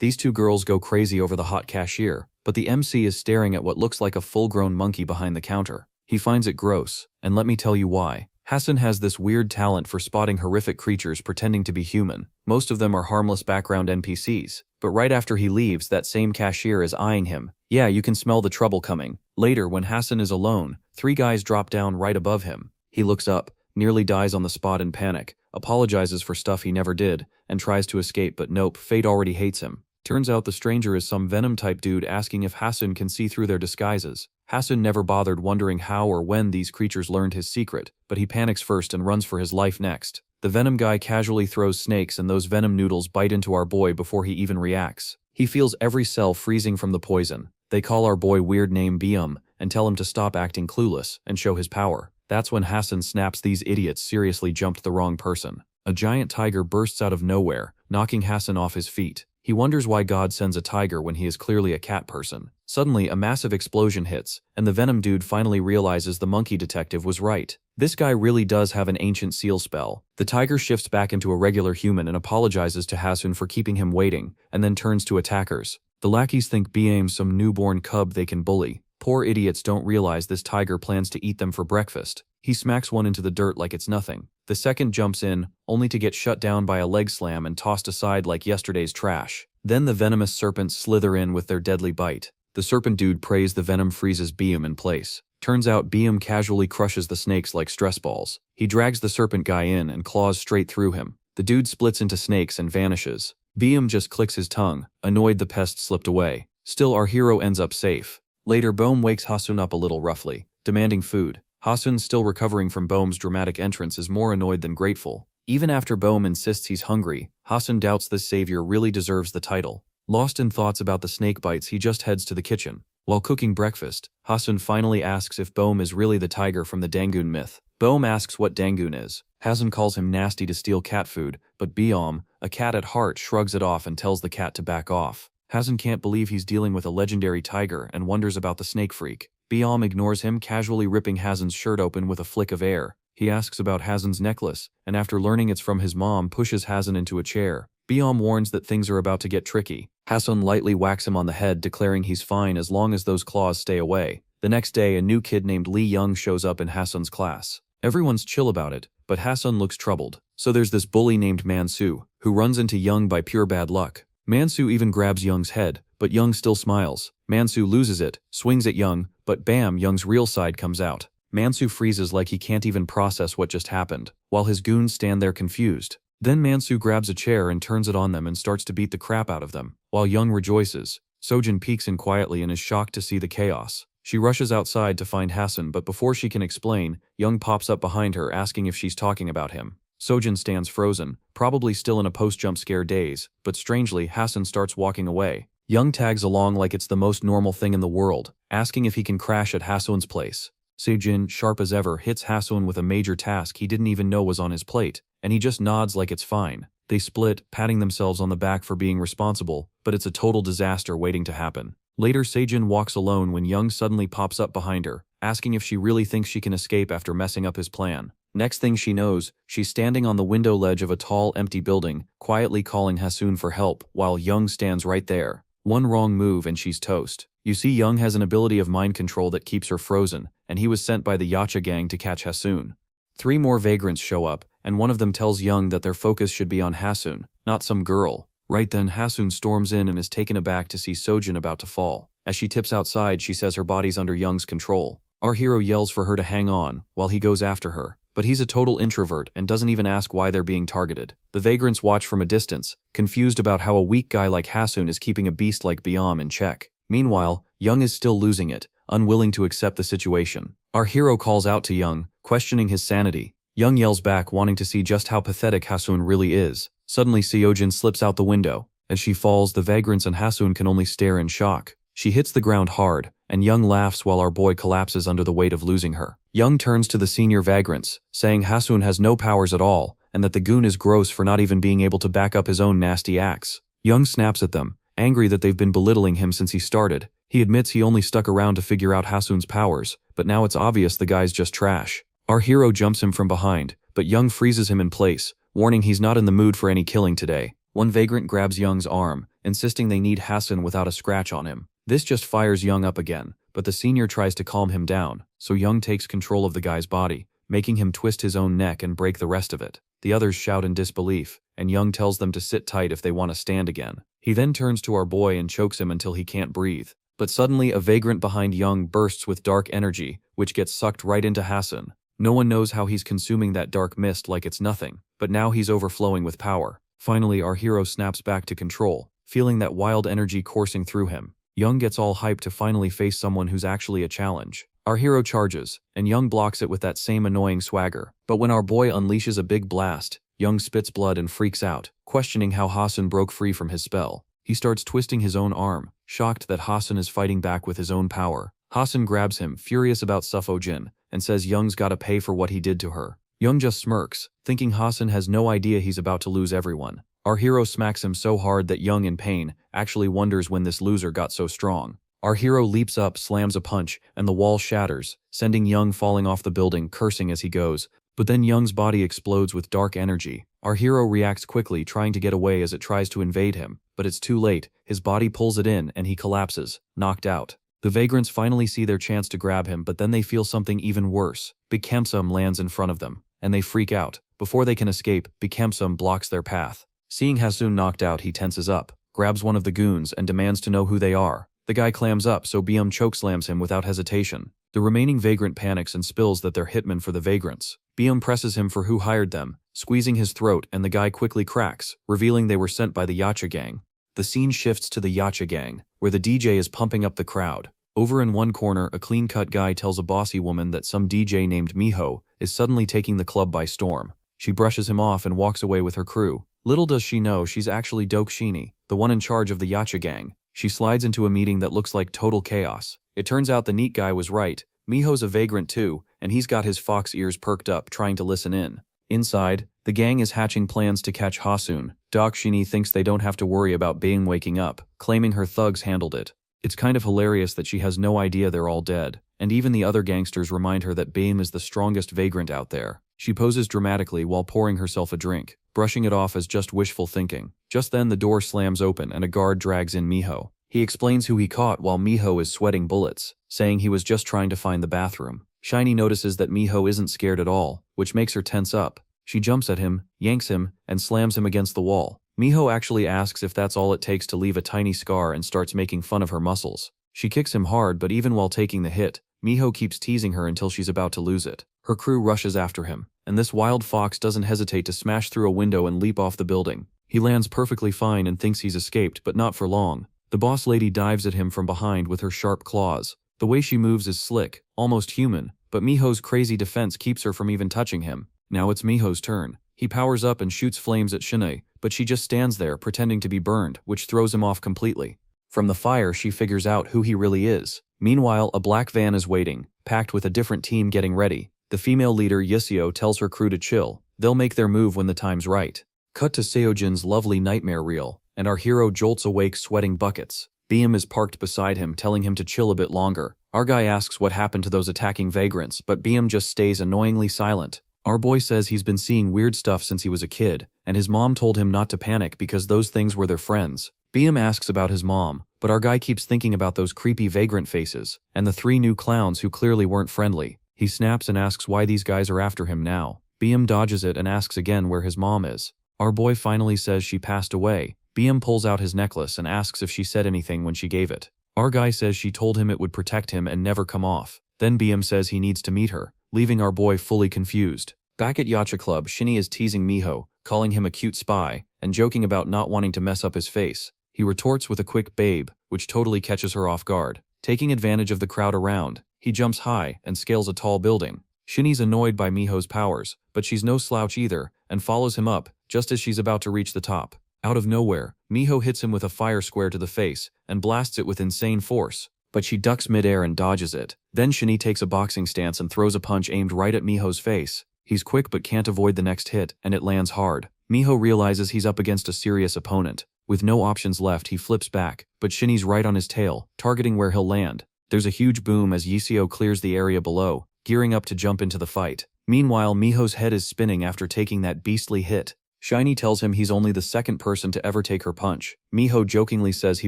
These two girls go crazy over the hot cashier, but the MC is staring at what looks like a full-grown monkey behind the counter. He finds it gross, and let me tell you why. Hassan has this weird talent for spotting horrific creatures pretending to be human. Most of them are harmless background NPCs, but right after he leaves, that same cashier is eyeing him. Yeah, you can smell the trouble coming. Later, when Hassan is alone, 3 guys drop down right above him. He looks up, nearly dies on the spot in panic, apologizes for stuff he never did, and tries to escape, but nope, fate already hates him. Turns out the stranger is some Venom-type dude asking if Hassan can see through their disguises. Hassan never bothered wondering how or when these creatures learned his secret, but he panics first and runs for his life next. The Venom guy casually throws snakes and those Venom noodles bite into our boy before he even reacts. He feels every cell freezing from the poison. They call our boy weird name Bium and tell him to stop acting clueless and show his power. That's when Hassan snaps, these idiots seriously jumped the wrong person. A giant tiger bursts out of nowhere, knocking Hassan off his feet. He wonders why God sends a tiger when he is clearly a cat person. Suddenly, a massive explosion hits, and the Venom dude finally realizes the monkey detective was right. This guy really does have an ancient seal spell. The tiger shifts back into a regular human and apologizes to Hassan for keeping him waiting, and then turns to attackers. The lackeys think Biam's some newborn cub they can bully. Poor idiots don't realize this tiger plans to eat them for breakfast. He smacks one into the dirt like it's nothing. The second jumps in, only to get shut down by a leg slam and tossed aside like yesterday's trash. Then the venomous serpents slither in with their deadly bite. The serpent dude prays the venom freezes Biam in place. Turns out Biam casually crushes the snakes like stress balls. He drags the serpent guy in and claws straight through him. The dude splits into snakes and vanishes. Biam just clicks his tongue. Annoyed, the pest slipped away. Still, our hero ends up safe. Later, Bohm wakes Hassan up a little roughly, demanding food. Hassan, still recovering from Bohm's dramatic entrance, is more annoyed than grateful. Even after Bohm insists he's hungry, Hassan doubts this savior really deserves the title. Lost in thoughts about the snake bites, he just heads to the kitchen. While cooking breakfast, Hassan finally asks if Bohm is really the tiger from the Dangoon myth. Bohm asks what Dangoon is. Hassan calls him nasty to steal cat food, but Biam, a cat at heart, shrugs it off and tells the cat to back off. Hassan can't believe he's dealing with a legendary tiger and wonders about the snake freak. Biam ignores him, casually ripping Hassan's shirt open with a flick of air. He asks about Hassan's necklace, and after learning it's from his mom, pushes Hassan into a chair. Biam warns that things are about to get tricky. Hassan lightly whacks him on the head, declaring he's fine as long as those claws stay away. The next day, a new kid named Lee Young shows up in Hassan's class. Everyone's chill about it, but Hassan looks troubled. So there's this bully named Mansu, who runs into Young by pure bad luck. Mansu even grabs Young's head, but Young still smiles. Mansu loses it, swings at Young, but bam, Young's real side comes out. Mansu freezes like he can't even process what just happened, while his goons stand there confused. Then Mansu grabs a chair and turns it on them and starts to beat the crap out of them. While Young rejoices, Sojin peeks in quietly and is shocked to see the chaos. She rushes outside to find Hassan, but before she can explain, Young pops up behind her asking if she's talking about him. Sojin stands frozen, probably still in a post-jump scare daze, but strangely, Hassan starts walking away. Young tags along like it's the most normal thing in the world, asking if he can crash at Hassan's place. Sojin, sharp as ever, hits Hassan with a major task he didn't even know was on his plate, and he just nods like it's fine. They split, patting themselves on the back for being responsible, but it's a total disaster waiting to happen. Later, Sejin walks alone when Young suddenly pops up behind her, asking if she really thinks she can escape after messing up his plan. Next thing she knows, she's standing on the window ledge of a tall, empty building, quietly calling Hassan for help, while Young stands right there. One wrong move and she's toast. You see, Young has an ability of mind control that keeps her frozen, and he was sent by the Yacha gang to catch Hassan. 3 more vagrants show up, and one of them tells Young that their focus should be on Hassan, not some girl. Right then, Hassan storms in and is taken aback to see Sojin about to fall. As she tips outside, she says her body's under Young's control. Our hero yells for her to hang on, while he goes after her. But he's a total introvert and doesn't even ask why they're being targeted. The vagrants watch from a distance, confused about how a weak guy like Hassan is keeping a beast like Biam in check. Meanwhile, Young is still losing it, unwilling to accept the situation. Our hero calls out to Young, questioning his sanity. Young yells back, wanting to see just how pathetic Hassan really is. Suddenly, Sojin slips out the window. As she falls, the vagrants and Hassan can only stare in shock. She hits the ground hard, and Young laughs while our boy collapses under the weight of losing her. Young turns to the senior vagrants, saying Hassan has no powers at all, and that the goon is gross for not even being able to back up his own nasty acts. Young snaps at them, angry that they've been belittling him since he started. He admits he only stuck around to figure out Hassan's powers, but now it's obvious the guy's just trash. Our hero jumps him from behind, but Young freezes him in place, warning he's not in the mood for any killing today. One vagrant grabs Young's arm, insisting they need Hassan without a scratch on him. This just fires Young up again, but the senior tries to calm him down, so Young takes control of the guy's body, making him twist his own neck and break the rest of it. The others shout in disbelief, and Young tells them to sit tight if they want to stand again. He then turns to our boy and chokes him until he can't breathe. But suddenly a vagrant behind Young bursts with dark energy, which gets sucked right into Hassan. No one knows how he's consuming that dark mist like it's nothing, but now he's overflowing with power. Finally, our hero snaps back to control, feeling that wild energy coursing through him. Young gets all hyped to finally face someone who's actually a challenge. Our hero charges, and Young blocks it with that same annoying swagger. But when our boy unleashes a big blast, Young spits blood and freaks out, questioning how Hassan broke free from his spell. He starts twisting his own arm, shocked that Hassan is fighting back with his own power. Hassan grabs him, furious about Suffojin, and says Young's gotta pay for what he did to her. Young just smirks, thinking Hassan has no idea he's about to lose everyone. Our hero smacks him so hard that Young, in pain, actually wonders when this loser got so strong. Our hero leaps up, slams a punch, and the wall shatters, sending Young falling off the building, cursing as he goes. But then Young's body explodes with dark energy. Our hero reacts quickly, trying to get away as it tries to invade him, but it's too late. His body pulls it in and he collapses, knocked out. The vagrants finally see their chance to grab him, but then they feel something even worse. Bikemsum lands in front of them, and they freak out. Before they can escape, Bikemsum blocks their path. Seeing Haseon knocked out, he tenses up, grabs one of the goons, and demands to know who they are. The guy clams up, so Bium chokeslams him without hesitation. The remaining vagrant panics and spills that they're hitmen for the vagrants. Bium presses him for who hired them, squeezing his throat, and the guy quickly cracks, revealing they were sent by the Yacha gang. The scene shifts to the Yacha gang, where the DJ is pumping up the crowd. Over in one corner, a clean-cut guy tells a bossy woman that some DJ named Miho is suddenly taking the club by storm. She brushes him off and walks away with her crew. Little does she know she's actually Dokshini, the one in charge of the Yacha gang. She slides into a meeting that looks like total chaos. It turns out the neat guy was right. Miho's a vagrant too, and he's got his fox ears perked up trying to listen in. Inside, the gang is hatching plans to catch Haseon. Dokshini thinks they don't have to worry about Bing waking up, claiming her thugs handled it. It's kind of hilarious that she has no idea they're all dead, and even the other gangsters remind her that Bing is the strongest vagrant out there. She poses dramatically while pouring herself a drink, brushing it off as just wishful thinking. Just then the door slams open and a guard drags in Miho. He explains who he caught while Miho is sweating bullets, saying he was just trying to find the bathroom. Shiny notices that Miho isn't scared at all, which makes her tense up. She jumps at him, yanks him, and slams him against the wall. Miho actually asks if that's all it takes to leave a tiny scar and starts making fun of her muscles. She kicks him hard, but even while taking the hit, Miho keeps teasing her until she's about to lose it. Her crew rushes after him, and this wild fox doesn't hesitate to smash through a window and leap off the building. He lands perfectly fine and thinks he's escaped, but not for long. The boss lady dives at him from behind with her sharp claws. The way she moves is slick, almost human, but Miho's crazy defense keeps her from even touching him. Now it's Miho's turn. He powers up and shoots flames at Shine, but she just stands there pretending to be burned, which throws him off completely. From the fire, she figures out who he really is. Meanwhile, a black van is waiting, packed with a different team getting ready. The female leader, Yusio, tells her crew to chill. They'll make their move when the time's right. Cut to Seojin's lovely nightmare reel, and our hero jolts awake sweating buckets. Bium is parked beside him, telling him to chill a bit longer. Our guy asks what happened to those attacking vagrants, but Bium just stays annoyingly silent. Our boy says he's been seeing weird stuff since he was a kid, and his mom told him not to panic because those things were their friends. Bium asks about his mom, but our guy keeps thinking about those creepy vagrant faces, and the 3 new clowns who clearly weren't friendly. He snaps and asks why these guys are after him now. Bium dodges it and asks again where his mom is. Our boy finally says she passed away. Bium pulls out his necklace and asks if she said anything when she gave it. Our guy says she told him it would protect him and never come off. Then Bium says he needs to meet her, leaving our boy fully confused. Back at Yacha Club, Shinny is teasing Miho, calling him a cute spy, and joking about not wanting to mess up his face. He retorts with a quick babe, which totally catches her off guard. Taking advantage of the crowd around, he jumps high and scales a tall building. Shinny's annoyed by Miho's powers, but she's no slouch either, and follows him up, just as she's about to reach the top. Out of nowhere, Miho hits him with a fire square to the face, and blasts it with insane force. But she ducks midair and dodges it. Then Shinny takes a boxing stance and throws a punch aimed right at Miho's face. He's quick but can't avoid the next hit, and it lands hard. Miho realizes he's up against a serious opponent. With no options left, he flips back, but Shinny's right on his tail, targeting where he'll land. There's a huge boom as Yusio clears the area below, gearing up to jump into the fight. Meanwhile, Miho's head is spinning after taking that beastly hit. Shiny tells him he's only the second person to ever take her punch. Miho jokingly says he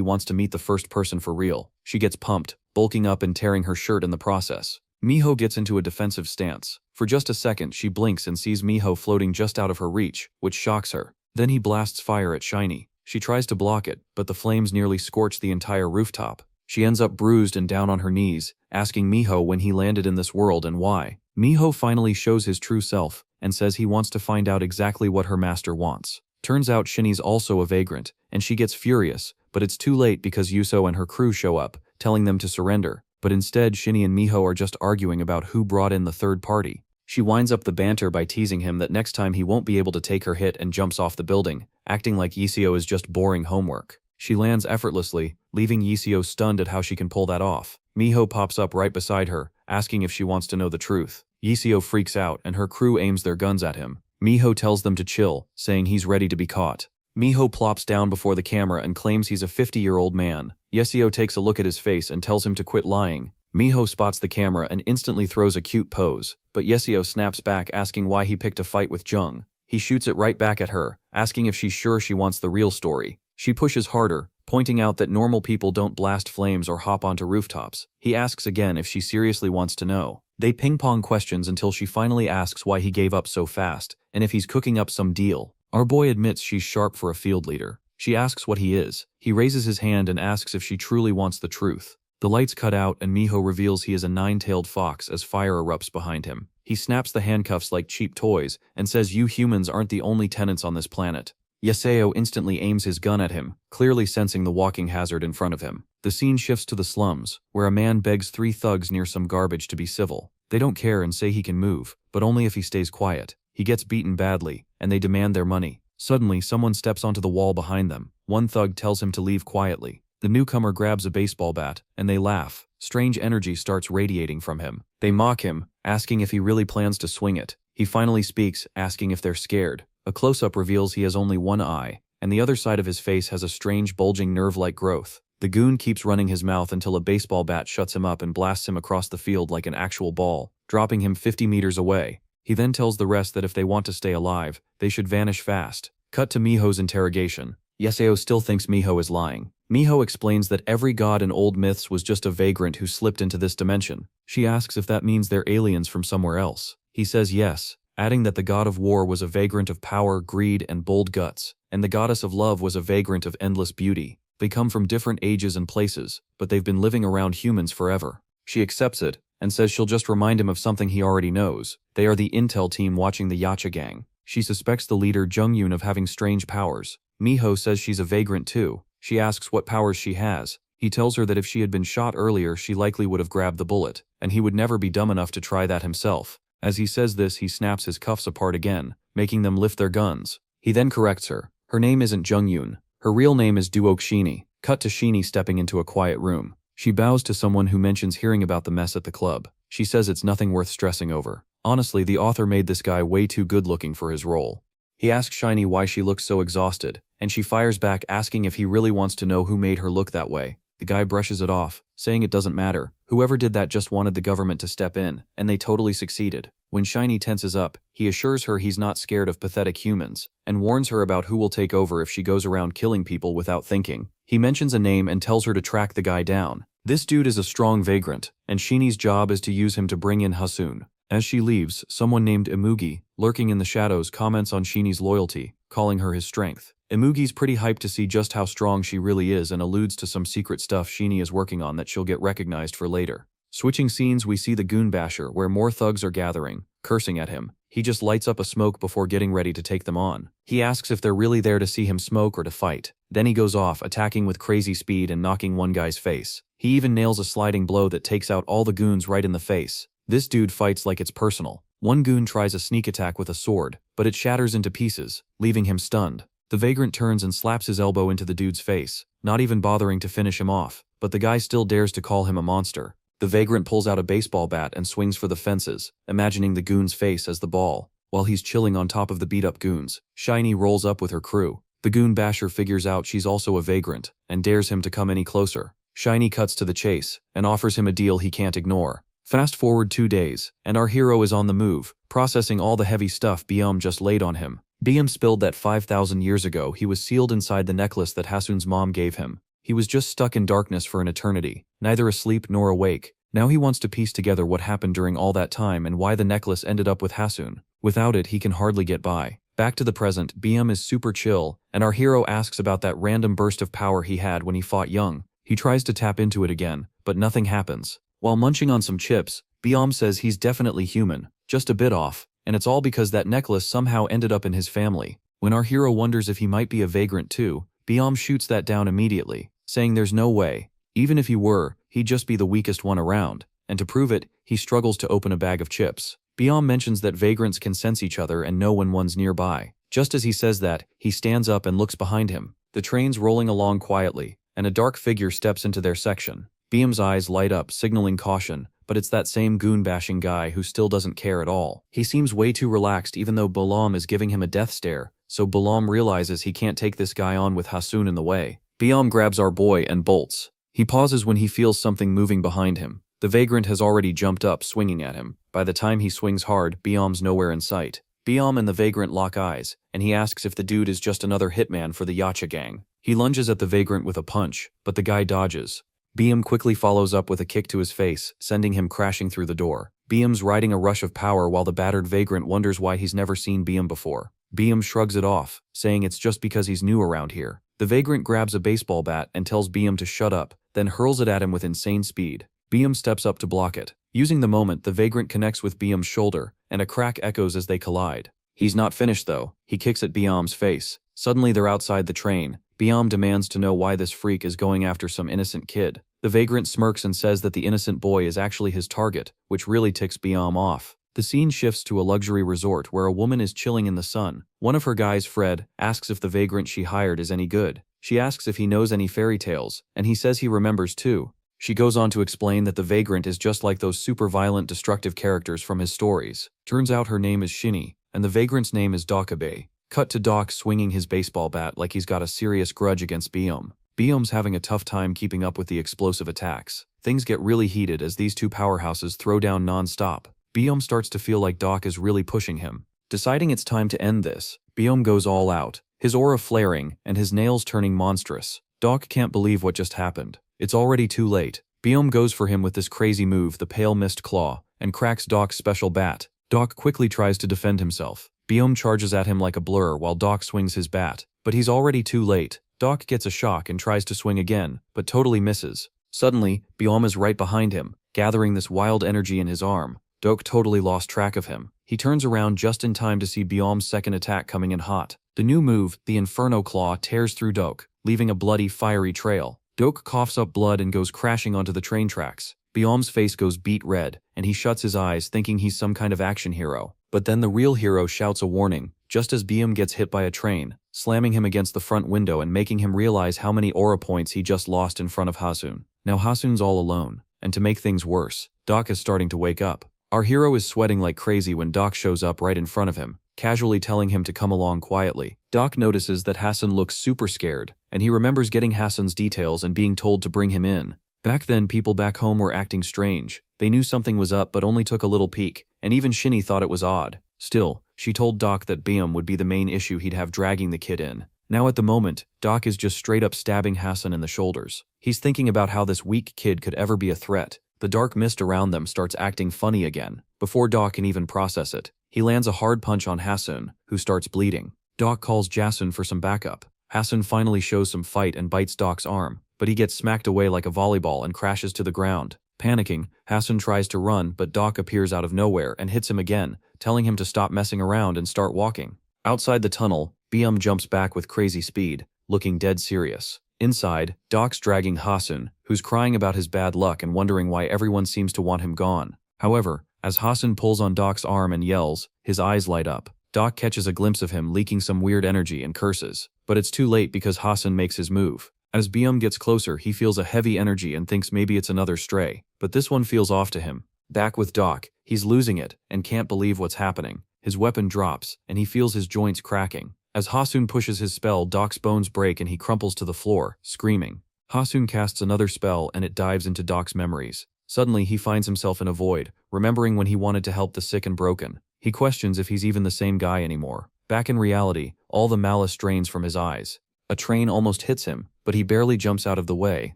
wants to meet the first person for real. She gets pumped, bulking up and tearing her shirt in the process. Miho gets into a defensive stance. For just a second, she blinks and sees Miho floating just out of her reach, which shocks her. Then he blasts fire at Shiny. She tries to block it, but the flames nearly scorch the entire rooftop. She ends up bruised and down on her knees, asking Miho when he landed in this world and why. Miho finally shows his true self and says he wants to find out exactly what her master wants. Turns out Shinny's also a vagrant, and she gets furious, but it's too late because Yuso and her crew show up, telling them to surrender. But instead, Shinny and Miho are just arguing about who brought in the third party. She winds up the banter by teasing him that next time he won't be able to take her hit and jumps off the building, acting like Yiseo is just boring homework. She lands effortlessly, leaving Yiseo stunned at how she can pull that off. Miho pops up right beside her, asking if she wants to know the truth. Yiseo freaks out and her crew aims their guns at him. Miho tells them to chill, saying he's ready to be caught. Miho plops down before the camera and claims he's a 50-year-old man. Yiseo takes a look at his face and tells him to quit lying. Miho spots the camera and instantly throws a cute pose, but Yiseo snaps back asking why he picked a fight with Jung. He shoots it right back at her, asking if she's sure she wants the real story. She pushes harder, pointing out that normal people don't blast flames or hop onto rooftops. He asks again if she seriously wants to know. They ping-pong questions until she finally asks why he gave up so fast, and if he's cooking up some deal. Our boy admits she's sharp for a field leader. She asks what he is. He raises his hand and asks if she truly wants the truth. The lights cut out and Miho reveals he is a nine-tailed fox as fire erupts behind him. He snaps the handcuffs like cheap toys and says you humans aren't the only tenants on this planet. Yiseo instantly aims his gun at him, clearly sensing the walking hazard in front of him. The scene shifts to the slums, where a man begs 3 thugs near some garbage to be civil. They don't care and say he can move, but only if he stays quiet. He gets beaten badly, and they demand their money. Suddenly, someone steps onto the wall behind them. One thug tells him to leave quietly. The newcomer grabs a baseball bat, and they laugh. Strange energy starts radiating from him. They mock him, asking if he really plans to swing it. He finally speaks, asking if they're scared. A close-up reveals he has only one eye, and the other side of his face has a strange bulging nerve-like growth. The goon keeps running his mouth until a baseball bat shuts him up and blasts him across the field like an actual ball, dropping him 50 meters away. He then tells the rest that if they want to stay alive, they should vanish fast. Cut to Miho's interrogation. Yiseo still thinks Miho is lying. Miho explains that every god in old myths was just a vagrant who slipped into this dimension. She asks if that means they're aliens from somewhere else. He says yes, adding that the god of war was a vagrant of power, greed, and bold guts, and the goddess of love was a vagrant of endless beauty. They come from different ages and places, but they've been living around humans forever. She accepts it, and says she'll just remind him of something he already knows. They are the intel team watching the Yacha gang. She suspects the leader Jung-yoon of having strange powers. Miho says she's a vagrant too. She asks what powers she has. He tells her that if she had been shot earlier she likely would have grabbed the bullet, and he would never be dumb enough to try that himself. As he says this, he snaps his cuffs apart again, making them lift their guns. He then corrects her. Her name isn't Jung-yoon. Her real name is Duok Shini. Cut to Shini stepping into a quiet room. She bows to someone who mentions hearing about the mess at the club. She says it's nothing worth stressing over. Honestly, the author made this guy way too good-looking for his role. He asks Shiny why she looks so exhausted, and she fires back asking if he really wants to know who made her look that way. The guy brushes it off, saying it doesn't matter. Whoever did that just wanted the government to step in, and they totally succeeded. When Shiny tenses up, he assures her he's not scared of pathetic humans, and warns her about who will take over if she goes around killing people without thinking. He mentions a name and tells her to track the guy down. This dude is a strong vagrant, and Shiny's job is to use him to bring in Hassan. As she leaves, someone named Imugi, lurking in the shadows, comments on Shiny's loyalty, calling her his strength. Imugi's pretty hyped to see just how strong she really is and alludes to some secret stuff Shiny is working on that she'll get recognized for later. Switching scenes, we see the goon basher where more thugs are gathering, cursing at him. He just lights up a smoke before getting ready to take them on. He asks if they're really there to see him smoke or to fight. Then he goes off, attacking with crazy speed and knocking one guy's face. He even nails a sliding blow that takes out all the goons right in the face. This dude fights like it's personal. One goon tries a sneak attack with a sword, but it shatters into pieces, leaving him stunned. The vagrant turns and slaps his elbow into the dude's face, not even bothering to finish him off, but the guy still dares to call him a monster. The vagrant pulls out a baseball bat and swings for the fences, imagining the goon's face as the ball. While he's chilling on top of the beat-up goons, Shiny rolls up with her crew. The goon basher figures out she's also a vagrant, and dares him to come any closer. Shiny cuts to the chase, and offers him a deal he can't ignore. Fast forward 2 days, and our hero is on the move, processing all the heavy stuff Biom just laid on him. BM spilled that 5,000 years ago he was sealed inside the necklace that Haseon's mom gave him. He was just stuck in darkness for an eternity, neither asleep nor awake. Now he wants to piece together what happened during all that time and why the necklace ended up with Haseon. Without it, he can hardly get by. Back to the present, BM is super chill, and our hero asks about that random burst of power he had when he fought Young. He tries to tap into it again, but nothing happens. While munching on some chips, BM says he's definitely human, just a bit off, and it's all because that necklace somehow ended up in his family. When our hero wonders if he might be a vagrant too, BM shoots that down immediately, saying there's no way. Even if he were, he'd just be the weakest one around, and to prove it, he struggles to open a bag of chips. BM mentions that vagrants can sense each other and know when one's nearby. Just as he says that, he stands up and looks behind him. The train's rolling along quietly, and a dark figure steps into their section. BM's eyes light up, signaling caution, but it's that same goon-bashing guy who still doesn't care at all. He seems way too relaxed even though Balam is giving him a death stare, so Balam realizes he can't take this guy on with Haseon in the way. BM grabs our boy and bolts. He pauses when he feels something moving behind him. The vagrant has already jumped up, swinging at him. By the time he swings hard, BM's nowhere in sight. BM and the vagrant lock eyes, and he asks if the dude is just another hitman for the Yacha gang. He lunges at the vagrant with a punch, but the guy dodges. BM quickly follows up with a kick to his face, sending him crashing through the door. BM's riding a rush of power while the battered vagrant wonders why he's never seen BM before. BM shrugs it off, saying it's just because he's new around here. The vagrant grabs a baseball bat and tells BM to shut up, then hurls it at him with insane speed. BM steps up to block it. Using the moment, the vagrant connects with BM's shoulder, and a crack echoes as they collide. He's not finished though. He kicks at BM's face. Suddenly they're outside the train. BM demands to know why this freak is going after some innocent kid. The vagrant smirks and says that the innocent boy is actually his target, which really ticks BM off. The scene shifts to a luxury resort where a woman is chilling in the sun. One of her guys, Fred, asks if the vagrant she hired is any good. She asks if he knows any fairy tales, and he says he remembers too. She goes on to explain that the vagrant is just like those super violent, destructive characters from his stories. Turns out her name is Shinny, and the vagrant's name is Dakabe. Cut to Doc swinging his baseball bat like he's got a serious grudge against BM. BM's having a tough time keeping up with the explosive attacks. Things get really heated as these two powerhouses throw down non-stop. BM starts to feel like Doc is really pushing him. Deciding it's time to end this, BM goes all out, his aura flaring and his nails turning monstrous. Doc can't believe what just happened. It's already too late. BM goes for him with this crazy move, the Pale Mist Claw, and cracks Doc's special bat. Doc quickly tries to defend himself. BM charges at him like a blur while Doc swings his bat, but he's already too late. Doc gets a shock and tries to swing again, but totally misses. Suddenly, BM is right behind him, gathering this wild energy in his arm. Doc totally lost track of him. He turns around just in time to see BM's second attack coming in hot. The new move, the Inferno Claw, tears through Doc, leaving a bloody, fiery trail. Doc coughs up blood and goes crashing onto the train tracks. BM's face goes beet red, and he shuts his eyes thinking he's some kind of action hero. But then the real hero shouts a warning, just as BM gets hit by a train, slamming him against the front window and making him realize how many aura points he just lost in front of Haseon. Now Haseon's all alone, and to make things worse, Doc is starting to wake up. Our hero is sweating like crazy when Doc shows up right in front of him, casually telling him to come along quietly. Doc notices that Haseon looks super scared, and he remembers getting Haseon's details and being told to bring him in. Back then, people back home were acting strange. They knew something was up but only took a little peek, and even Shinny thought it was odd. Still, she told Doc that BM would be the main issue he'd have dragging the kid in. Now at the moment, Doc is just straight up stabbing Haseon in the shoulders. He's thinking about how this weak kid could ever be a threat. The dark mist around them starts acting funny again. Before Doc can even process it, he lands a hard punch on Haseon, who starts bleeding. Doc calls Jason for some backup. Haseon finally shows some fight and bites Doc's arm, but he gets smacked away like a volleyball and crashes to the ground. Panicking, Haseon tries to run, but Doc appears out of nowhere and hits him again, telling him to stop messing around and start walking. Outside the tunnel, BM jumps back with crazy speed, looking dead serious. Inside, Doc's dragging Haseon, who's crying about his bad luck and wondering why everyone seems to want him gone. However, as Haseon pulls on Doc's arm and yells, his eyes light up. Doc catches a glimpse of him leaking some weird energy and curses. But it's too late because Haseon makes his move. As BM gets closer, he feels a heavy energy and thinks maybe it's another stray, but this one feels off to him. Back with Doc, he's losing it and can't believe what's happening. His weapon drops, and he feels his joints cracking. As Haseon pushes his spell, Doc's bones break and he crumples to the floor, screaming. Haseon casts another spell and it dives into Doc's memories. Suddenly, he finds himself in a void, remembering when he wanted to help the sick and broken. He questions if he's even the same guy anymore. Back in reality, all the malice drains from his eyes. A train almost hits him, but he barely jumps out of the way.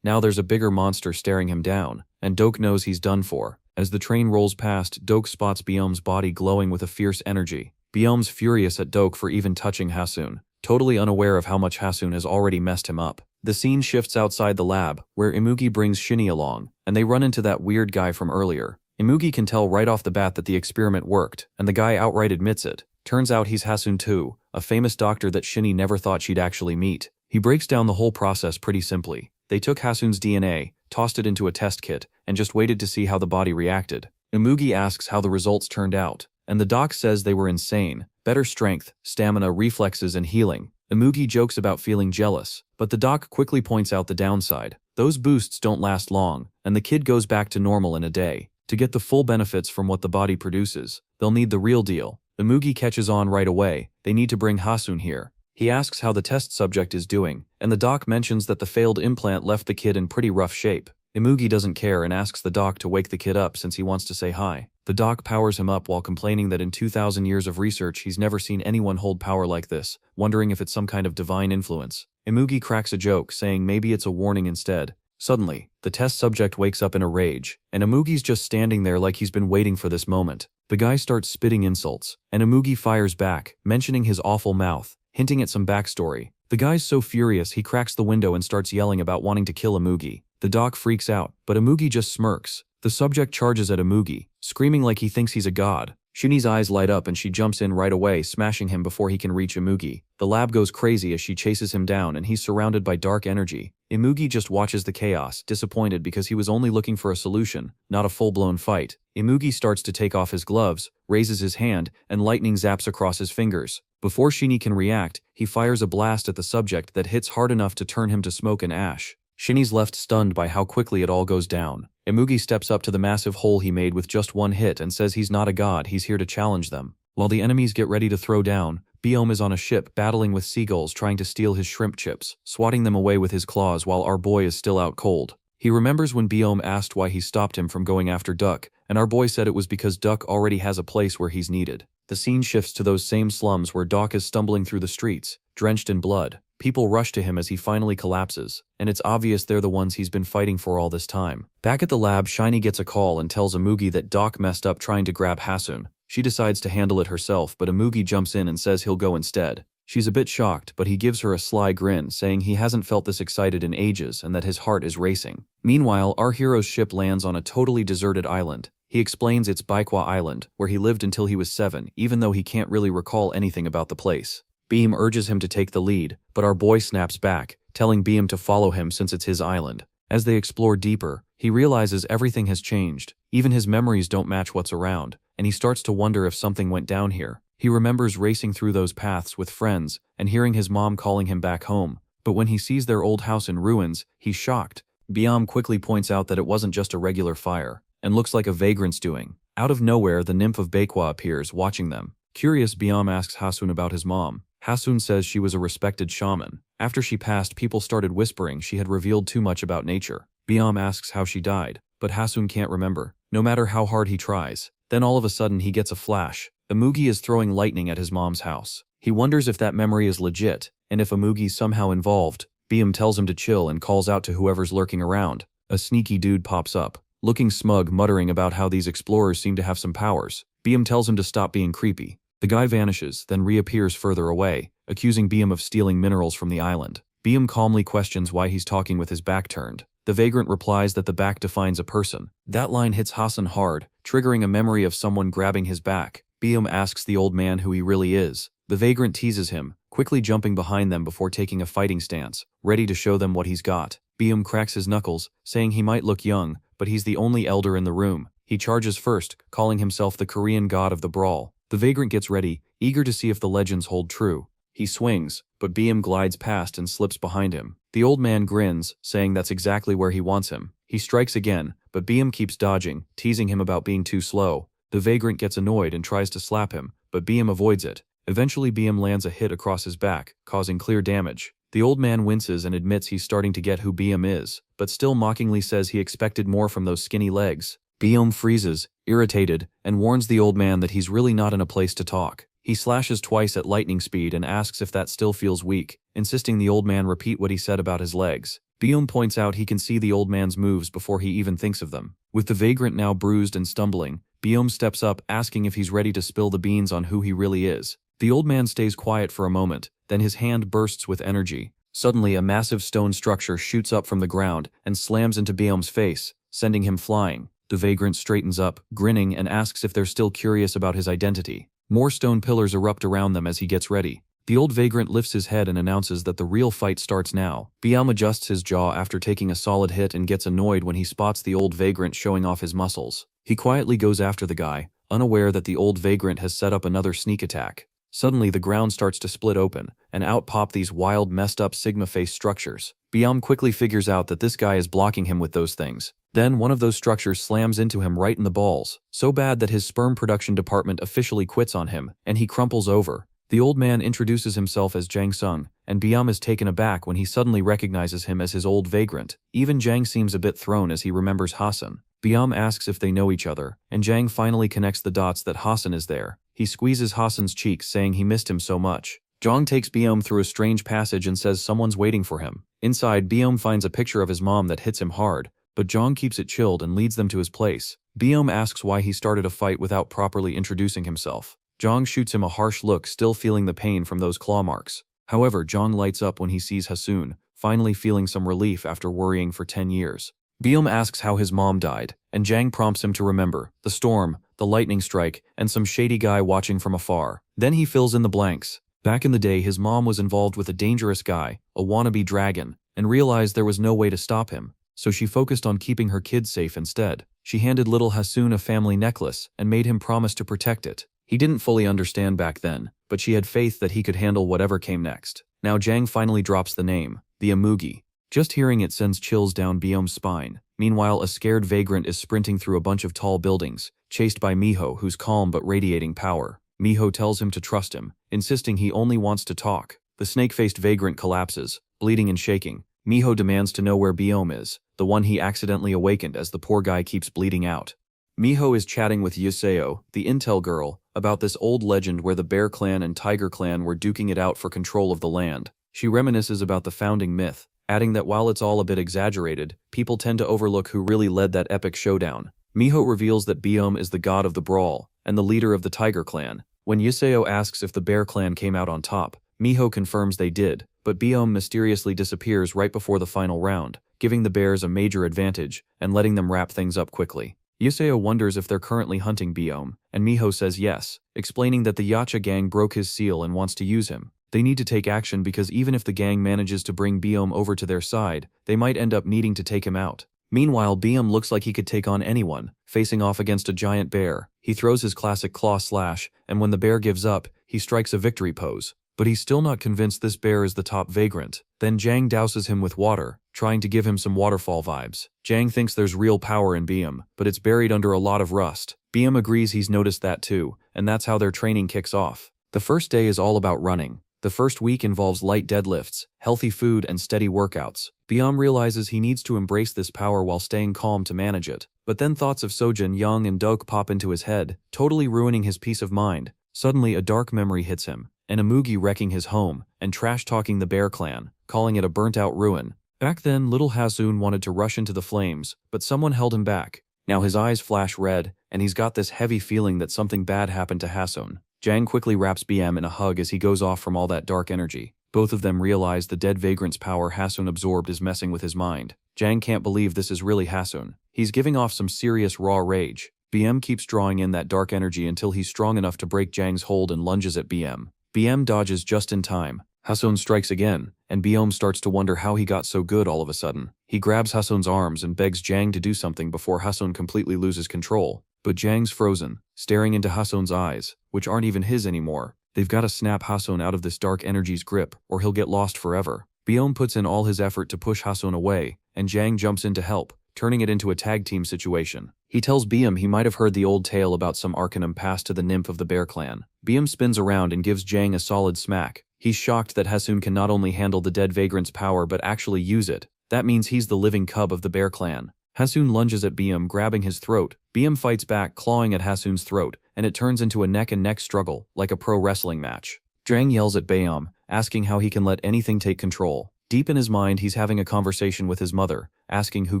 Now there's a bigger monster staring him down, and Doke knows he's done for. As the train rolls past, Doke spots Biome's body glowing with a fierce energy. Biome's furious at Doke for even touching Haseon, totally unaware of how much Haseon has already messed him up. The scene shifts outside the lab, where Imugi brings Shinny along, and they run into that weird guy from earlier. Imugi can tell right off the bat that the experiment worked, and the guy outright admits it. Turns out he's Haseon too, a famous doctor that Shinny never thought she'd actually meet. He breaks down the whole process pretty simply. They took Haseon's DNA, tossed it into a test kit, and just waited to see how the body reacted. Imugi asks how the results turned out, and the doc says they were insane. Better strength, stamina, reflexes, and healing. Imugi jokes about feeling jealous, but the doc quickly points out the downside. Those boosts don't last long, and the kid goes back to normal in a day. To get the full benefits from what the body produces, they'll need the real deal. Imugi catches on right away. They need to bring Haseon here. He asks how the test subject is doing, and the doc mentions that the failed implant left the kid in pretty rough shape. Imugi doesn't care and asks the doc to wake the kid up since he wants to say hi. The doc powers him up while complaining that in 2,000 years of research he's never seen anyone hold power like this, wondering if it's some kind of divine influence. Imugi cracks a joke, saying maybe it's a warning instead. Suddenly, the test subject wakes up in a rage, and Imugi's just standing there like he's been waiting for this moment. The guy starts spitting insults, and Imugi fires back, mentioning his awful mouth, hinting at some backstory. The guy's so furious he cracks the window and starts yelling about wanting to kill Imugi. The doc freaks out, but Imugi just smirks. The subject charges at Imugi, screaming like he thinks he's a god. Shinny's eyes light up and she jumps in right away, smashing him before he can reach Imugi. The lab goes crazy as she chases him down and he's surrounded by dark energy. Imugi just watches the chaos, disappointed because he was only looking for a solution, not a full-blown fight. Imugi starts to take off his gloves, raises his hand, and lightning zaps across his fingers. Before Shinny can react, he fires a blast at the subject that hits hard enough to turn him to smoke and ash. Shinny's left stunned by how quickly it all goes down. Imugi steps up to the massive hole he made with just one hit and says he's not a god, he's here to challenge them. While the enemies get ready to throw down, Biome is on a ship battling with seagulls trying to steal his shrimp chips, swatting them away with his claws while our boy is still out cold. He remembers when Biome asked why he stopped him from going after Duck, and our boy said it was because Duck already has a place where he's needed. The scene shifts to those same slums where Doc is stumbling through the streets, drenched in blood. People rush to him as he finally collapses, and it's obvious they're the ones he's been fighting for all this time. Back at the lab, Shiny gets a call and tells Imugi that Doc messed up trying to grab Haseon. She decides to handle it herself, but Imugi jumps in and says he'll go instead. She's a bit shocked, but he gives her a sly grin, saying he hasn't felt this excited in ages and that his heart is racing. Meanwhile, our hero's ship lands on a totally deserted island. He explains it's Baikwa Island, where he lived until he was 7, even though he can't really recall anything about the place. Beam urges him to take the lead, but our boy snaps back, telling Beam to follow him since it's his island. As they explore deeper, he realizes everything has changed. Even his memories don't match what's around, and he starts to wonder if something went down here. He remembers racing through those paths with friends and hearing his mom calling him back home, but when he sees their old house in ruins, he's shocked. Biam quickly points out that it wasn't just a regular fire, and looks like a vagrant's doing. Out of nowhere, the nymph of Baikwa appears, watching them. Curious, Biam asks Haseon about his mom. Haseon says she was a respected shaman. After she passed, people started whispering she had revealed too much about nature. Biam asks how she died, but Haseon can't remember, no matter how hard he tries. Then all of a sudden he gets a flash. Imugi is throwing lightning at his mom's house. He wonders if that memory is legit, and if Imugi's somehow involved. Biam tells him to chill and calls out to whoever's lurking around. A sneaky dude pops up, looking smug, muttering about how these explorers seem to have some powers. Biam tells him to stop being creepy. The guy vanishes, then reappears further away, accusing Biam of stealing minerals from the island. Biam calmly questions why he's talking with his back turned. The vagrant replies that the back defines a person. That line hits Hassan hard, triggering a memory of someone grabbing his back. Biam asks the old man who he really is. The vagrant teases him, quickly jumping behind them before taking a fighting stance, ready to show them what he's got. Biam cracks his knuckles, saying he might look young, but he's the only elder in the room. He charges first, calling himself the Korean god of the brawl. The vagrant gets ready, eager to see if the legends hold true. He swings, but Biam glides past and slips behind him. The old man grins, saying that's exactly where he wants him. He strikes again, but Biam keeps dodging, teasing him about being too slow. The vagrant gets annoyed and tries to slap him, but Biam avoids it. Eventually Biam lands a hit across his back, causing clear damage. The old man winces and admits he's starting to get who Biam is, but still mockingly says he expected more from those skinny legs. Biam freezes, irritated, and warns the old man that he's really not in a place to talk. He slashes twice at lightning speed and asks if that still feels weak, insisting the old man repeat what he said about his legs. Byum points out he can see the old man's moves before he even thinks of them. With the vagrant now bruised and stumbling, Byum steps up asking if he's ready to spill the beans on who he really is. The old man stays quiet for a moment, then his hand bursts with energy. Suddenly a massive stone structure shoots up from the ground and slams into Byum's face, sending him flying. The vagrant straightens up, grinning, and asks if they're still curious about his identity. More stone pillars erupt around them as he gets ready. The old vagrant lifts his head and announces that the real fight starts now. Byum adjusts his jaw after taking a solid hit and gets annoyed when he spots the old vagrant showing off his muscles. He quietly goes after the guy, unaware that the old vagrant has set up another sneak attack. Suddenly the ground starts to split open, and out pop these wild, messed-up sigma-face structures. Byum quickly figures out that this guy is blocking him with those things. Then one of those structures slams into him right in the balls, so bad that his sperm production department officially quits on him, and he crumples over. The old man introduces himself as Jang Sung, and Byum is taken aback when he suddenly recognizes him as his old vagrant. Even Jang seems a bit thrown as he remembers Hassan. Byum asks if they know each other, and Jang finally connects the dots that Hassan is there. He squeezes Hassan's cheeks, saying he missed him so much. Jang takes Byum through a strange passage and says someone's waiting for him. Inside, Byum finds a picture of his mom that hits him hard, but Jang keeps it chilled and leads them to his place. Byum asks why he started a fight without properly introducing himself. Jang shoots him a harsh look, still feeling the pain from those claw marks. However, Jang lights up when he sees Haseon, finally feeling some relief after worrying for 10 years. Byum asks how his mom died, and Jang prompts him to remember the storm, the lightning strike, and some shady guy watching from afar. Then he fills in the blanks. Back in the day, his mom was involved with a dangerous guy, a wannabe dragon, and realized there was no way to stop him, so she focused on keeping her kids safe instead. She handed little Haseon a family necklace and made him promise to protect it. He didn't fully understand back then, but she had faith that he could handle whatever came next. Now Jang finally drops the name, the Amugi. Just hearing it sends chills down Byum's spine. Meanwhile, a scared vagrant is sprinting through a bunch of tall buildings, chased by Miho, who's calm but radiating power. Miho tells him to trust him, insisting he only wants to talk. The snake-faced vagrant collapses, bleeding and shaking. Miho demands to know where Byum is, the one he accidentally awakened as the poor guy keeps bleeding out. Miho is chatting with Yuseo, the intel girl, about this old legend where the Bear Clan and Tiger Clan were duking it out for control of the land. She reminisces about the founding myth, adding that while it's all a bit exaggerated, people tend to overlook who really led that epic showdown. Miho reveals that Byum is the god of the brawl, and the leader of the Tiger Clan. When Yuseo asks if the Bear Clan came out on top, Miho confirms they did, but Byum mysteriously disappears right before the final round, giving the bears a major advantage and letting them wrap things up quickly. Yuseo wonders if they're currently hunting Byum, and Miho says yes, explaining that the Yacha gang broke his seal and wants to use him. They need to take action because even if the gang manages to bring Byum over to their side, they might end up needing to take him out. Meanwhile, Byum looks like he could take on anyone, facing off against a giant bear. He throws his classic claw slash, and when the bear gives up, he strikes a victory pose. But he's still not convinced this bear is the top vagrant. Then Jang douses him with water, trying to give him some waterfall vibes. Jang thinks there's real power in Byum, but it's buried under a lot of rust. Byum agrees he's noticed that too, and that's how their training kicks off. The first day is all about running. The first week involves light deadlifts, healthy food, and steady workouts. Byum realizes he needs to embrace this power while staying calm to manage it. But then thoughts of Sojin, Young, and Dok pop into his head, totally ruining his peace of mind. Suddenly, a dark memory hits him, an Amugi wrecking his home, and trash-talking the Bear Clan, calling it a burnt-out ruin. Back then, little Haseon wanted to rush into the flames, but someone held him back. Now his eyes flash red, and he's got this heavy feeling that something bad happened to Haseon. Jang quickly wraps Byum in a hug as he goes off from all that dark energy. Both of them realize the dead vagrant's power Haseon absorbed is messing with his mind. Jang can't believe this is really Haseon. He's giving off some serious raw rage. Byum keeps drawing in that dark energy until he's strong enough to break Jang's hold and lunges at Byum. Byum dodges just in time. Haseon strikes again, and Byum starts to wonder how he got so good all of a sudden. He grabs Haseon's arms and begs Jang to do something before Haseon completely loses control. But Jang's frozen, staring into Haseon's eyes, which aren't even his anymore. They've got to snap Haseon out of this dark energy's grip, or he'll get lost forever. Byum puts in all his effort to push Haseon away, and Jang jumps in to help, turning it into a tag team situation. He tells Byum he might have heard the old tale about some Arcanum passed to the nymph of the Bear Clan. Byum spins around and gives Jang a solid smack. He's shocked that Haseon can not only handle the dead vagrant's power but actually use it. That means he's the living cub of the Bear Clan. Haseon lunges at Byum, grabbing his throat. Byum fights back, clawing at Haseon's throat, and it turns into a neck-and-neck struggle, like a pro wrestling match. Jang yells at Baeom, asking how he can let anything take control. Deep in his mind, he's having a conversation with his mother, asking who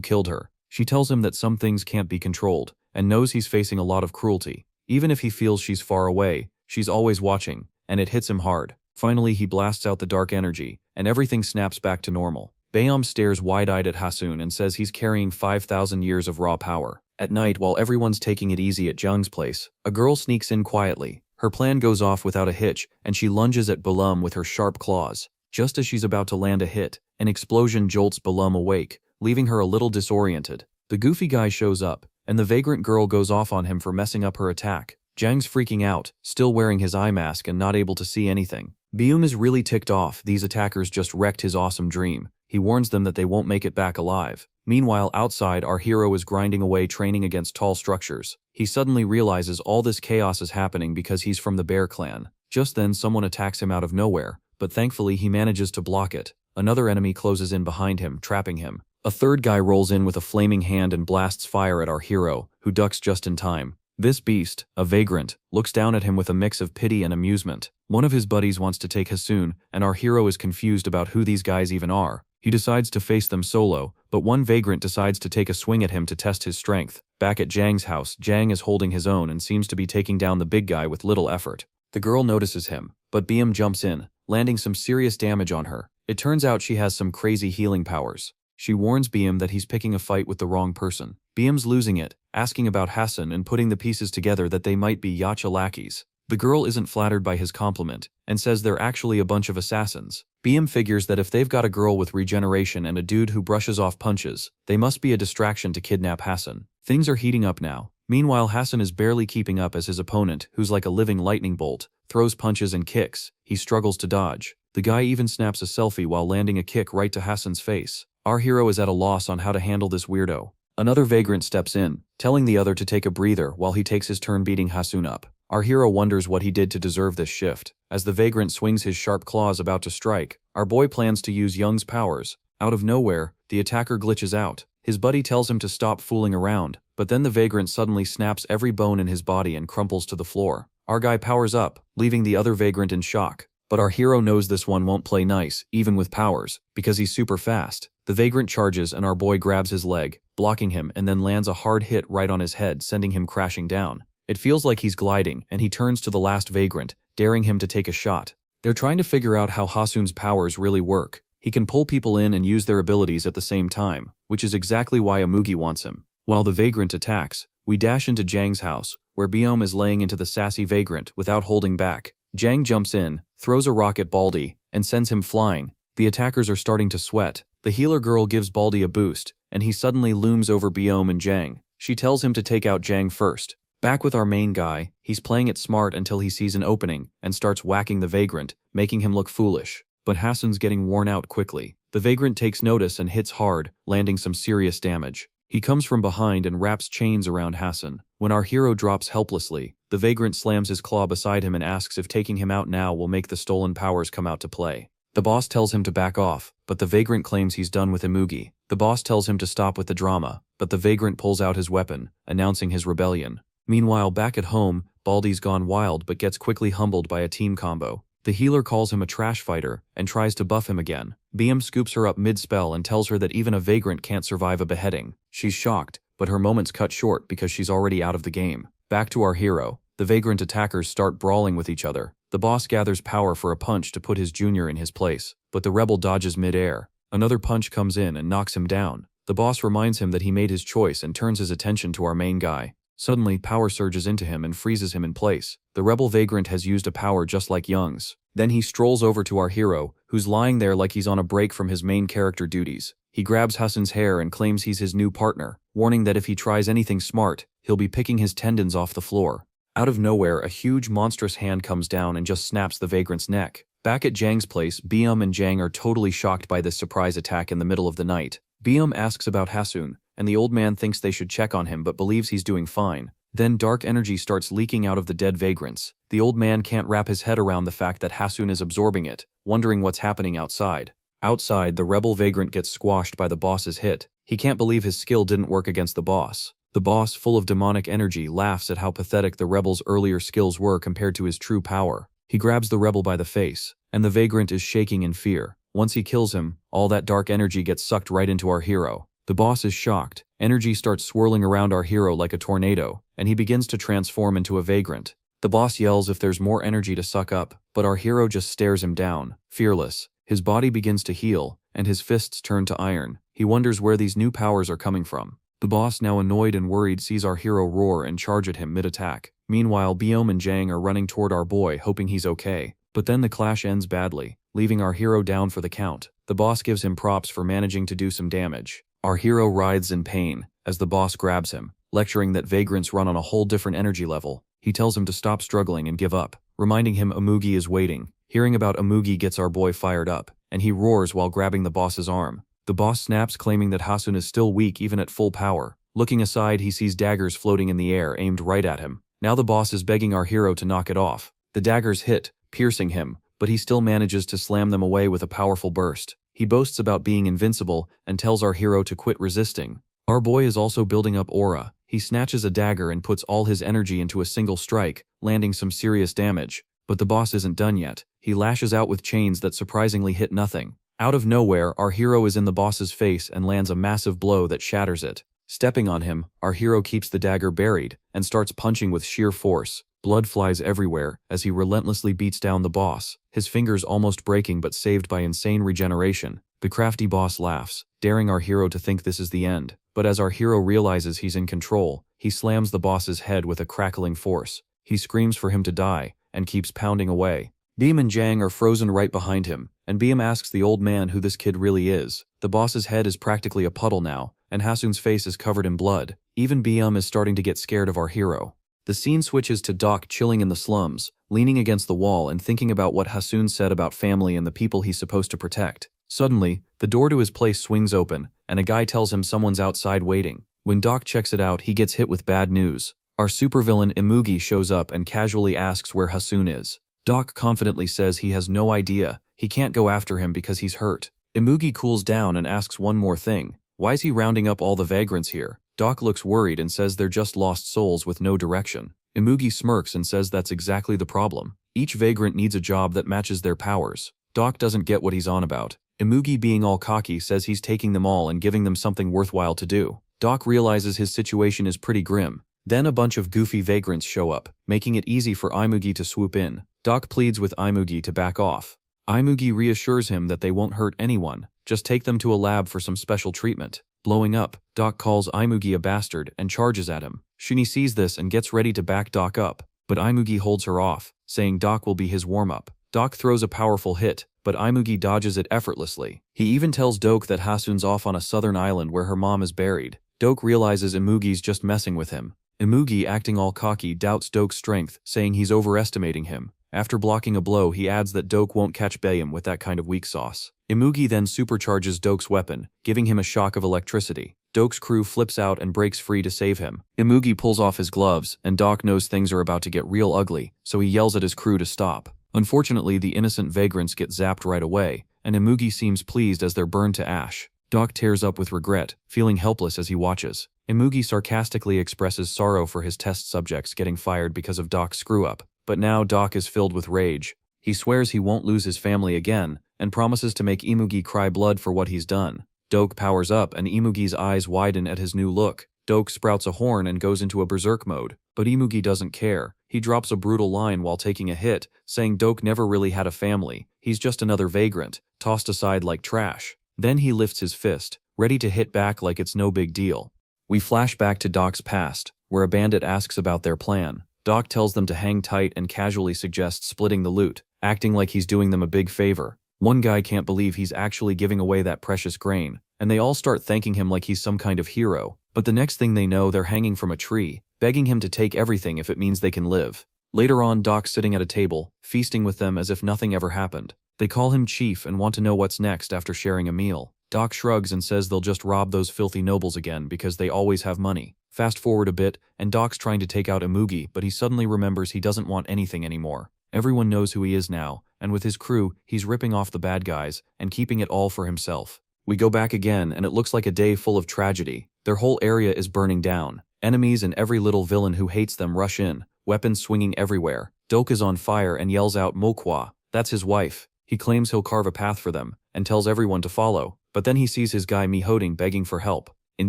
killed her. She tells him that some things can't be controlled, and knows he's facing a lot of cruelty. Even if he feels she's far away, she's always watching, and it hits him hard. Finally, he blasts out the dark energy, and everything snaps back to normal. Baeom stares wide-eyed at Haseon and says he's carrying 5,000 years of raw power. At night, while everyone's taking it easy at Jung's place, a girl sneaks in quietly. Her plan goes off without a hitch, and she lunges at Balum with her sharp claws. Just as she's about to land a hit, an explosion jolts Balum awake, leaving her a little disoriented. The goofy guy shows up, and the vagrant girl goes off on him for messing up her attack. Jang's freaking out, still wearing his eye mask and not able to see anything. Baeom is really ticked off. These attackers just wrecked his awesome dream. He warns them that they won't make it back alive. Meanwhile, outside, our hero is grinding away training against tall structures. He suddenly realizes all this chaos is happening because he's from the Bear clan. Just then, someone attacks him out of nowhere, but thankfully he manages to block it. Another enemy closes in behind him, trapping him. A third guy rolls in with a flaming hand and blasts fire at our hero, who ducks just in time. This beast, a vagrant, looks down at him with a mix of pity and amusement. One of his buddies wants to take Haseon, and our hero is confused about who these guys even are. He decides to face them solo, but one vagrant decides to take a swing at him to test his strength. Back at Jang's house, Jang is holding his own and seems to be taking down the big guy with little effort. The girl notices him, but Baeom jumps in, landing some serious damage on her. It turns out she has some crazy healing powers. She warns Baeom that he's picking a fight with the wrong person. Baeom's losing it, asking about Hassan and putting the pieces together that they might be Yacha lackeys. The girl isn't flattered by his compliment, and says they're actually a bunch of assassins. Baeom figures that if they've got a girl with regeneration and a dude who brushes off punches, they must be a distraction to kidnap Hassan. Things are heating up now. Meanwhile, Hassan is barely keeping up as his opponent, who's like a living lightning bolt, throws punches and kicks. He struggles to dodge. The guy even snaps a selfie while landing a kick right to Hassan's face. Our hero is at a loss on how to handle this weirdo. Another vagrant steps in, telling the other to take a breather while he takes his turn beating Haseon up. Our hero wonders what he did to deserve this shift. As the vagrant swings his sharp claws about to strike, our boy plans to use Young's powers. Out of nowhere, the attacker glitches out. His buddy tells him to stop fooling around, but then the vagrant suddenly snaps every bone in his body and crumples to the floor. Our guy powers up, leaving the other vagrant in shock. But our hero knows this one won't play nice, even with powers, because he's super fast. The vagrant charges and our boy grabs his leg, blocking him, and then lands a hard hit right on his head, sending him crashing down. It feels like he's gliding, and he turns to the last vagrant, daring him to take a shot. They're trying to figure out how Haseon's powers really work. He can pull people in and use their abilities at the same time, which is exactly why Amugi wants him. While the vagrant attacks, we dash into Jang's house, where Baeom is laying into the sassy vagrant without holding back. Jang jumps in, throws a rock at Baldy, and sends him flying. The attackers are starting to sweat. The healer girl gives Baldy a boost, and he suddenly looms over Baeom and Jang. She tells him to take out Jang first. Back with our main guy, he's playing it smart until he sees an opening and starts whacking the vagrant, making him look foolish. But Hassan's getting worn out quickly. The vagrant takes notice and hits hard, landing some serious damage. He comes from behind and wraps chains around Hassan. When our hero drops helplessly, the vagrant slams his claw beside him and asks if taking him out now will make the stolen powers come out to play. The boss tells him to back off, but the vagrant claims he's done with Imugi. The boss tells him to stop with the drama, but the vagrant pulls out his weapon, announcing his rebellion. Meanwhile, back at home, Baldy's gone wild but gets quickly humbled by a team combo. The healer calls him a trash fighter and tries to buff him again. Baeom scoops her up mid-spell and tells her that even a vagrant can't survive a beheading. She's shocked, but her moment's cut short because she's already out of the game. Back to our hero. The vagrant attackers start brawling with each other. The boss gathers power for a punch to put his junior in his place, but the rebel dodges mid-air. Another punch comes in and knocks him down. The boss reminds him that he made his choice and turns his attention to our main guy. Suddenly, power surges into him and freezes him in place. The rebel vagrant has used a power just like Young's. Then he strolls over to our hero, who's lying there like he's on a break from his main character duties. He grabs Hassan's hair and claims he's his new partner, warning that if he tries anything smart, he'll be picking his tendons off the floor. Out of nowhere, a huge monstrous hand comes down and just snaps the vagrant's neck. Back at Jang's place, Baeom and Jang are totally shocked by this surprise attack in the middle of the night. Baeom asks about Haseon, and the old man thinks they should check on him but believes he's doing fine. Then dark energy starts leaking out of the dead vagrants. The old man can't wrap his head around the fact that Haseon is absorbing it, wondering what's happening outside. Outside, the rebel vagrant gets squashed by the boss's hit. He can't believe his skill didn't work against the boss. The boss, full of demonic energy, laughs at how pathetic the rebel's earlier skills were compared to his true power. He grabs the rebel by the face, and the vagrant is shaking in fear. Once he kills him, all that dark energy gets sucked right into our hero. The boss is shocked. Energy starts swirling around our hero like a tornado, and he begins to transform into a vagrant. The boss yells if there's more energy to suck up, but our hero just stares him down, fearless. His body begins to heal, and his fists turn to iron. He wonders where these new powers are coming from. The boss, now annoyed and worried, sees our hero roar and charge at him mid-attack. Meanwhile, Biome and Jang are running toward our boy, hoping he's okay. But then the clash ends badly, leaving our hero down for the count. The boss gives him props for managing to do some damage. Our hero writhes in pain as the boss grabs him, lecturing that vagrants run on a whole different energy level. He tells him to stop struggling and give up, reminding him Amugi is waiting. Hearing about Amugi gets our boy fired up, and he roars while grabbing the boss's arm. The boss snaps, claiming that Hassan is still weak even at full power. Looking aside, he sees daggers floating in the air aimed right at him. Now the boss is begging our hero to knock it off. The daggers hit, piercing him, but he still manages to slam them away with a powerful burst. He boasts about being invincible and tells our hero to quit resisting. Our boy is also building up aura. He snatches a dagger and puts all his energy into a single strike, landing some serious damage. But the boss isn't done yet. He lashes out with chains that surprisingly hit nothing. Out of nowhere, our hero is in the boss's face and lands a massive blow that shatters it. Stepping on him, our hero keeps the dagger buried and starts punching with sheer force. Blood flies everywhere as he relentlessly beats down the boss, his fingers almost breaking but saved by insane regeneration. The crafty boss laughs, daring our hero to think this is the end. But as our hero realizes he's in control, he slams the boss's head with a crackling force. He screams for him to die and keeps pounding away. Beam and Jang are frozen right behind him, and Beam asks the old man who this kid really is. The boss's head is practically a puddle now, and Hasun's face is covered in blood. Even Beam is starting to get scared of our hero. The scene switches to Doc chilling in the slums, leaning against the wall and thinking about what Hasun said about family and the people he's supposed to protect. Suddenly, the door to his place swings open, and a guy tells him someone's outside waiting. When Doc checks it out, he gets hit with bad news. Our supervillain Imugi shows up and casually asks where Hasun is. Doc confidently says he has no idea. He can't go after him because he's hurt. Imugi cools down and asks one more thing. Why is he rounding up all the vagrants here? Doc looks worried and says they're just lost souls with no direction. Imugi smirks and says that's exactly the problem. Each vagrant needs a job that matches their powers. Doc doesn't get what he's on about. Imugi, being all cocky, says he's taking them all and giving them something worthwhile to do. Doc realizes his situation is pretty grim. Then a bunch of goofy vagrants show up, making it easy for Imugi to swoop in. Doc pleads with Imugi to back off. Imugi reassures him that they won't hurt anyone, just take them to a lab for some special treatment. Blowing up, Doc calls Imugi a bastard and charges at him. Shuni sees this and gets ready to back Doc up, but Imugi holds her off, saying Doc will be his warm-up. Doc throws a powerful hit, but Imugi dodges it effortlessly. He even tells Doke that Hasun's off on a southern island where her mom is buried. Doke realizes Imugi's just messing with him. Imugi, acting all cocky, doubts Doke's strength, saying he's overestimating him. After blocking a blow, he adds that Doke won't catch Bayam with that kind of weak sauce. Imugi then supercharges Doke's weapon, giving him a shock of electricity. Doke's crew flips out and breaks free to save him. Imugi pulls off his gloves, and Doc knows things are about to get real ugly, so he yells at his crew to stop. Unfortunately, the innocent vagrants get zapped right away, and Imugi seems pleased as they're burned to ash. Doc tears up with regret, feeling helpless as he watches. Imugi sarcastically expresses sorrow for his test subjects getting fired because of Doc's screw-up. But now Doc is filled with rage. He swears he won't lose his family again, and promises to make Imugi cry blood for what he's done. Doke powers up and Imugi's eyes widen at his new look. Doke sprouts a horn and goes into a berserk mode, but Imugi doesn't care. He drops a brutal line while taking a hit, saying Doke never really had a family. He's just another vagrant, tossed aside like trash. Then he lifts his fist, ready to hit back like it's no big deal. We flash back to Doc's past, where a bandit asks about their plan. Doc tells them to hang tight and casually suggests splitting the loot, acting like he's doing them a big favor. One guy can't believe he's actually giving away that precious grain, and they all start thanking him like he's some kind of hero. But the next thing they know, they're hanging from a tree, begging him to take everything if it means they can live. Later on, Doc's sitting at a table, feasting with them as if nothing ever happened. They call him Chief and want to know what's next after sharing a meal. Doc shrugs and says they'll just rob those filthy nobles again because they always have money. Fast forward a bit, and Doc's trying to take out Imugi, but he suddenly remembers he doesn't want anything anymore. Everyone knows who he is now, and with his crew, he's ripping off the bad guys and keeping it all for himself. We go back again, and it looks like a day full of tragedy. Their whole area is burning down. Enemies and every little villain who hates them rush in, weapons swinging everywhere. Doke is on fire and yells out Mokwa, that's his wife. He claims he'll carve a path for them, and tells everyone to follow, but then he sees his guy Miho begging for help. In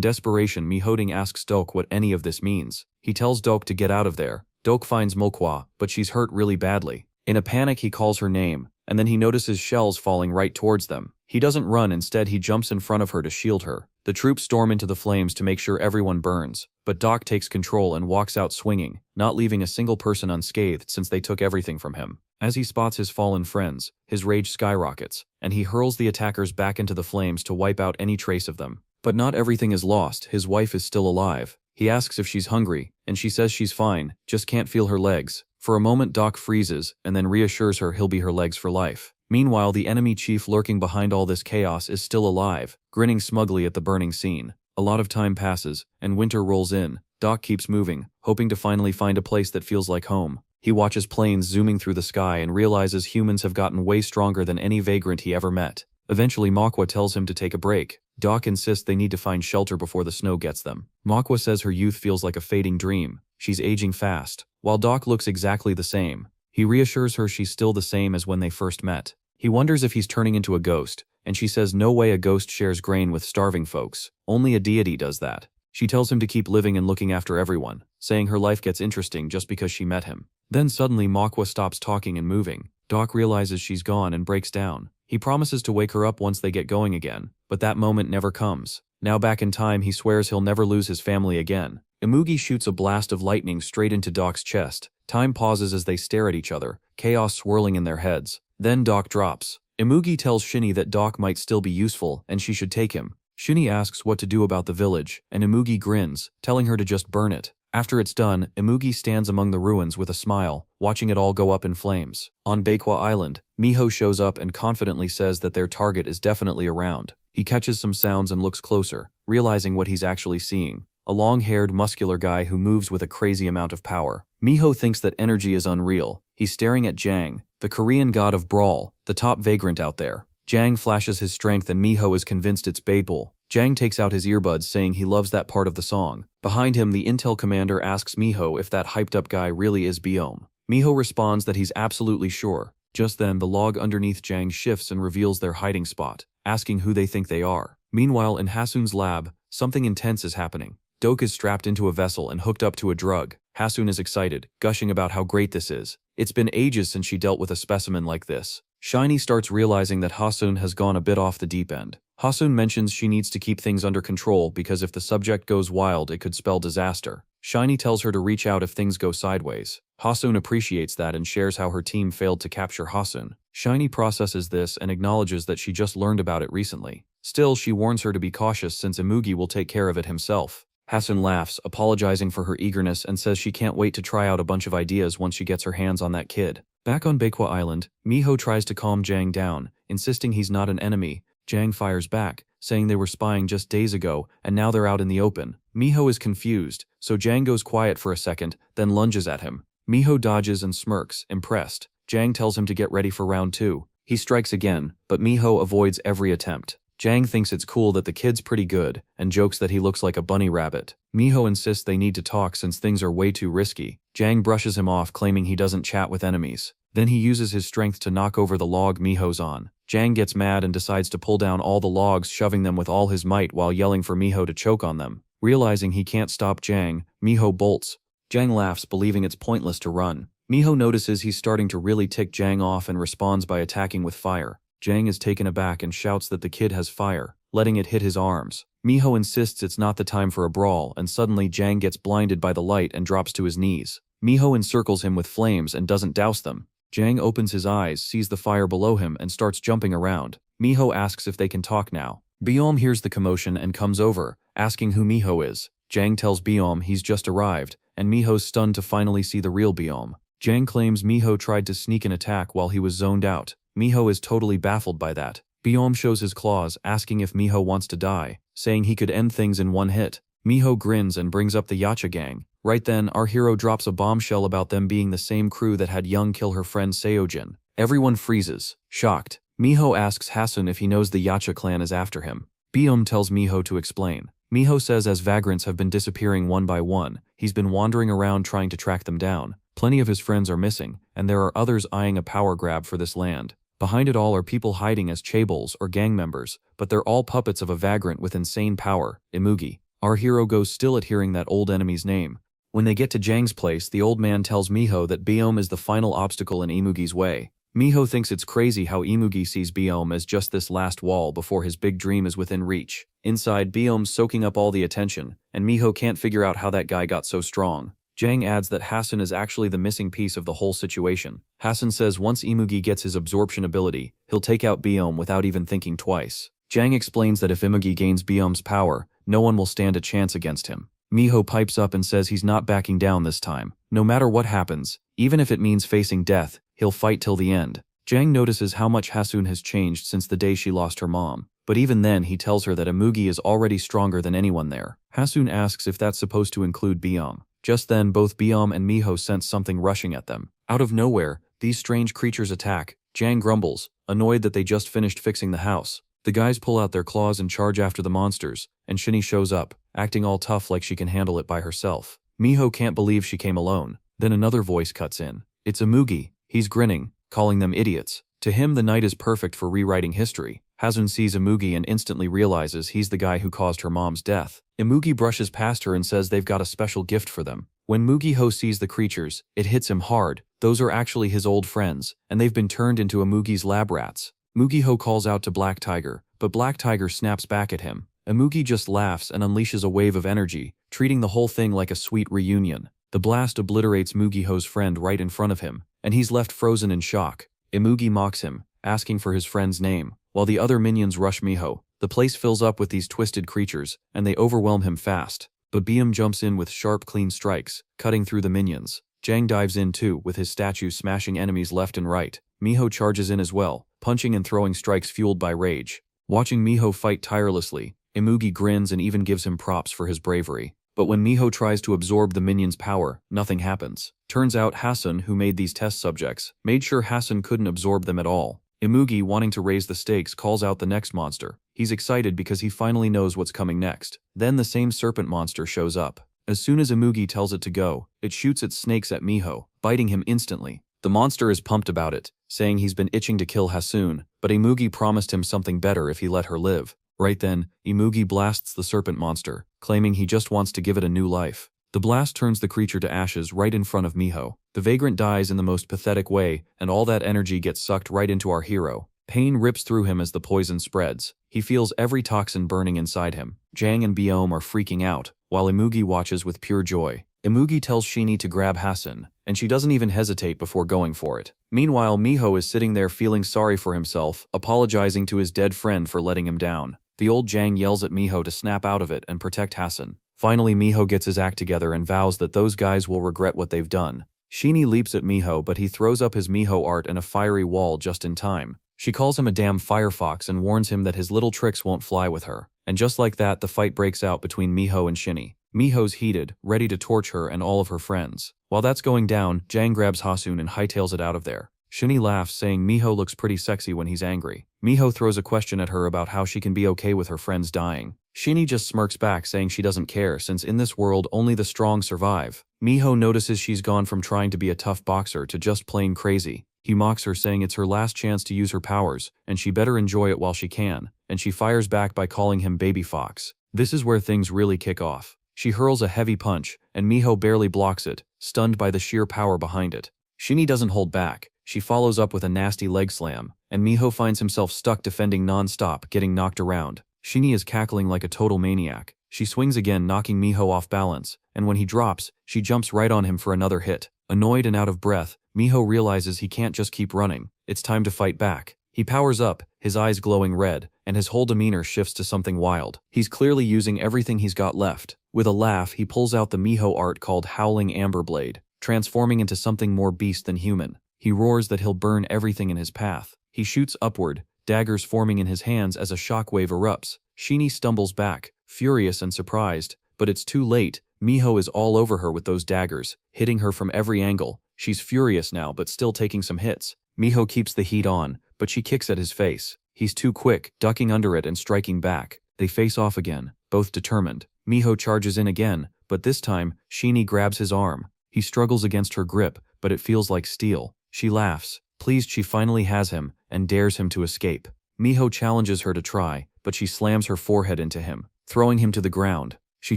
desperation, Miho asks Doke what any of this means. He tells Doke to get out of there. Doke finds Mokwa, but she's hurt really badly. In a panic, he calls her name, and then he notices shells falling right towards them. He doesn't run, instead he jumps in front of her to shield her. The troops storm into the flames to make sure everyone burns, but Doc takes control and walks out swinging, not leaving a single person unscathed since they took everything from him. As he spots his fallen friends, his rage skyrockets, and he hurls the attackers back into the flames to wipe out any trace of them. But not everything is lost, his wife is still alive. He asks if she's hungry, and she says she's fine, just can't feel her legs. For a moment Doc freezes, and then reassures her he'll be her legs for life. Meanwhile, the enemy chief lurking behind all this chaos is still alive, grinning smugly at the burning scene. A lot of time passes, and winter rolls in. Doc keeps moving, hoping to finally find a place that feels like home. He watches planes zooming through the sky and realizes humans have gotten way stronger than any vagrant he ever met. Eventually, Mokwa tells him to take a break. Doc insists they need to find shelter before the snow gets them. Mokwa says her youth feels like a fading dream. She's aging fast, while Doc looks exactly the same. He reassures her she's still the same as when they first met. He wonders if he's turning into a ghost, and she says no way a ghost shares grain with starving folks. Only a deity does that. She tells him to keep living and looking after everyone, saying her life gets interesting just because she met him. Then suddenly Mokwa stops talking and moving. Doc realizes she's gone and breaks down. He promises to wake her up once they get going again, but that moment never comes. Now back in time, he swears he'll never lose his family again. Imugi shoots a blast of lightning straight into Doc's chest. Time pauses as they stare at each other, chaos swirling in their heads. Then Doc drops. Imugi tells Shinny that Doc might still be useful and she should take him. Shinny asks what to do about the village, and Imugi grins, telling her to just burn it. After it's done, Imugi stands among the ruins with a smile, watching it all go up in flames. On Baekwa Island, Miho shows up and confidently says that their target is definitely around. He catches some sounds and looks closer, realizing what he's actually seeing. A long-haired, muscular guy who moves with a crazy amount of power. Miho thinks that energy is unreal. He's staring at Jang, the Korean god of brawl, the top vagrant out there. Jang flashes his strength and Miho is convinced it's Baebul. Jang takes out his earbuds saying he loves that part of the song. Behind him, the intel commander asks Miho if that hyped-up guy really is Biome. Miho responds that he's absolutely sure. Just then, the log underneath Jang shifts and reveals their hiding spot, asking who they think they are. Meanwhile, in Hasun's lab, something intense is happening. Doke is strapped into a vessel and hooked up to a drug. Hasun is excited, gushing about how great this is. It's been ages since she dealt with a specimen like this. Shiny starts realizing that Hasun has gone a bit off the deep end. Hasun mentions she needs to keep things under control because if the subject goes wild, it could spell disaster. Shiny tells her to reach out if things go sideways. Hasun appreciates that and shares how her team failed to capture Hasun. Shiny processes this and acknowledges that she just learned about it recently. Still, she warns her to be cautious since Imugi will take care of it himself. Hasun laughs, apologizing for her eagerness, and says she can't wait to try out a bunch of ideas once she gets her hands on that kid. Back on Baekwa Island, Miho tries to calm Jang down, insisting he's not an enemy. Jang fires back, saying they were spying just days ago, and now they're out in the open. Miho is confused, so Jang goes quiet for a second, then lunges at him. Miho dodges and smirks, impressed. Jang tells him to get ready for round 2. He strikes again, but Miho avoids every attempt. Jang thinks it's cool that the kid's pretty good, and jokes that he looks like a bunny rabbit. Miho insists they need to talk since things are way too risky. Jang brushes him off, claiming he doesn't chat with enemies. Then he uses his strength to knock over the log Miho's on. Jang gets mad and decides to pull down all the logs, shoving them with all his might while yelling for Miho to choke on them. Realizing he can't stop Jang, Miho bolts. Jang laughs, believing it's pointless to run. Miho notices he's starting to really tick Jang off and responds by attacking with fire. Jang is taken aback and shouts that the kid has fire, letting it hit his arms. Miho insists it's not the time for a brawl, and suddenly Jang gets blinded by the light and drops to his knees. Miho encircles him with flames and doesn't douse them. Jang opens his eyes, sees the fire below him, and starts jumping around. Miho asks if they can talk now. Biome hears the commotion and comes over, asking who Miho is. Jang tells Biome he's just arrived, and Miho's stunned to finally see the real Biome. Jang claims Miho tried to sneak an attack while he was zoned out. Miho is totally baffled by that. Biome shows his claws, asking if Miho wants to die, saying he could end things in one hit. Miho grins and brings up the Yacha gang. Right then, our hero drops a bombshell about them being the same crew that had Young kill her friend Seojin. Everyone freezes, shocked. Miho asks Hassan if he knows the Yacha clan is after him. Biome tells Miho to explain. Miho says as vagrants have been disappearing one by one, he's been wandering around trying to track them down. Plenty of his friends are missing, and there are others eyeing a power grab for this land. Behind it all are people hiding as chaebols or gang members, but they're all puppets of a vagrant with insane power, Imugi. Our hero goes still at hearing that old enemy's name. When they get to Jang's place, the old man tells Miho that Biome is the final obstacle in Imugi's way. Miho thinks it's crazy how Imugi sees Biome as just this last wall before his big dream is within reach. Inside, Biome's soaking up all the attention, and Miho can't figure out how that guy got so strong. Jang adds that Hassan is actually the missing piece of the whole situation. Hassan says once Imugi gets his absorption ability, he'll take out Biome without even thinking twice. Jang explains that if Imugi gains Biome's power, no one will stand a chance against him. Miho pipes up and says he's not backing down this time. No matter what happens, even if it means facing death, he'll fight till the end. Jang notices how much Haseon has changed since the day she lost her mom. But even then he tells her that Imugi is already stronger than anyone there. Haseon asks if that's supposed to include Biome. Just then both Biome and Miho sense something rushing at them. Out of nowhere, these strange creatures attack. Jang grumbles, annoyed that they just finished fixing the house. The guys pull out their claws and charge after the monsters, and Shinny shows up, acting all tough like she can handle it by herself. Miho can't believe she came alone. Then another voice cuts in. It's Imugi. He's grinning, calling them idiots. To him the night is perfect for rewriting history. Haseon sees Imugi and instantly realizes he's the guy who caused her mom's death. Imugi brushes past her and says they've got a special gift for them. When Mugiho sees the creatures, it hits him hard. Those are actually his old friends, and they've been turned into Imugi's lab rats. Mugiho calls out to Black Tiger, but Black Tiger snaps back at him. Imugi just laughs and unleashes a wave of energy, treating the whole thing like a sweet reunion. The blast obliterates Mugiho's friend right in front of him, and he's left frozen in shock. Imugi mocks him, asking for his friend's name. While the other minions rush Miho, the place fills up with these twisted creatures, and they overwhelm him fast. But Biome jumps in with sharp, clean strikes, cutting through the minions. Jang dives in too, with his statue smashing enemies left and right. Miho charges in as well, punching and throwing strikes fueled by rage. Watching Miho fight tirelessly, Imugi grins and even gives him props for his bravery. But when Miho tries to absorb the minions' power, nothing happens. Turns out Hassan, who made these test subjects, made sure Hassan couldn't absorb them at all. Imugi, wanting to raise the stakes, calls out the next monster. He's excited because he finally knows what's coming next. Then the same serpent monster shows up. As soon as Imugi tells it to go, it shoots its snakes at Miho, biting him instantly. The monster is pumped about it, saying he's been itching to kill Haseon, but Imugi promised him something better if he let her live. Right then, Imugi blasts the serpent monster, claiming he just wants to give it a new life. The blast turns the creature to ashes right in front of Miho. The vagrant dies in the most pathetic way, and all that energy gets sucked right into our hero. Pain rips through him as the poison spreads. He feels every toxin burning inside him. Jang and Biome are freaking out, while Imugi watches with pure joy. Imugi tells Shinny to grab Hassan, and she doesn't even hesitate before going for it. Meanwhile, Miho is sitting there feeling sorry for himself, apologizing to his dead friend for letting him down. The old Jang yells at Miho to snap out of it and protect Hassan. Finally, Miho gets his act together and vows that those guys will regret what they've done. Shinny leaps at Miho, but he throws up his Miho art in a fiery wall just in time. She calls him a damn firefox and warns him that his little tricks won't fly with her. And just like that, the fight breaks out between Miho and Shinny. Miho's heated, ready to torch her and all of her friends. While that's going down, Jang grabs Haseon and hightails it out of there. Shinny laughs, saying Miho looks pretty sexy when he's angry. Miho throws a question at her about how she can be okay with her friends dying. Shinny just smirks back, saying she doesn't care since in this world only the strong survive. Miho notices she's gone from trying to be a tough boxer to just plain crazy. He mocks her, saying it's her last chance to use her powers, and she better enjoy it while she can, and she fires back by calling him Baby Fox. This is where things really kick off. She hurls a heavy punch, and Miho barely blocks it, stunned by the sheer power behind it. Shinny doesn't hold back. She follows up with a nasty leg slam, and Miho finds himself stuck defending non-stop, getting knocked around. Shinny is cackling like a total maniac. She swings again, knocking Miho off balance, and when he drops, she jumps right on him for another hit. Annoyed and out of breath, Miho realizes he can't just keep running. It's time to fight back. He powers up, his eyes glowing red, and his whole demeanor shifts to something wild. He's clearly using everything he's got left. With a laugh, he pulls out the Miho art called Howling Amber Blade, transforming into something more beast than human. He roars that he'll burn everything in his path. He shoots upward, daggers forming in his hands as a shockwave erupts. Shinny stumbles back, furious and surprised, but it's too late. Miho is all over her with those daggers, hitting her from every angle. She's furious now, but still taking some hits. Miho keeps the heat on, but she kicks at his face. He's too quick, ducking under it and striking back. They face off again, both determined. Miho charges in again, but this time, Sheenie grabs his arm. He struggles against her grip, but it feels like steel. She laughs, pleased she finally has him, and dares him to escape. Miho challenges her to try, but she slams her forehead into him, throwing him to the ground. She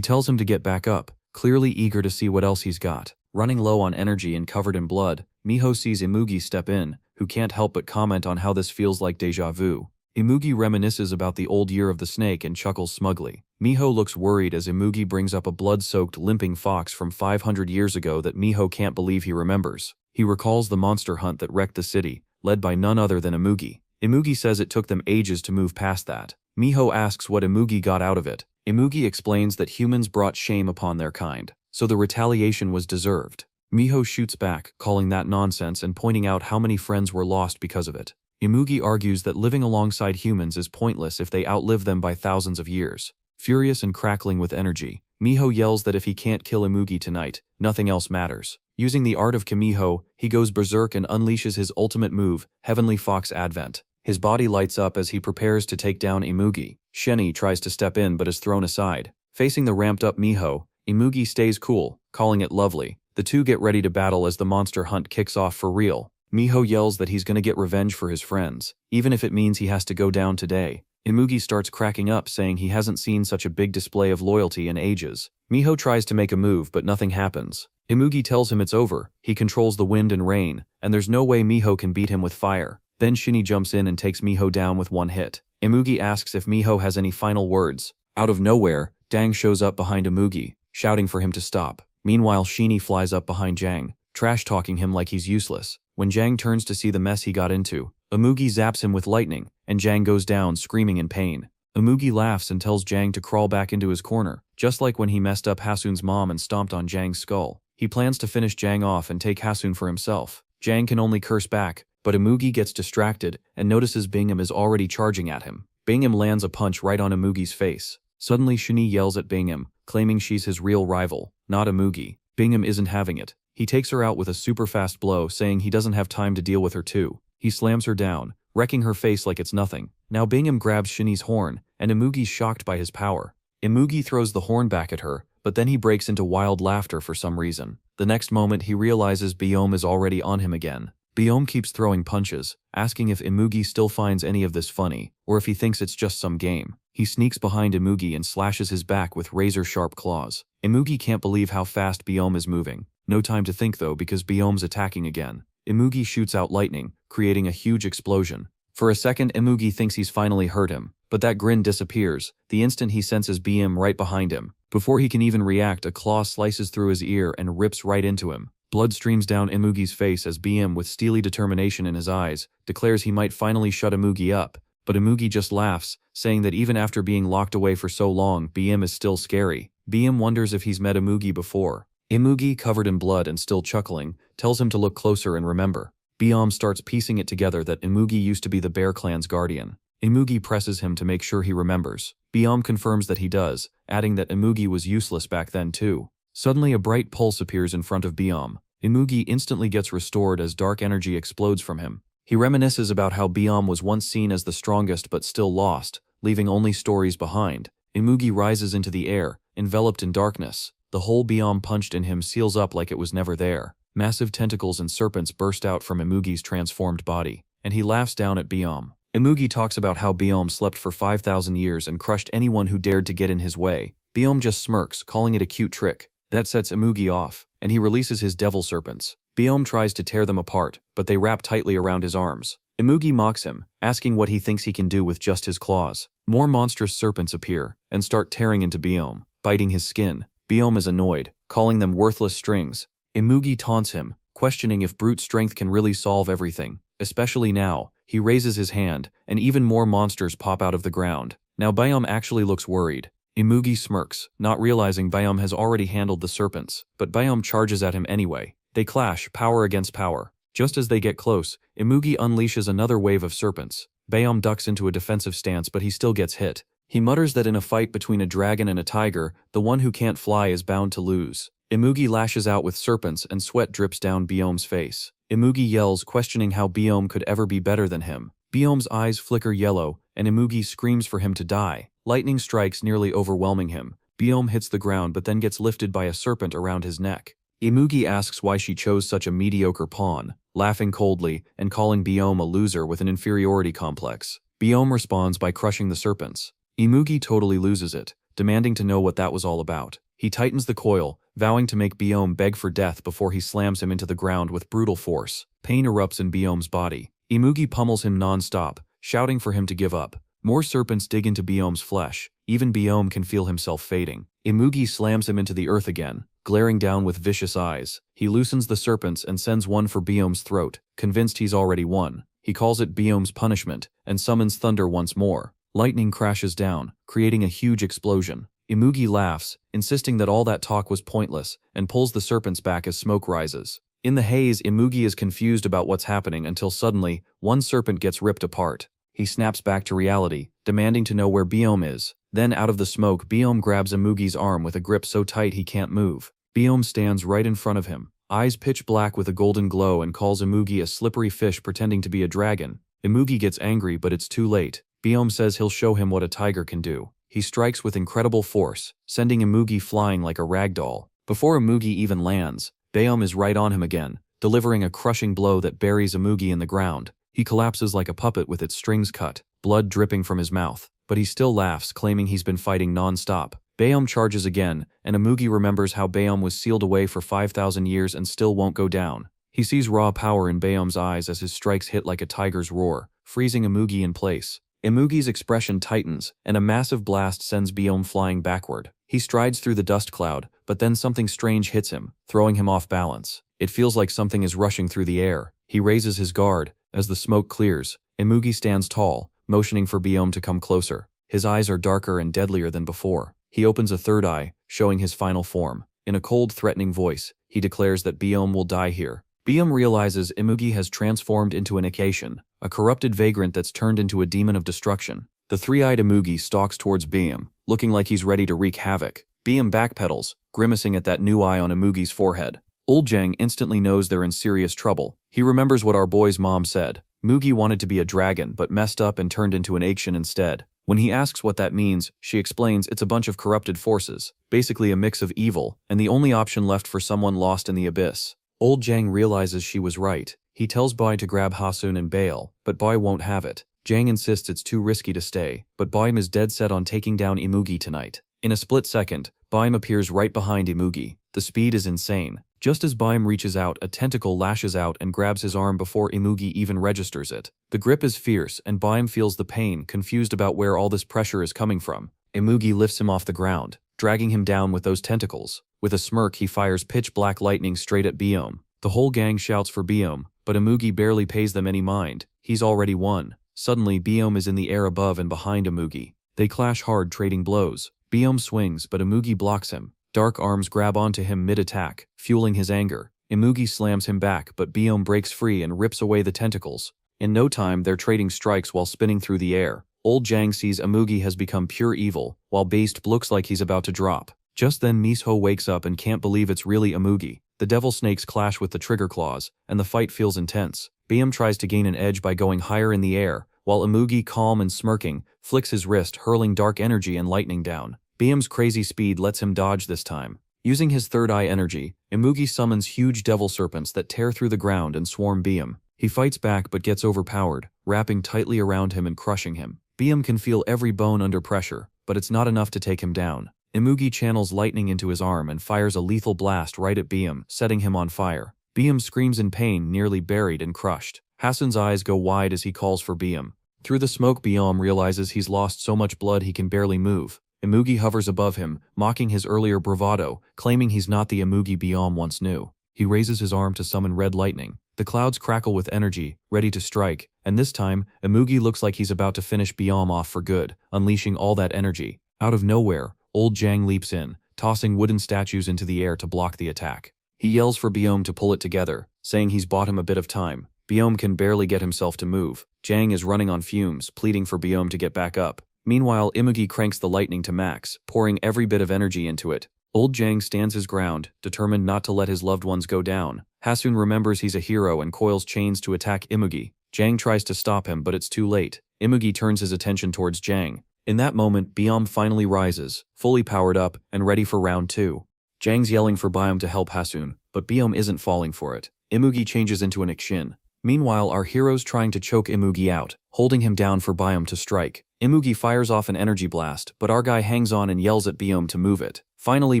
tells him to get back up, clearly eager to see what else he's got. Running low on energy and covered in blood, Miho sees Imugi step in, who can't help but comment on how this feels like déjà vu. Imugi reminisces about the old year of the snake and chuckles smugly. Miho looks worried as Imugi brings up a blood-soaked limping fox from 500 years ago that Miho can't believe he remembers. He recalls the monster hunt that wrecked the city, led by none other than Imugi. Imugi says it took them ages to move past that. Miho asks what Imugi got out of it. Imugi explains that humans brought shame upon their kind, so the retaliation was deserved. Miho shoots back, calling that nonsense and pointing out how many friends were lost because of it. Imugi argues that living alongside humans is pointless if they outlive them by thousands of years. Furious and crackling with energy, Miho yells that if he can't kill Imugi tonight, nothing else matters. Using the art of Kamiho, he goes berserk and unleashes his ultimate move, Heavenly Fox Advent. His body lights up as he prepares to take down Imugi. Sheni tries to step in but is thrown aside. Facing the ramped-up Miho, Imugi stays cool, calling it lovely. The two get ready to battle as the monster hunt kicks off for real. Miho yells that he's gonna get revenge for his friends, even if it means he has to go down today. Imugi starts cracking up, saying he hasn't seen such a big display of loyalty in ages. Miho tries to make a move, but nothing happens. Imugi tells him it's over, he controls the wind and rain, and there's no way Miho can beat him with fire. Then Shini jumps in and takes Miho down with one hit. Imugi asks if Miho has any final words. Out of nowhere, Dang shows up behind Imugi, shouting for him to stop. Meanwhile, Shini flies up behind Jang, trash-talking him like he's useless. When Jang turns to see the mess he got into, Imugi zaps him with lightning, and Jang goes down screaming in pain. Imugi laughs and tells Jang to crawl back into his corner, just like when he messed up Hasun's mom and stomped on Jang's skull. He plans to finish Jang off and take Hasun for himself. Jang can only curse back, but Imugi gets distracted and notices Bingham is already charging at him. Bingham lands a punch right on Imugi's face. Suddenly Shini yells at Bingham, claiming she's his real rival, not Imugi. Bingham isn't having it. He takes her out with a super fast blow, saying he doesn't have time to deal with her too. He slams her down, wrecking her face like it's nothing. Now Bingham grabs Shini's horn, and Imugi's shocked by his power. Imugi throws the horn back at her, but then he breaks into wild laughter for some reason. The next moment he realizes Biome is already on him again. Biome keeps throwing punches, asking if Imugi still finds any of this funny, or if he thinks it's just some game. He sneaks behind Imugi and slashes his back with razor-sharp claws. Imugi can't believe how fast Biome is moving. No time to think though, because Biome's attacking again. Imugi shoots out lightning, creating a huge explosion. For a second, Imugi thinks he's finally hurt him, but that grin disappears the instant he senses Biome right behind him. Before he can even react, a claw slices through his ear and rips right into him. Blood streams down Imugi's face as Biome, with steely determination in his eyes, declares he might finally shut Imugi up. But Imugi just laughs, saying that even after being locked away for so long, Biome is still scary. Biome wonders if he's met Imugi before. Imugi, covered in blood and still chuckling, tells him to look closer and remember. Biome starts piecing it together that Imugi used to be the Bear Clan's guardian. Imugi presses him to make sure he remembers. Biome confirms that he does, adding that Imugi was useless back then too. Suddenly a bright pulse appears in front of Biome. Imugi instantly gets restored as dark energy explodes from him. He reminisces about how Biome was once seen as the strongest but still lost, leaving only stories behind. Imugi rises into the air, enveloped in darkness. The hole Biome punched in him seals up like it was never there. Massive tentacles and serpents burst out from Imugi's transformed body, and he laughs down at Biome. Imugi talks about how Biome slept for 5,000 years and crushed anyone who dared to get in his way. Biome just smirks, calling it a cute trick. That sets Imugi off, and he releases his devil serpents. Biome tries to tear them apart, but they wrap tightly around his arms. Imugi mocks him, asking what he thinks he can do with just his claws. More monstrous serpents appear, and start tearing into Biome, biting his skin. Biome is annoyed, calling them worthless strings. Imugi taunts him, questioning if brute strength can really solve everything, especially now. He raises his hand, and even more monsters pop out of the ground. Now Biome actually looks worried. Imugi smirks, not realizing Biome has already handled the serpents, but Biome charges at him anyway. They clash, power against power. Just as they get close, Imugi unleashes another wave of serpents. Biome ducks into a defensive stance, but he still gets hit. He mutters that in a fight between a dragon and a tiger, the one who can't fly is bound to lose. Imugi lashes out with serpents and sweat drips down Biome's face. Imugi yells, questioning how Biome could ever be better than him. Biome's eyes flicker yellow, and Imugi screams for him to die. Lightning strikes, nearly overwhelming him. Biome hits the ground but then gets lifted by a serpent around his neck. Imugi asks why she chose such a mediocre pawn, laughing coldly and calling Biome a loser with an inferiority complex. Biome responds by crushing the serpents. Imugi totally loses it, demanding to know what that was all about. He tightens the coil, vowing to make Biome beg for death before he slams him into the ground with brutal force. Pain erupts in Biome's body. Imugi pummels him non-stop, shouting for him to give up. More serpents dig into Biome's flesh. Even Biome can feel himself fading. Imugi slams him into the earth again, glaring down with vicious eyes. He loosens the serpents and sends one for Biome's throat, convinced he's already won. He calls it Biome's punishment, and summons thunder once more. Lightning crashes down, creating a huge explosion. Imugi laughs, insisting that all that talk was pointless, and pulls the serpents back as smoke rises. In the haze, Imugi is confused about what's happening until suddenly, one serpent gets ripped apart. He snaps back to reality, demanding to know where Biome is. Then out of the smoke, Biome grabs Imugi's arm with a grip so tight he can't move. Biome stands right in front of him, eyes pitch black with a golden glow, and calls Imugi a slippery fish pretending to be a dragon. Imugi gets angry, but it's too late. Biome says he'll show him what a tiger can do. He strikes with incredible force, sending Imugi flying like a rag doll. Before Imugi even lands, Biome is right on him again, delivering a crushing blow that buries Imugi in the ground. He collapses like a puppet with its strings cut, blood dripping from his mouth, but he still laughs, claiming he's been fighting non-stop. Biome charges again, and Imugi remembers how Biome was sealed away for 5,000 years and still won't go down. He sees raw power in Biome's eyes as his strikes hit like a tiger's roar, freezing Imugi in place. Imugi's expression tightens, and a massive blast sends Biome flying backward. He strides through the dust cloud, but then something strange hits him, throwing him off balance. It feels like something is rushing through the air. He raises his guard. As the smoke clears, Imugi stands tall, motioning for Biome to come closer. His eyes are darker and deadlier than before. He opens a third eye, showing his final form. In a cold, threatening voice, he declares that Biome will die here. Biome realizes Imugi has transformed into an Acacian, a corrupted vagrant that's turned into a demon of destruction. The three-eyed Imugi stalks towards Biome, looking like he's ready to wreak havoc. Biome backpedals, grimacing at that new eye on Imugi's forehead. Old Jang instantly knows they're in serious trouble. He remembers what our boy's mom said. Mugi wanted to be a dragon but messed up and turned into an Action instead. When he asks what that means, she explains it's a bunch of corrupted forces, basically a mix of evil, and the only option left for someone lost in the abyss. Old Jang realizes she was right. He tells Bai to grab Haseon and bail, but Bai won't have it. Jang insists it's too risky to stay, but Baim is dead set on taking down Imugi tonight. In a split second, Baim appears right behind Imugi. The speed is insane. Just as Baim reaches out, a tentacle lashes out and grabs his arm before Imugi even registers it. The grip is fierce, and Baim feels the pain, confused about where all this pressure is coming from. Imugi lifts him off the ground, dragging him down with those tentacles. With a smirk, he fires pitch-black lightning straight at Biome. The whole gang shouts for Biome, but Imugi barely pays them any mind. He's already won. Suddenly, Biome is in the air above and behind Imugi. They clash hard, trading blows. Biome swings, but Imugi blocks him. Dark arms grab onto him mid-attack, fueling his anger. Imugi slams him back, but Biome breaks free and rips away the tentacles. In no time, they're trading strikes while spinning through the air. Old Jang sees Imugi has become pure evil, while Beast looks like he's about to drop. Just then Miho wakes up and can't believe it's really Imugi. The devil snakes clash with the trigger claws, and the fight feels intense. Biome tries to gain an edge by going higher in the air, while Imugi, calm and smirking, flicks his wrist, hurling dark energy and lightning down. Biome's crazy speed lets him dodge this time. Using his third eye energy, Imugi summons huge devil serpents that tear through the ground and swarm Biome. He fights back but gets overpowered, wrapping tightly around him and crushing him. Biome can feel every bone under pressure, but it's not enough to take him down. Imugi channels lightning into his arm and fires a lethal blast right at Biome, setting him on fire. Biome screams in pain, nearly buried and crushed. Hassan's eyes go wide as he calls for Biome. Through the smoke, Biome realizes he's lost so much blood he can barely move. Imugi hovers above him, mocking his earlier bravado, claiming he's not the Imugi Biome once knew. He raises his arm to summon red lightning. The clouds crackle with energy, ready to strike, and this time, Imugi looks like he's about to finish Biome off for good, unleashing all that energy. Out of nowhere, Old Jang leaps in, tossing wooden statues into the air to block the attack. He yells for Biome to pull it together, saying he's bought him a bit of time. Biome can barely get himself to move. Jang is running on fumes, pleading for Biome to get back up. Meanwhile, Imugi cranks the lightning to max, pouring every bit of energy into it. Old Jang stands his ground, determined not to let his loved ones go down. Haseon remembers he's a hero and coils chains to attack Imugi. Jang tries to stop him, but it's too late. Imugi turns his attention towards Jang. In that moment, Byom finally rises, fully powered up and ready for round 2. Jang's yelling for Byom to help Haseon, but Byom isn't falling for it. Imugi changes into an Ikshin. Meanwhile, our hero's trying to choke Imugi out, holding him down for Byom to strike. Imugi fires off an energy blast, but our guy hangs on and yells at Byom to move it. Finally,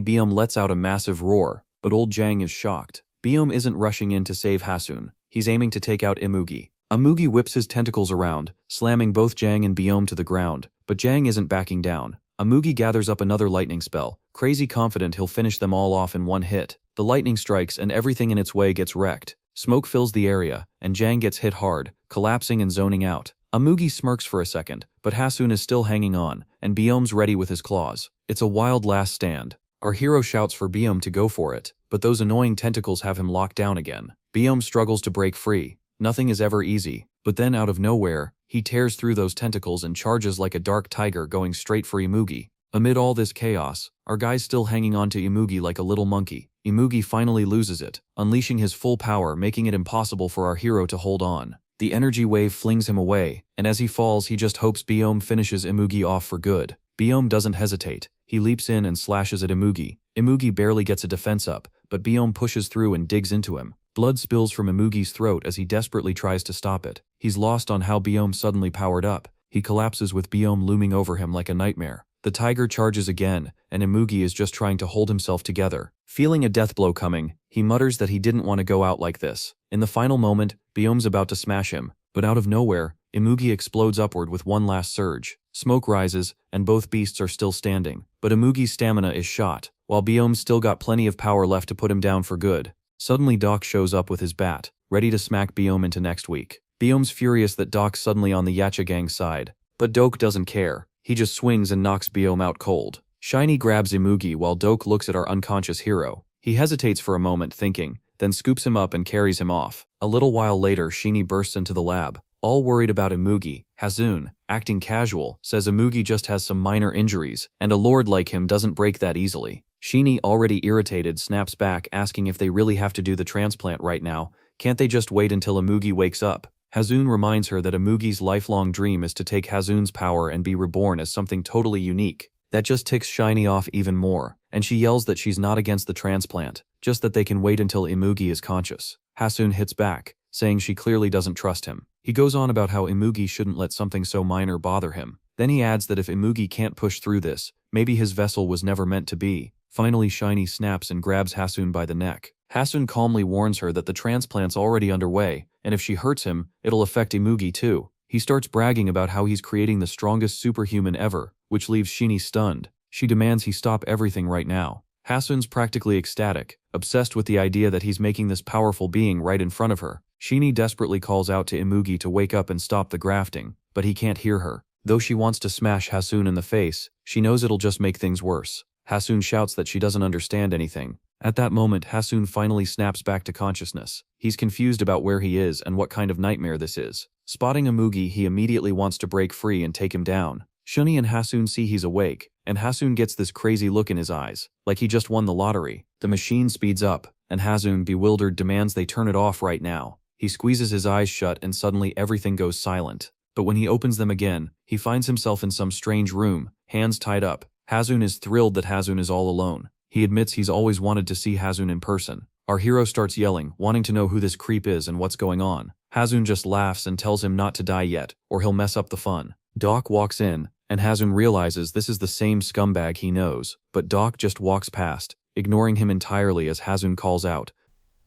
Byom lets out a massive roar, but old Jang is shocked. Byom isn't rushing in to save Haseon. He's aiming to take out Imugi. Imugi whips his tentacles around, slamming both Jang and Byom to the ground, but Jang isn't backing down. Imugi gathers up another lightning spell, crazy confident he'll finish them all off in one hit. The lightning strikes and everything in its way gets wrecked. Smoke fills the area, and Jang gets hit hard, collapsing and zoning out. Imugi smirks for a second, but Haseon is still hanging on, and Byom's ready with his claws. It's a wild last stand. Our hero shouts for Byom to go for it, but those annoying tentacles have him locked down again. Byom struggles to break free. Nothing is ever easy, but then out of nowhere, he tears through those tentacles and charges like a dark tiger going straight for Imugi. Amid all this chaos, our guy's still hanging on to Imugi like a little monkey. Imugi finally loses it, unleashing his full power, making it impossible for our hero to hold on. The energy wave flings him away, and as he falls he just hopes Byom finishes Imugi off for good. Byom doesn't hesitate. He leaps in and slashes at Imugi. Imugi barely gets a defense up, but Byom pushes through and digs into him. Blood spills from Imugi's throat as he desperately tries to stop it. He's lost on how Byom suddenly powered up. He collapses with Byom looming over him like a nightmare. The tiger charges again, and Imugi is just trying to hold himself together. Feeling a death blow coming, he mutters that he didn't want to go out like this. In the final moment, Byom's about to smash him, but out of nowhere, Imugi explodes upward with one last surge. Smoke rises, and both beasts are still standing, but Imugi's stamina is shot, while Byom's still got plenty of power left to put him down for good. Suddenly Doc shows up with his bat, ready to smack Byom into next week. Byom's furious that Doc's suddenly on the Yacha gang's side, but Doc doesn't care. He just swings and knocks Byom out cold. Shiny grabs Imugi while Doc looks at our unconscious hero. He hesitates for a moment thinking, then scoops him up and carries him off. A little while later, Shiny bursts into the lab. All worried about Imugi, Haseon, acting casual, says Imugi just has some minor injuries, and a lord like him doesn't break that easily. Shiny, already irritated, snaps back asking if they really have to do the transplant right now. Can't they just wait until Imugi wakes up? Haseon reminds her that Imugi's lifelong dream is to take Haseon's power and be reborn as something totally unique. That just ticks Shiny off even more, and she yells that she's not against the transplant, just that they can wait until Imugi is conscious. Haseon hits back, saying she clearly doesn't trust him. He goes on about how Imugi shouldn't let something so minor bother him. Then he adds that if Imugi can't push through this, maybe his vessel was never meant to be. Finally, Shiny snaps and grabs Haseon by the neck. Haseon calmly warns her that the transplant's already underway, and if she hurts him, it'll affect Imugi too. He starts bragging about how he's creating the strongest superhuman ever, which leaves Shiny stunned. She demands he stop everything right now. Haseon's practically ecstatic, obsessed with the idea that he's making this powerful being right in front of her. Shiny desperately calls out to Imugi to wake up and stop the grafting, but he can't hear her. Though she wants to smash Haseon in the face, she knows it'll just make things worse. Haseon shouts that she doesn't understand anything. At that moment, Haseon finally snaps back to consciousness. He's confused about where he is and what kind of nightmare this is. Spotting Imugi, he immediately wants to break free and take him down. Shuni and Haseon see he's awake, and Haseon gets this crazy look in his eyes, like he just won the lottery. The machine speeds up, and Haseon, bewildered, demands they turn it off right now. He squeezes his eyes shut and suddenly everything goes silent. But when he opens them again, he finds himself in some strange room, hands tied up. Haseon is thrilled that Haseon is all alone. He admits he's always wanted to see Haseon in person. Our hero starts yelling, wanting to know who this creep is and what's going on. Haseon just laughs and tells him not to die yet, or he'll mess up the fun. Doc walks in, and Haseon realizes this is the same scumbag he knows, but Doc just walks past, ignoring him entirely as Haseon calls out.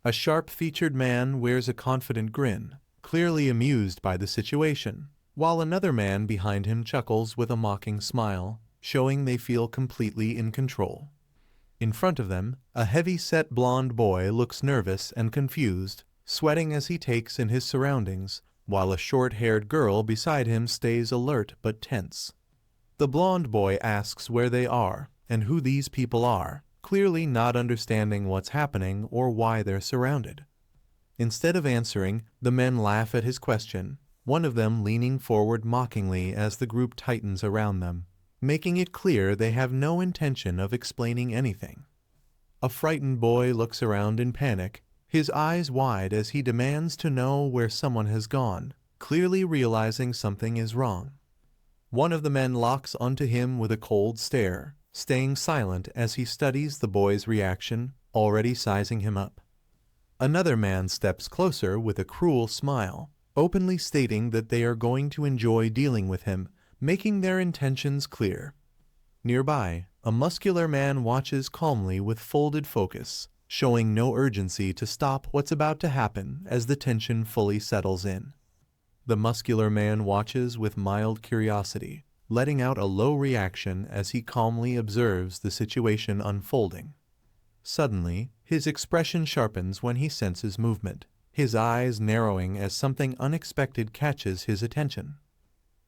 A sharp-featured man wears a confident grin, clearly amused by the situation, while another man behind him chuckles with a mocking smile, showing they feel completely in control. In front of them, a heavy-set blonde boy looks nervous and confused, sweating as he takes in his surroundings, while a short-haired girl beside him stays alert but tense. The blonde boy asks where they are and who these people are, clearly not understanding what's happening or why they're surrounded. Instead of answering, the men laugh at his question, one of them leaning forward mockingly as the group tightens around them, making it clear they have no intention of explaining anything. A frightened boy looks around in panic, his eyes wide as he demands to know where someone has gone, clearly realizing something is wrong. One of the men locks onto him with a cold stare, staying silent as he studies the boy's reaction, already sizing him up. Another man steps closer with a cruel smile, openly stating that they are going to enjoy dealing with him, making their intentions clear. Nearby, a muscular man watches calmly with folded focus, showing no urgency to stop what's about to happen as the tension fully settles in. The muscular man watches with mild curiosity, letting out a low reaction as he calmly observes the situation unfolding. Suddenly, his expression sharpens when he senses movement, his eyes narrowing as something unexpected catches his attention.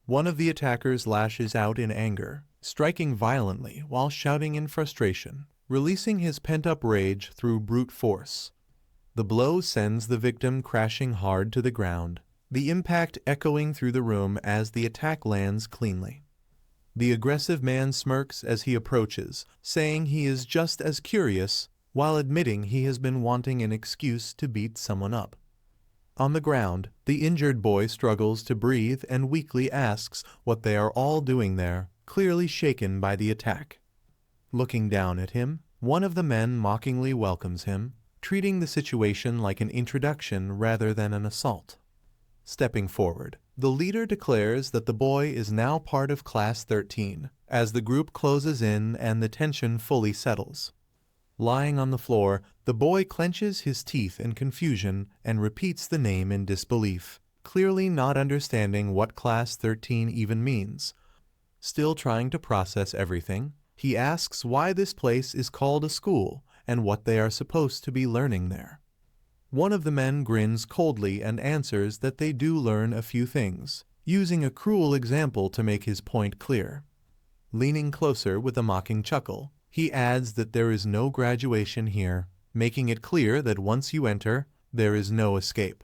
One of the attackers lashes out in anger, striking violently while shouting in frustration, releasing his pent-up rage through brute force. The blow sends the victim crashing hard to the ground, the impact echoing through the room as the attack lands cleanly. The aggressive man smirks as he approaches, saying he is just as curious, while admitting he has been wanting an excuse to beat someone up. On the ground, the injured boy struggles to breathe and weakly asks what they are all doing there, clearly shaken by the attack. Looking down at him, one of the men mockingly welcomes him, treating the situation like an introduction rather than an assault. Stepping forward, the leader declares that the boy is now part of Class 13, as the group closes in and the tension fully settles. Lying on the floor, the boy clenches his teeth in confusion and repeats the name in disbelief, clearly not understanding what Class 13 even means. Still trying to process everything, he asks why this place is called a school and what they are supposed to be learning there. One of the men grins coldly and answers that they do learn a few things, using a cruel example to make his point clear. Leaning closer with a mocking chuckle, he adds that there is no graduation here, making it clear that once you enter, there is no escape.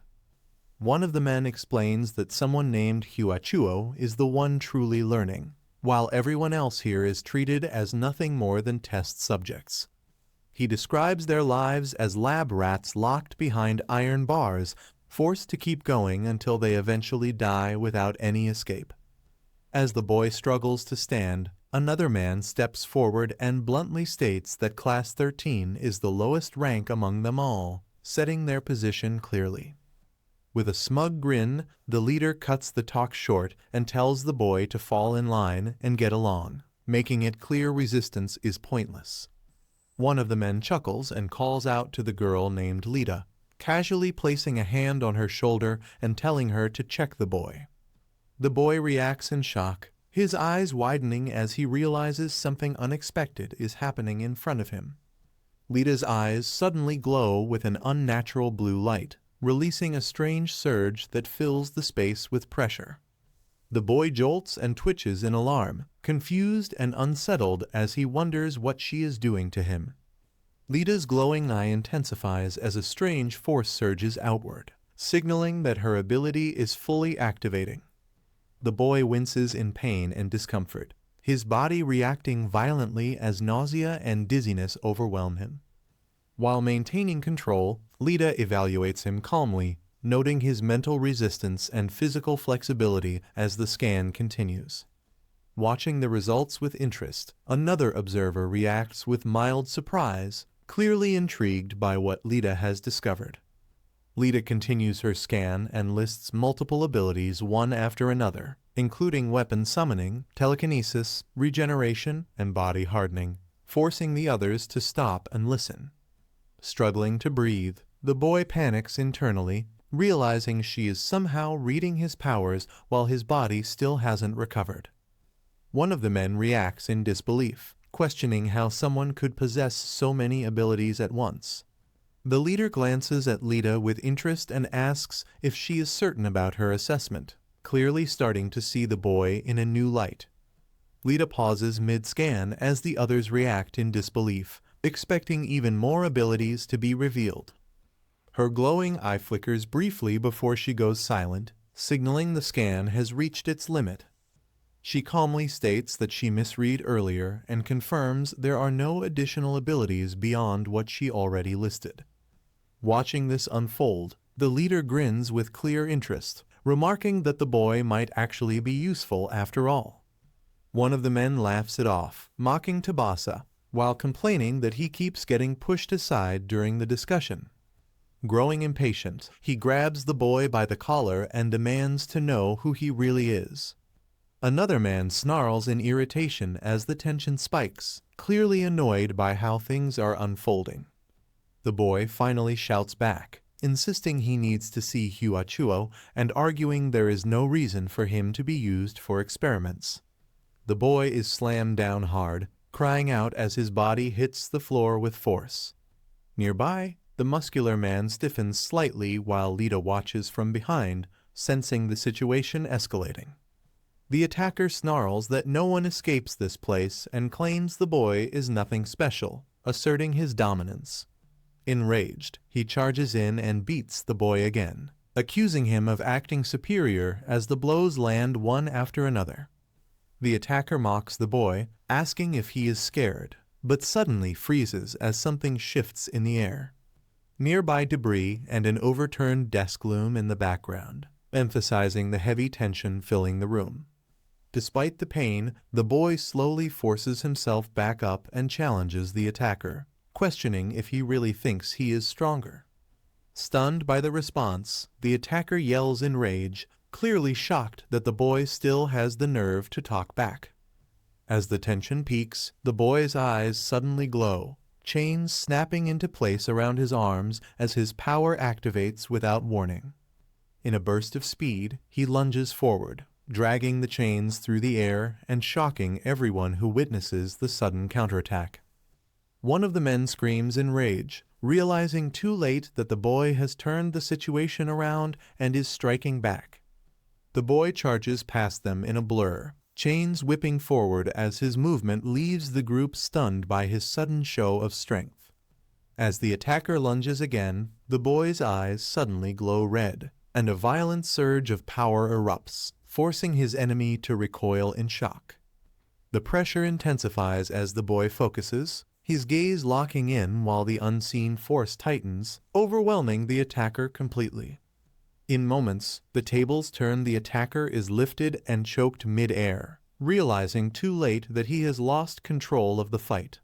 One of the men explains that someone named Huachuo is the one truly learning, while everyone else here is treated as nothing more than test subjects. He describes their lives as lab rats locked behind iron bars, forced to keep going until they eventually die without any escape. As the boy struggles to stand, another man steps forward and bluntly states that Class 13 is the lowest rank among them all, setting their position clearly. With a smug grin, the leader cuts the talk short and tells the boy to fall in line and get along, making it clear resistance is pointless. One of the men chuckles and calls out to the girl named Lita, casually placing a hand on her shoulder and telling her to check the boy. The boy reacts in shock, his eyes widening as he realizes something unexpected is happening in front of him. Lita's eyes suddenly glow with an unnatural blue light, releasing a strange surge that fills the space with pressure. The boy jolts and twitches in alarm, confused and unsettled as he wonders what she is doing to him. Lita's glowing eye intensifies as a strange force surges outward, signaling that her ability is fully activating. The boy winces in pain and discomfort, his body reacting violently as nausea and dizziness overwhelm him. While maintaining control, Lita evaluates him calmly, noting his mental resistance and physical flexibility as the scan continues. Watching the results with interest, another observer reacts with mild surprise, clearly intrigued by what Lita has discovered. Lita continues her scan and lists multiple abilities one after another, including weapon summoning, telekinesis, regeneration, and body hardening, forcing the others to stop and listen. Struggling to breathe, the boy panics internally, realizing she is somehow reading his powers while his body still hasn't recovered. One of the men reacts in disbelief, questioning how someone could possess so many abilities at once. The leader glances at Lita with interest and asks if she is certain about her assessment, clearly starting to see the boy in a new light. Lita pauses mid-scan as the others react in disbelief, expecting even more abilities to be revealed. Her glowing eye flickers briefly before she goes silent, signaling the scan has reached its limit. She calmly states that she misread earlier and confirms there are no additional abilities beyond what she already listed. Watching this unfold, the leader grins with clear interest, remarking that the boy might actually be useful after all. One of the men laughs it off, mocking Tabasa, while complaining that he keeps getting pushed aside during the discussion. Growing impatient, he grabs the boy by the collar and demands to know who he really is. Another man snarls in irritation as the tension spikes, clearly annoyed by how things are unfolding. The boy finally shouts back, insisting he needs to see Huachuo and arguing there is no reason for him to be used for experiments. The boy is slammed down hard, crying out as his body hits the floor with force. Nearby, the muscular man stiffens slightly while Lita watches from behind, sensing the situation escalating. The attacker snarls that no one escapes this place and claims the boy is nothing special, asserting his dominance. Enraged, he charges in and beats the boy again, accusing him of acting superior as the blows land one after another. The attacker mocks the boy, asking if he is scared, but suddenly freezes as something shifts in the air. Nearby debris and an overturned desk loom in the background, emphasizing the heavy tension filling the room. Despite the pain, the boy slowly forces himself back up and challenges the attacker, questioning if he really thinks he is stronger. Stunned by the response, the attacker yells in rage, clearly shocked that the boy still has the nerve to talk back. As the tension peaks, the boy's eyes suddenly glow, chains snapping into place around his arms as his power activates without warning. In a burst of speed, he lunges forward, dragging the chains through the air and shocking everyone who witnesses the sudden counterattack. One of the men screams in rage, realizing too late that the boy has turned the situation around and is striking back. The boy charges past them in a blur, chains whipping forward as his movement leaves the group stunned by his sudden show of strength. As the attacker lunges again, the boy's eyes suddenly glow red, and a violent surge of power erupts, forcing his enemy to recoil in shock. The pressure intensifies as the boy focuses, his gaze locking in while the unseen force tightens, overwhelming the attacker completely. In moments, the tables turn, the attacker is lifted and choked mid-air, realizing too late that he has lost control of the fight.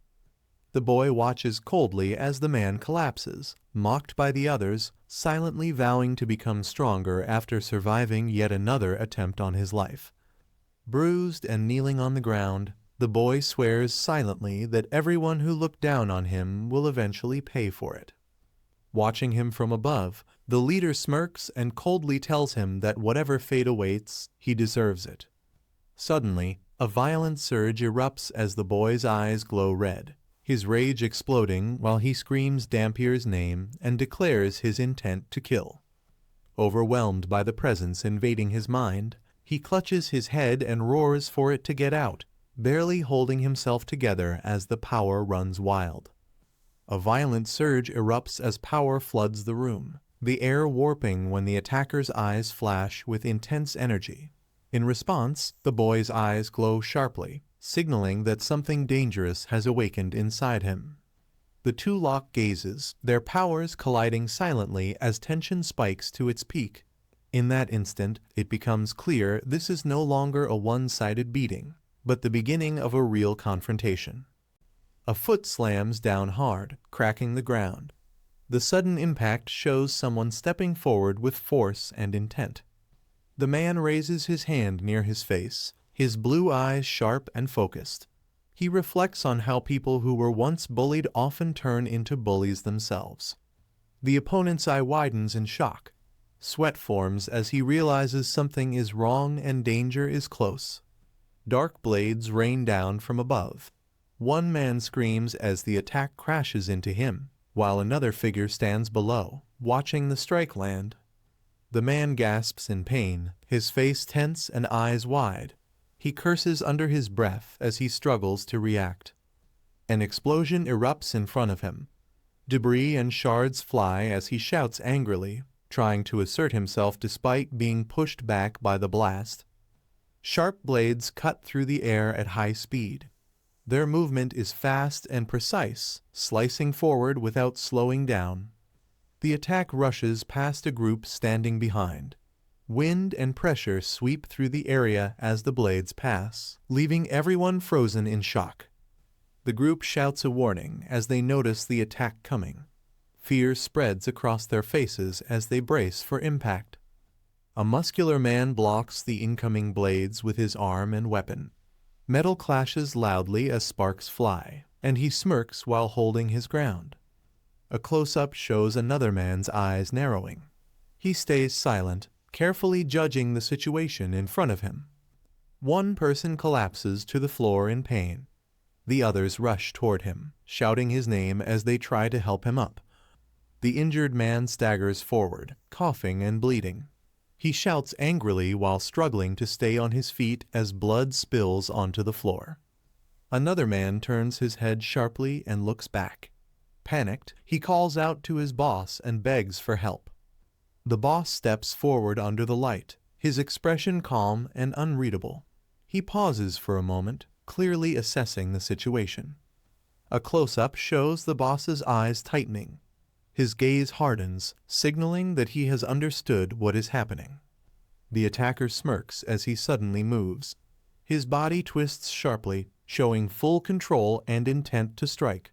The boy watches coldly as the man collapses, mocked by the others, silently vowing to become stronger after surviving yet another attempt on his life. Bruised and kneeling on the ground, the boy swears silently that everyone who looked down on him will eventually pay for it. Watching him from above, the leader smirks and coldly tells him that whatever fate awaits, he deserves it. Suddenly, a violent surge erupts as the boy's eyes glow red, his rage exploding while he screams Dampier's name and declares his intent to kill. Overwhelmed by the presence invading his mind, he clutches his head and roars for it to get out, barely holding himself together as the power runs wild. A violent surge erupts as power floods the room, the air warping when the attacker's eyes flash with intense energy. In response, the boy's eyes glow sharply, signaling that something dangerous has awakened inside him. The two lock gazes, their powers colliding silently as tension spikes to its peak. In that instant, it becomes clear this is no longer a one-sided beating, but the beginning of a real confrontation. A foot slams down hard, cracking the ground. The sudden impact shows someone stepping forward with force and intent. The man raises his hand near his face, his blue eyes sharp and focused. He reflects on how people who were once bullied often turn into bullies themselves. The opponent's eye widens in shock. Sweat forms as he realizes something is wrong and danger is close. Dark blades rain down from above. One man screams as the attack crashes into him, while another figure stands below, watching the strike land. The man gasps in pain, his face tense and eyes wide. He curses under his breath as he struggles to react. An explosion erupts in front of him. Debris and shards fly as he shouts angrily, trying to assert himself despite being pushed back by the blast. Sharp blades cut through the air at high speed. Their movement is fast and precise, slicing forward without slowing down. The attack rushes past a group standing behind. Wind and pressure sweep through the area as the blades pass, leaving everyone frozen in shock. The group shouts a warning as they notice the attack coming. Fear spreads across their faces as they brace for impact. A muscular man blocks the incoming blades with his arm and weapon. Metal clashes loudly as sparks fly, and he smirks while holding his ground. A close-up shows another man's eyes narrowing. He stays silent, carefully judging the situation in front of him. One person collapses to the floor in pain. The others rush toward him, shouting his name as they try to help him up. The injured man staggers forward, coughing and bleeding. He shouts angrily while struggling to stay on his feet as blood spills onto the floor. Another man turns his head sharply and looks back. Panicked, he calls out to his boss and begs for help. The boss steps forward under the light, his expression calm and unreadable. He pauses for a moment, clearly assessing the situation. A close-up shows the boss's eyes tightening. His gaze hardens, signaling that he has understood what is happening. The attacker smirks as he suddenly moves. His body twists sharply, showing full control and intent to strike.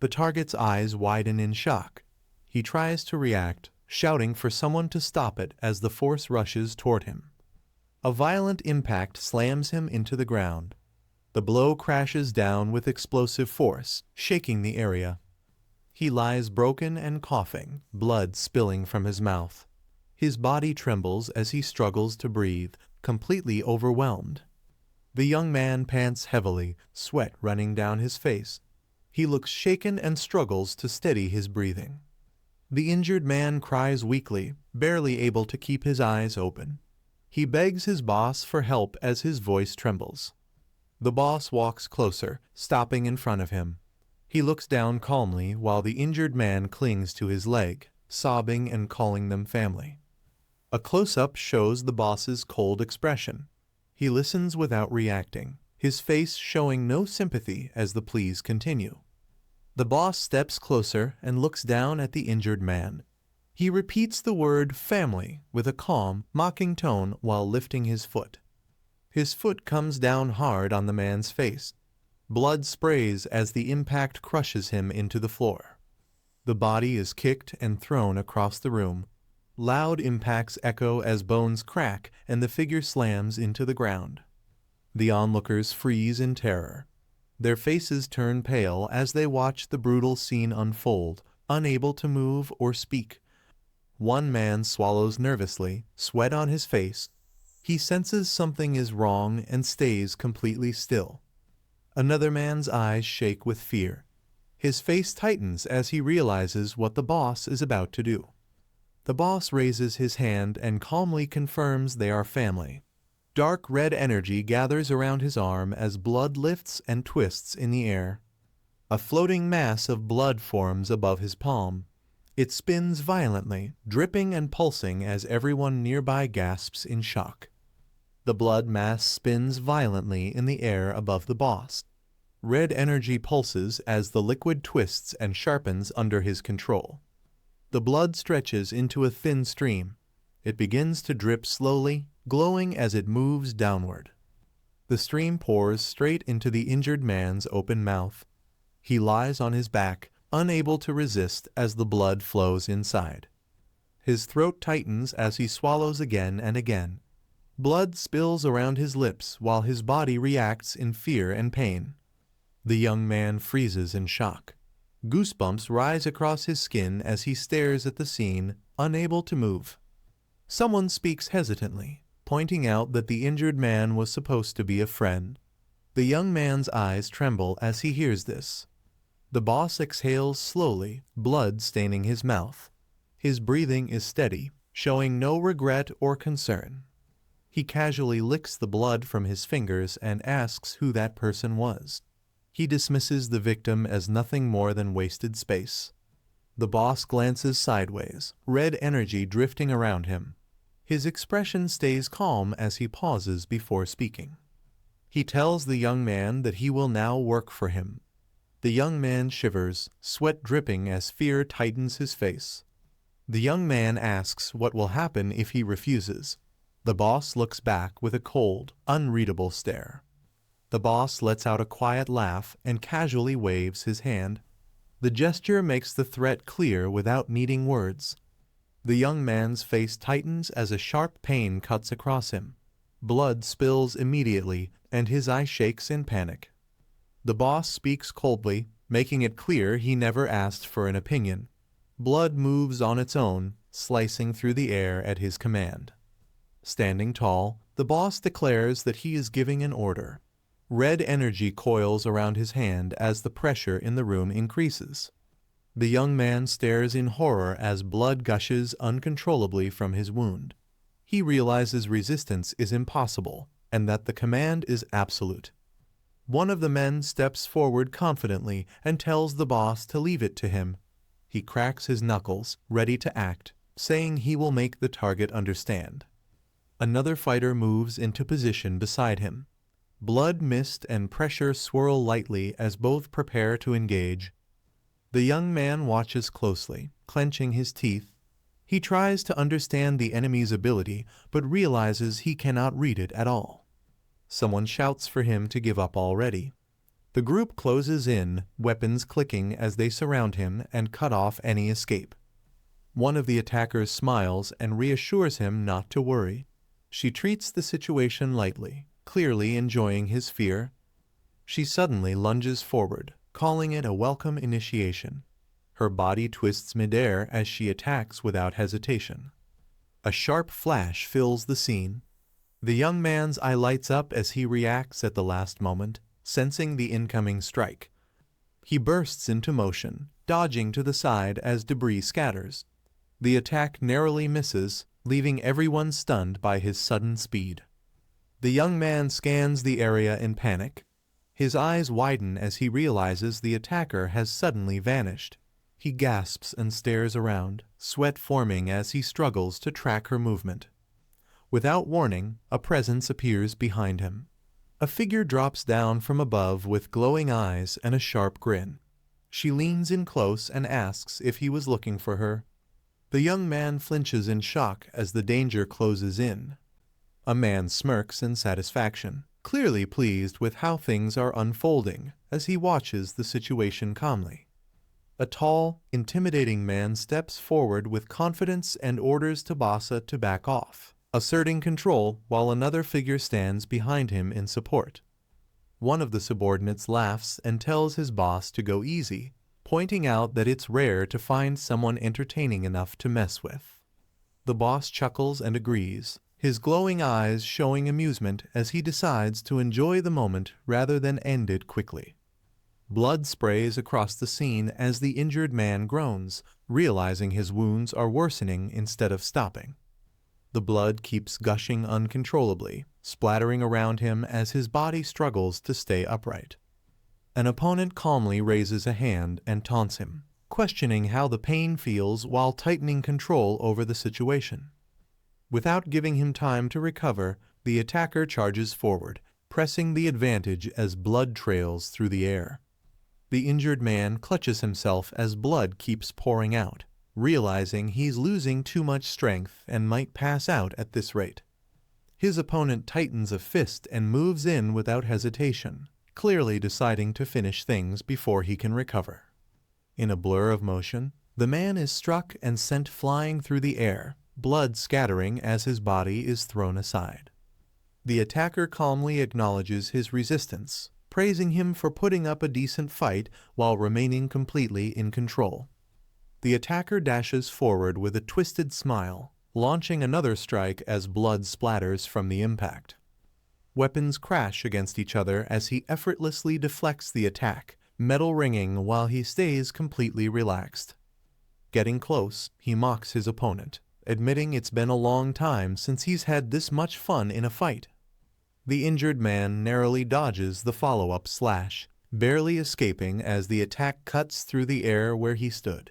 The target's eyes widen in shock. He tries to react, shouting for someone to stop it as the force rushes toward him. A violent impact slams him into the ground. The blow crashes down with explosive force, shaking the area. He lies broken and coughing, blood spilling from his mouth. His body trembles as he struggles to breathe, completely overwhelmed. The young man pants heavily, sweat running down his face. He looks shaken and struggles to steady his breathing. The injured man cries weakly, barely able to keep his eyes open. He begs his boss for help as his voice trembles. The boss walks closer, stopping in front of him. He looks down calmly while the injured man clings to his leg, sobbing and calling them family. A close-up shows the boss's cold expression. He listens without reacting, his face showing no sympathy as the pleas continue. The boss steps closer and looks down at the injured man. He repeats the word family with a calm, mocking tone while lifting his foot. His foot comes down hard on the man's face. Blood sprays as the impact crushes him into the floor. The body is kicked and thrown across the room. Loud impacts echo as bones crack and the figure slams into the ground. The onlookers freeze in terror. Their faces turn pale as they watch the brutal scene unfold, unable to move or speak. One man swallows nervously, sweat on his face. He senses something is wrong and stays completely still. Another man's eyes shake with fear. His face tightens as he realizes what the boss is about to do. The boss raises his hand and calmly confirms they are family. Dark red energy gathers around his arm as blood lifts and twists in the air. A floating mass of blood forms above his palm. It spins violently, dripping and pulsing as everyone nearby gasps in shock. The blood mass spins violently in the air above the boss. Red energy pulses as the liquid twists and sharpens under his control. The blood stretches into a thin stream. It begins to drip slowly, glowing as it moves downward. The stream pours straight into the injured man's open mouth. He lies on his back, unable to resist as the blood flows inside. His throat tightens as he swallows again and again. Blood spills around his lips while his body reacts in fear and pain. The young man freezes in shock. Goosebumps rise across his skin as he stares at the scene, unable to move. Someone speaks hesitantly, pointing out that the injured man was supposed to be a friend. The young man's eyes tremble as he hears this. The boss exhales slowly, blood staining his mouth. His breathing is steady, showing no regret or concern. He casually licks the blood from his fingers and asks who that person was. He dismisses the victim as nothing more than wasted space. The boss glances sideways, red energy drifting around him. His expression stays calm as he pauses before speaking. He tells the young man that he will now work for him. The young man shivers, sweat dripping as fear tightens his face. The young man asks what will happen if he refuses. The boss looks back with a cold, unreadable stare. The boss lets out a quiet laugh and casually waves his hand. The gesture makes the threat clear without needing words. The young man's face tightens as a sharp pain cuts across him. Blood spills immediately, and his eye shakes in panic. The boss speaks coldly, making it clear he never asked for an opinion. Blood moves on its own, slicing through the air at his command. Standing tall, the boss declares that he is giving an order. Red energy coils around his hand as the pressure in the room increases. The young man stares in horror as blood gushes uncontrollably from his wound. He realizes resistance is impossible, and that the command is absolute. One of the men steps forward confidently and tells the boss to leave it to him. He cracks his knuckles, ready to act, saying he will make the target understand. Another fighter moves into position beside him. Blood, mist, and pressure swirl lightly as both prepare to engage. The young man watches closely, clenching his teeth. He tries to understand the enemy's ability, but realizes he cannot read it at all. Someone shouts for him to give up already. The group closes in, weapons clicking as they surround him and cut off any escape. One of the attackers smiles and reassures him not to worry. She treats the situation lightly, clearly enjoying his fear. She suddenly lunges forward, calling it a welcome initiation. Her body twists midair as she attacks without hesitation. A sharp flash fills the scene. The young man's eye lights up as he reacts at the last moment, sensing the incoming strike. He bursts into motion, dodging to the side as debris scatters. The attack narrowly misses, leaving everyone stunned by his sudden speed. The young man scans the area in panic. His eyes widen as he realizes the attacker has suddenly vanished. He gasps and stares around, sweat forming as he struggles to track her movement. Without warning, a presence appears behind him. A figure drops down from above with glowing eyes and a sharp grin. She leans in close and asks if he was looking for her. The young man flinches in shock as the danger closes in. A man smirks in satisfaction, clearly pleased with how things are unfolding as he watches the situation calmly. A tall, intimidating man steps forward with confidence and orders Tabasa to back off, asserting control while another figure stands behind him in support. One of the subordinates laughs and tells his boss to go easy, pointing out that it's rare to find someone entertaining enough to mess with. The boss chuckles and agrees, his glowing eyes showing amusement as he decides to enjoy the moment rather than end it quickly. Blood sprays across the scene as the injured man groans, realizing his wounds are worsening instead of stopping. The blood keeps gushing uncontrollably, splattering around him as his body struggles to stay upright. An opponent calmly raises a hand and taunts him, questioning how the pain feels while tightening control over the situation. Without giving him time to recover, the attacker charges forward, pressing the advantage as blood trails through the air. The injured man clutches himself as blood keeps pouring out, realizing he's losing too much strength and might pass out at this rate. His opponent tightens a fist and moves in without hesitation, clearly deciding to finish things before he can recover. In a blur of motion, the man is struck and sent flying through the air, blood scattering as his body is thrown aside. The attacker calmly acknowledges his resistance, praising him for putting up a decent fight while remaining completely in control. The attacker dashes forward with a twisted smile, launching another strike as blood splatters from the impact. Weapons crash against each other as he effortlessly deflects the attack, metal ringing while he stays completely relaxed. Getting close, he mocks his opponent, admitting it's been a long time since he's had this much fun in a fight. The injured man narrowly dodges the follow-up slash, barely escaping as the attack cuts through the air where he stood.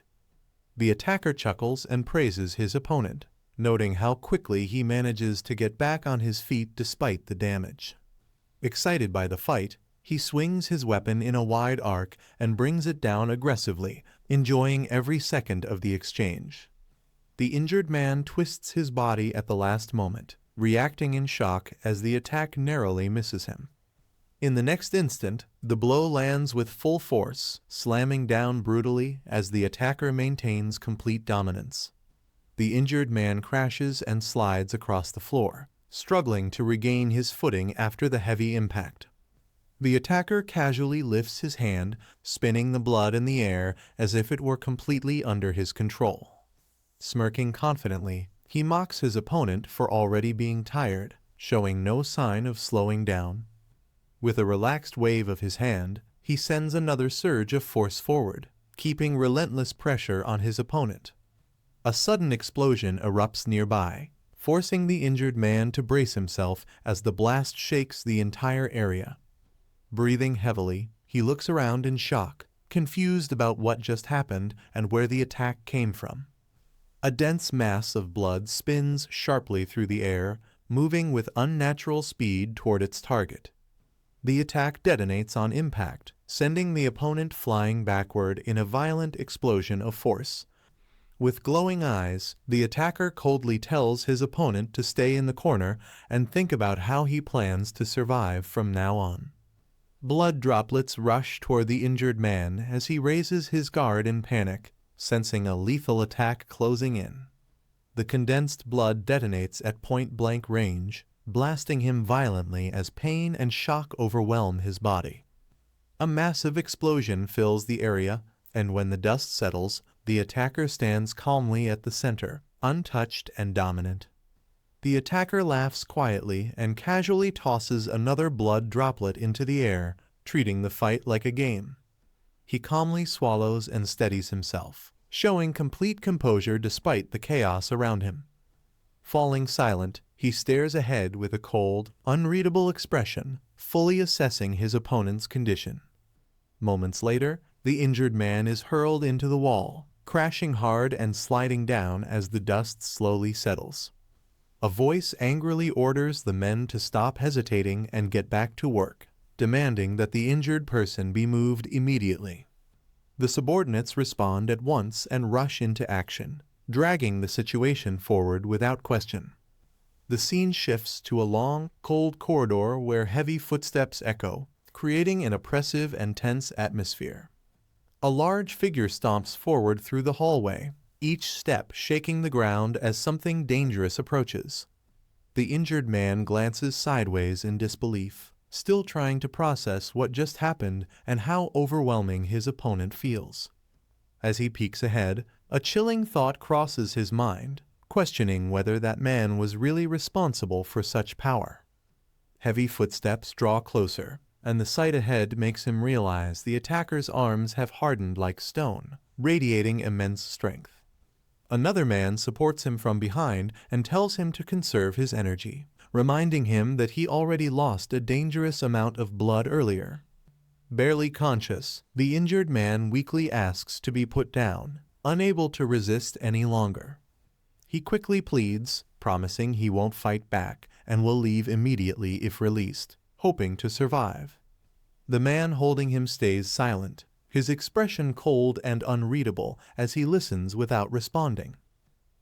The attacker chuckles and praises his opponent, noting how quickly he manages to get back on his feet despite the damage. Excited by the fight, he swings his weapon in a wide arc and brings it down aggressively, enjoying every second of the exchange. The injured man twists his body at the last moment, reacting in shock as the attack narrowly misses him. In the next instant, the blow lands with full force, slamming down brutally as the attacker maintains complete dominance. The injured man crashes and slides across the floor, struggling to regain his footing after the heavy impact. The attacker casually lifts his hand, spinning the blood in the air as if it were completely under his control. Smirking confidently, he mocks his opponent for already being tired, showing no sign of slowing down. With a relaxed wave of his hand, he sends another surge of force forward, keeping relentless pressure on his opponent. A sudden explosion erupts nearby, forcing the injured man to brace himself as the blast shakes the entire area. Breathing heavily, he looks around in shock, confused about what just happened and where the attack came from. A dense mass of blood spins sharply through the air, moving with unnatural speed toward its target. The attack detonates on impact, sending the opponent flying backward in a violent explosion of force. With glowing eyes, the attacker coldly tells his opponent to stay in the corner and think about how he plans to survive from now on. Blood droplets rush toward the injured man as he raises his guard in panic, sensing a lethal attack closing in. The condensed blood detonates at point-blank range, blasting him violently as pain and shock overwhelm his body. A massive explosion fills the area, and when the dust settles, the attacker stands calmly at the center, untouched and dominant. The attacker laughs quietly and casually tosses another blood droplet into the air, treating the fight like a game. He calmly swallows and steadies himself, showing complete composure despite the chaos around him. Falling silent, he stares ahead with a cold, unreadable expression, fully assessing his opponent's condition. Moments later, the injured man is hurled into the wall, crashing hard and sliding down as the dust slowly settles. A voice angrily orders the men to stop hesitating and get back to work, demanding that the injured person be moved immediately. The subordinates respond at once and rush into action, dragging the situation forward without question. The scene shifts to a long, cold corridor where heavy footsteps echo, creating an oppressive and tense atmosphere. A large figure stomps forward through the hallway, each step shaking the ground as something dangerous approaches. The injured man glances sideways in disbelief, still trying to process what just happened and how overwhelming his opponent feels. As he peeks ahead, a chilling thought crosses his mind, questioning whether that man was really responsible for such power. Heavy footsteps draw closer, and the sight ahead makes him realize the attacker's arms have hardened like stone, radiating immense strength. Another man supports him from behind and tells him to conserve his energy, reminding him that he already lost a dangerous amount of blood earlier. Barely conscious, the injured man weakly asks to be put down, unable to resist any longer. He quickly pleads, promising he won't fight back and will leave immediately if released, hoping to survive. The man holding him stays silent, his expression cold and unreadable as he listens without responding.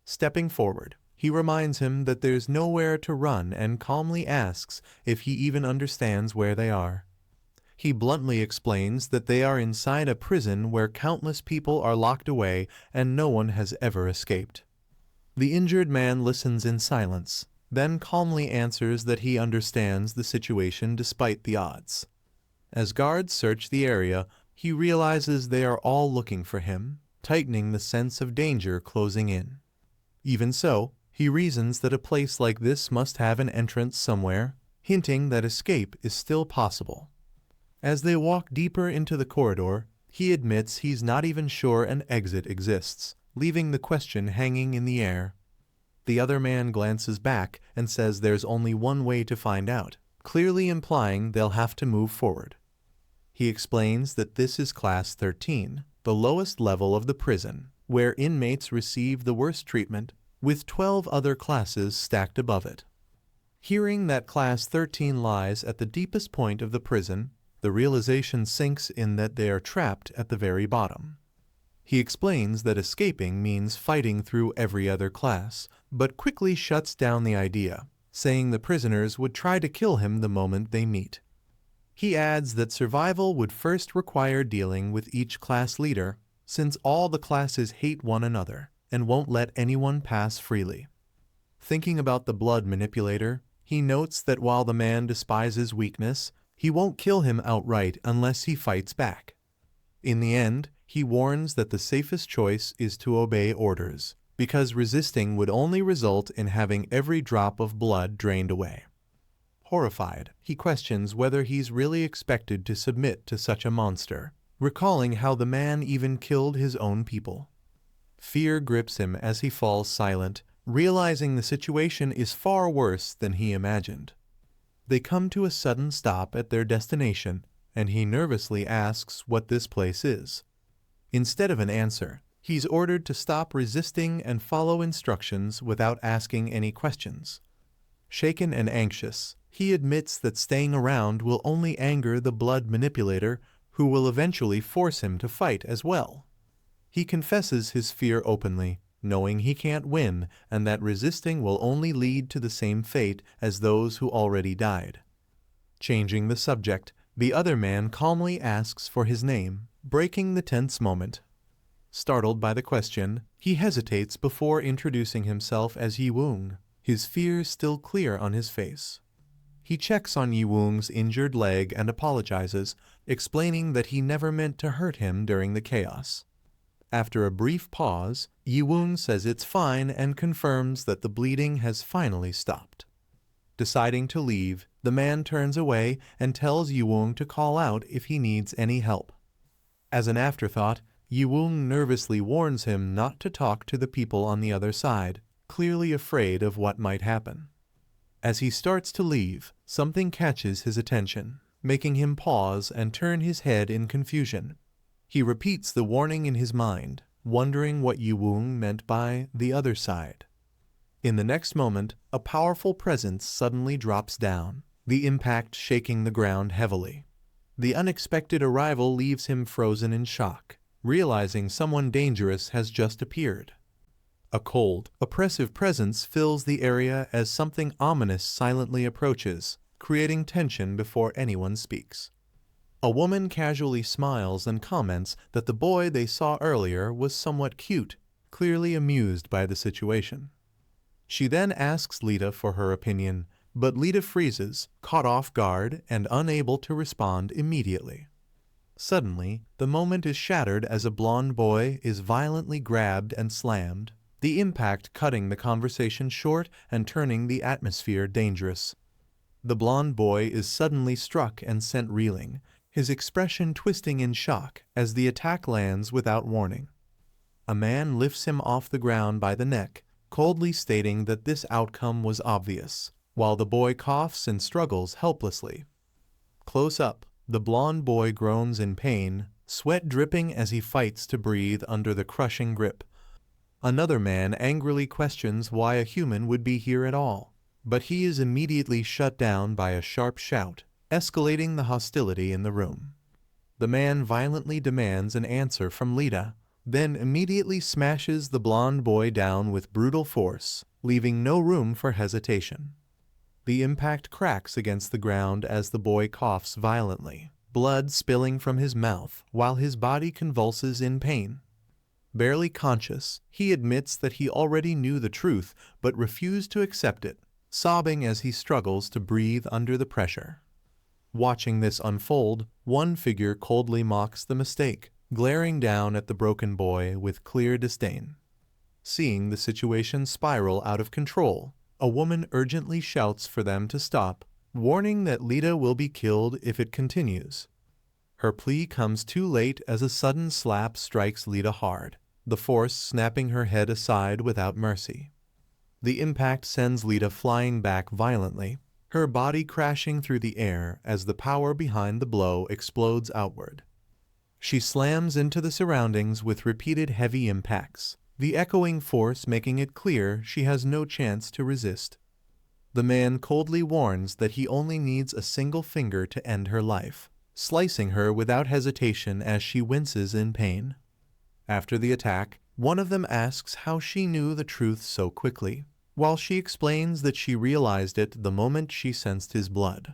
Stepping forward, he reminds him that there's nowhere to run and calmly asks if he even understands where they are. He bluntly explains that they are inside a prison where countless people are locked away and no one has ever escaped. The injured man listens in silence, then calmly answers that he understands the situation despite the odds. As guards search the area, he realizes they are all looking for him, tightening the sense of danger closing in. Even so, he reasons that a place like this must have an entrance somewhere, hinting that escape is still possible. As they walk deeper into the corridor, he admits he's not even sure an exit exists, leaving the question hanging in the air. The other man glances back and says there's only one way to find out, clearly implying they'll have to move forward. He explains that this is Class 13, the lowest level of the prison, where inmates receive the worst treatment, with 12 other classes stacked above it. Hearing that Class 13 lies at the deepest point of the prison, the realization sinks in that they are trapped at the very bottom. He explains that escaping means fighting through every other class, but quickly shuts down the idea, saying the prisoners would try to kill him the moment they meet. He adds that survival would first require dealing with each class leader, since all the classes hate one another and won't let anyone pass freely. Thinking about the blood manipulator, he notes that while the man despises weakness, he won't kill him outright unless he fights back. In the end, he warns that the safest choice is to obey orders, because resisting would only result in having every drop of blood drained away. Horrified, he questions whether he's really expected to submit to such a monster, recalling how the man even killed his own people. Fear grips him as he falls silent, realizing the situation is far worse than he imagined. They come to a sudden stop at their destination, and he nervously asks what this place is. Instead of an answer, he's ordered to stop resisting and follow instructions without asking any questions. Shaken and anxious, he admits that staying around will only anger the blood manipulator, who will eventually force him to fight as well. He confesses his fear openly, knowing he can't win and that resisting will only lead to the same fate as those who already died. Changing the subject, the other man calmly asks for his name, breaking the tense moment. Startled by the question, he hesitates before introducing himself as Yi-woong, his fears still clear on his face. He checks on Yi-woong's injured leg and apologizes, explaining that he never meant to hurt him during the chaos. After a brief pause, Yi-woong says it's fine and confirms that the bleeding has finally stopped. Deciding to leave, the man turns away and tells Yi-woong to call out if he needs any help. As an afterthought, Yi-woong nervously warns him not to talk to the people on the other side, clearly afraid of what might happen. As he starts to leave, something catches his attention, making him pause and turn his head in confusion. He repeats the warning in his mind, wondering what Yi-woong meant by the other side. In the next moment, a powerful presence suddenly drops down, the impact shaking the ground heavily. The unexpected arrival leaves him frozen in shock, realizing someone dangerous has just appeared. A cold, oppressive presence fills the area as something ominous silently approaches, creating tension before anyone speaks. A woman casually smiles and comments that the boy they saw earlier was somewhat cute, clearly amused by the situation. She then asks Lita for her opinion, but Lita freezes, caught off guard and unable to respond immediately. Suddenly, the moment is shattered as a blonde boy is violently grabbed and slammed, the impact cutting the conversation short and turning the atmosphere dangerous. The blonde boy is suddenly struck and sent reeling, his expression twisting in shock as the attack lands without warning. A man lifts him off the ground by the neck, coldly stating that this outcome was obvious, while the boy coughs and struggles helplessly. Close up, the blonde boy groans in pain, sweat dripping as he fights to breathe under the crushing grip. Another man angrily questions why a human would be here at all, but he is immediately shut down by a sharp shout, escalating the hostility in the room. The man violently demands an answer from Lita, then immediately smashes the blonde boy down with brutal force, leaving no room for hesitation. The impact cracks against the ground as the boy coughs violently, blood spilling from his mouth while his body convulses in pain. Barely conscious, he admits that he already knew the truth but refused to accept it, sobbing as he struggles to breathe under the pressure. Watching this unfold, one figure coldly mocks the mistake, glaring down at the broken boy with clear disdain. Seeing the situation spiral out of control, a woman urgently shouts for them to stop, warning that Lita will be killed if it continues. Her plea comes too late as a sudden slap strikes Lita hard, the force snapping her head aside without mercy. The impact sends Lita flying back violently, her body crashing through the air as the power behind the blow explodes outward. She slams into the surroundings with repeated heavy impacts, the echoing force making it clear she has no chance to resist. The man coldly warns that he only needs a single finger to end her life, slicing her without hesitation as she winces in pain. After the attack, one of them asks how she knew the truth so quickly, while she explains that she realized it the moment she sensed his blood.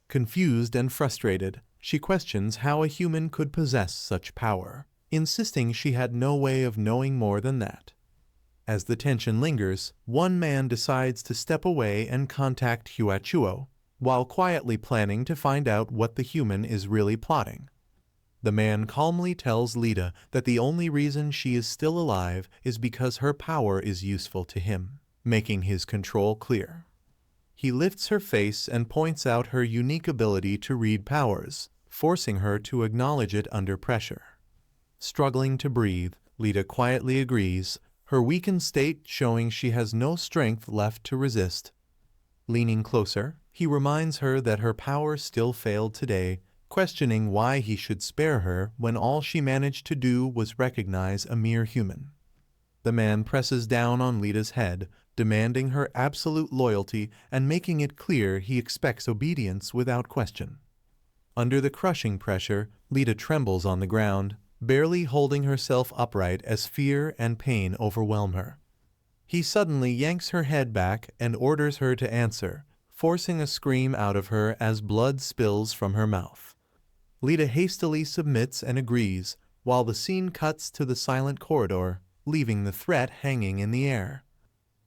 Confused and frustrated, she questions how a human could possess such power, insisting she had no way of knowing more than that. As the tension lingers, one man decides to step away and contact Huachuo, while quietly planning to find out what the human is really plotting. The man calmly tells Lita that the only reason she is still alive is because her power is useful to him, making his control clear. He lifts her face and points out her unique ability to read powers, forcing her to acknowledge it under pressure. Struggling to breathe, Lita quietly agrees, her weakened state showing she has no strength left to resist. Leaning closer, he reminds her that her power still failed today, questioning why he should spare her when all she managed to do was recognize a mere human. The man presses down on Lita's head, demanding her absolute loyalty and making it clear he expects obedience without question. Under the crushing pressure, Lita trembles on the ground, barely holding herself upright as fear and pain overwhelm her. He suddenly yanks her head back and orders her to answer, forcing a scream out of her as blood spills from her mouth. Lita hastily submits and agrees, while the scene cuts to the silent corridor, leaving the threat hanging in the air.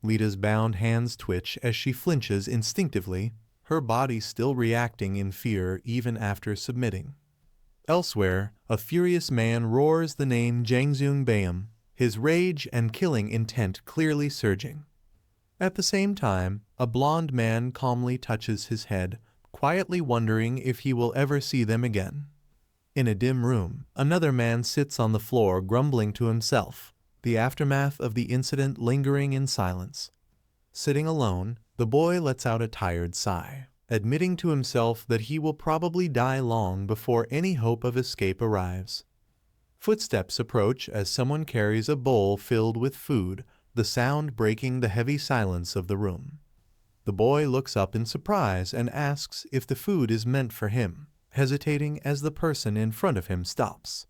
Lita's bound hands twitch as she flinches instinctively, her body still reacting in fear even after submitting. Elsewhere, a furious man roars the name Jangzung Bayam, his rage and killing intent clearly surging. At the same time, a blond man calmly touches his head, quietly wondering if he will ever see them again. In a dim room, another man sits on the floor grumbling to himself, the aftermath of the incident lingering in silence. Sitting alone, the boy lets out a tired sigh, admitting to himself that he will probably die long before any hope of escape arrives. Footsteps approach as someone carries a bowl filled with food, the sound breaking the heavy silence of the room. The boy looks up in surprise and asks if the food is meant for him, hesitating as the person in front of him stops.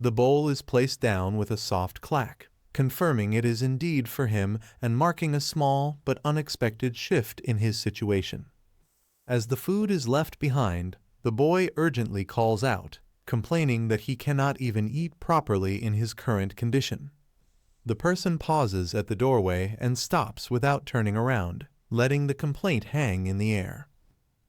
The bowl is placed down with a soft clack, confirming it is indeed for him and marking a small but unexpected shift in his situation. As the food is left behind, the boy urgently calls out, complaining that he cannot even eat properly in his current condition. The person pauses at the doorway and stops without turning around, letting the complaint hang in the air.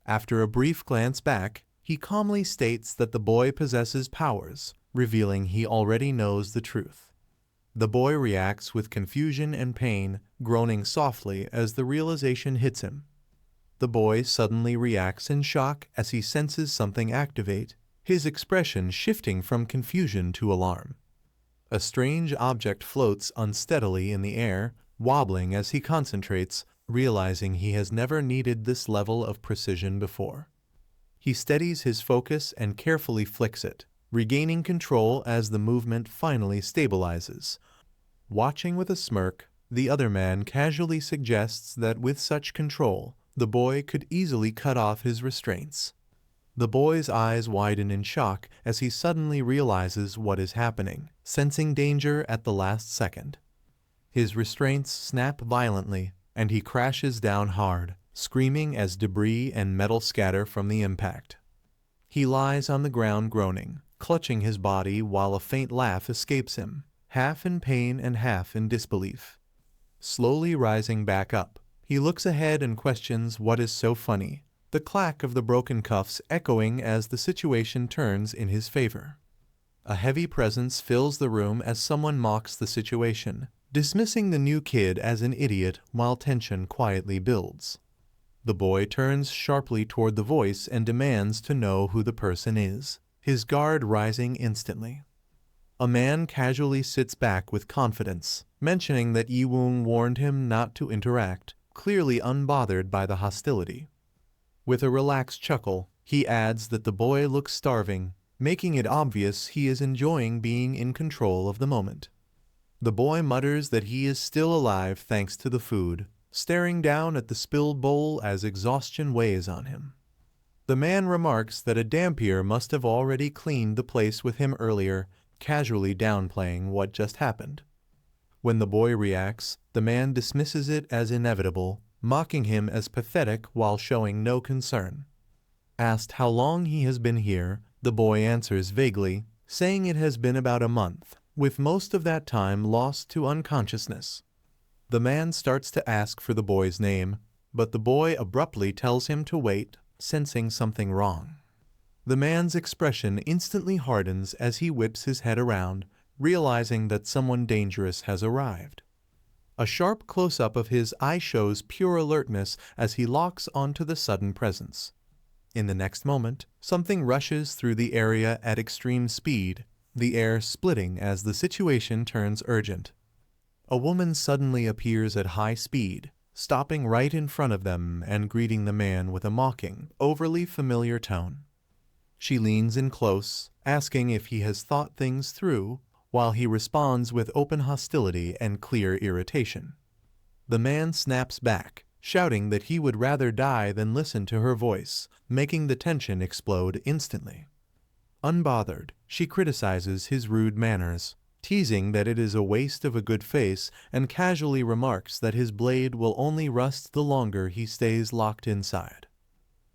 After a brief glance back, he calmly states that the boy possesses powers, revealing he already knows the truth. The boy reacts with confusion and pain, groaning softly as the realization hits him. The boy suddenly reacts in shock as he senses something activate, his expression shifting from confusion to alarm. A strange object floats unsteadily in the air, wobbling as he concentrates, realizing he has never needed this level of precision before. He steadies his focus and carefully flicks it, regaining control as the movement finally stabilizes. Watching with a smirk, the other man casually suggests that with such control, the boy could easily cut off his restraints. The boy's eyes widen in shock as he suddenly realizes what is happening, sensing danger at the last second. His restraints snap violently, and he crashes down hard, screaming as debris and metal scatter from the impact. He lies on the ground groaning, clutching his body while a faint laugh escapes him, half in pain and half in disbelief. Slowly rising back up, he looks ahead and questions what is so funny, the clack of the broken cuffs echoing as the situation turns in his favor. A heavy presence fills the room as someone mocks the situation, dismissing the new kid as an idiot while tension quietly builds. The boy turns sharply toward the voice and demands to know who the person is, his guard rising instantly. A man casually sits back with confidence, mentioning that Yiwung warned him not to interact, clearly unbothered by the hostility. With a relaxed chuckle, he adds that the boy looks starving, making it obvious he is enjoying being in control of the moment. The boy mutters that he is still alive thanks to the food, staring down at the spilled bowl as exhaustion weighs on him. The man remarks that a dampier must have already cleaned the place with him earlier, casually downplaying what just happened. When the boy reacts, the man dismisses it as inevitable, mocking him as pathetic while showing no concern. Asked how long he has been here, the boy answers vaguely, saying it has been about a month, with most of that time lost to unconsciousness. The man starts to ask for the boy's name, but the boy abruptly tells him to wait, sensing something wrong. The man's expression instantly hardens as he whips his head around, realizing that someone dangerous has arrived. A sharp close-up of his eye shows pure alertness as he locks onto the sudden presence. In the next moment, something rushes through the area at extreme speed, the air splitting as the situation turns urgent. A woman suddenly appears at high speed, stopping right in front of them and greeting the man with a mocking, overly familiar tone. She leans in close, asking if he has thought things through, while he responds with open hostility and clear irritation. The man snaps back, shouting that he would rather die than listen to her voice, making the tension explode instantly. Unbothered, she criticizes his rude manners, teasing that it is a waste of a good face, and casually remarks that his blade will only rust the longer he stays locked inside.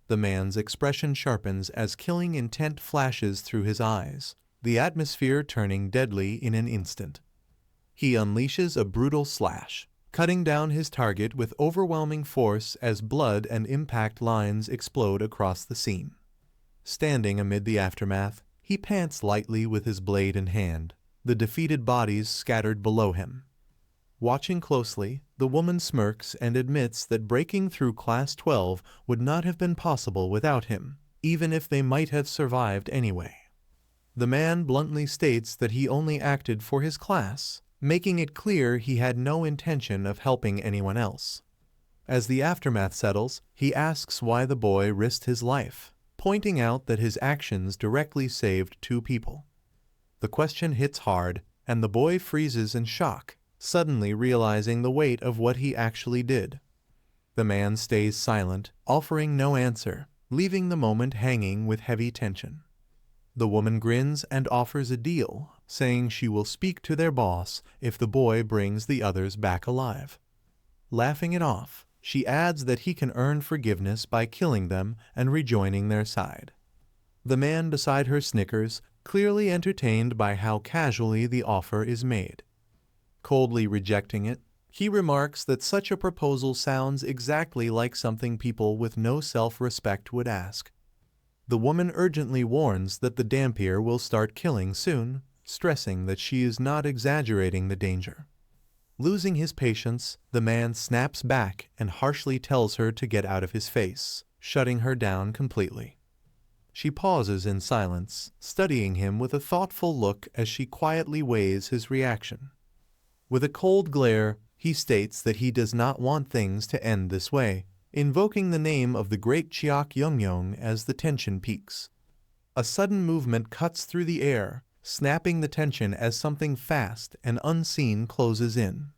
The man's expression sharpens as killing intent flashes through his eyes, the atmosphere turning deadly in an instant. He unleashes a brutal slash, cutting down his target with overwhelming force as blood and impact lines explode across the scene. Standing amid the aftermath, he pants lightly with his blade in hand, the defeated bodies scattered below him. Watching closely, the woman smirks and admits that breaking through Class 12 would not have been possible without him, even if they might have survived anyway. The man bluntly states that he only acted for his class, making it clear he had no intention of helping anyone else. As the aftermath settles, he asks why the boy risked his life, pointing out that his actions directly saved 2 people. The question hits hard, and the boy freezes in shock, suddenly realizing the weight of what he actually did. The man stays silent, offering no answer, leaving the moment hanging with heavy tension. The woman grins and offers a deal, saying she will speak to their boss if the boy brings the others back alive. Laughing it off, she adds that he can earn forgiveness by killing them and rejoining their side. The man beside her snickers, clearly entertained by how casually the offer is made. Coldly rejecting it, he remarks that such a proposal sounds exactly like something people with no self-respect would ask. The woman urgently warns that the Dampier will start killing soon, stressing that she is not exaggerating the danger. Losing his patience, the man snaps back and harshly tells her to get out of his face, shutting her down completely. She pauses in silence, studying him with a thoughtful look as she quietly weighs his reaction. With a cold glare, he states that he does not want things to end this way, invoking the name of the great Chiak Yongyong as the tension peaks. A sudden movement cuts through the air, snapping the tension as something fast and unseen closes in.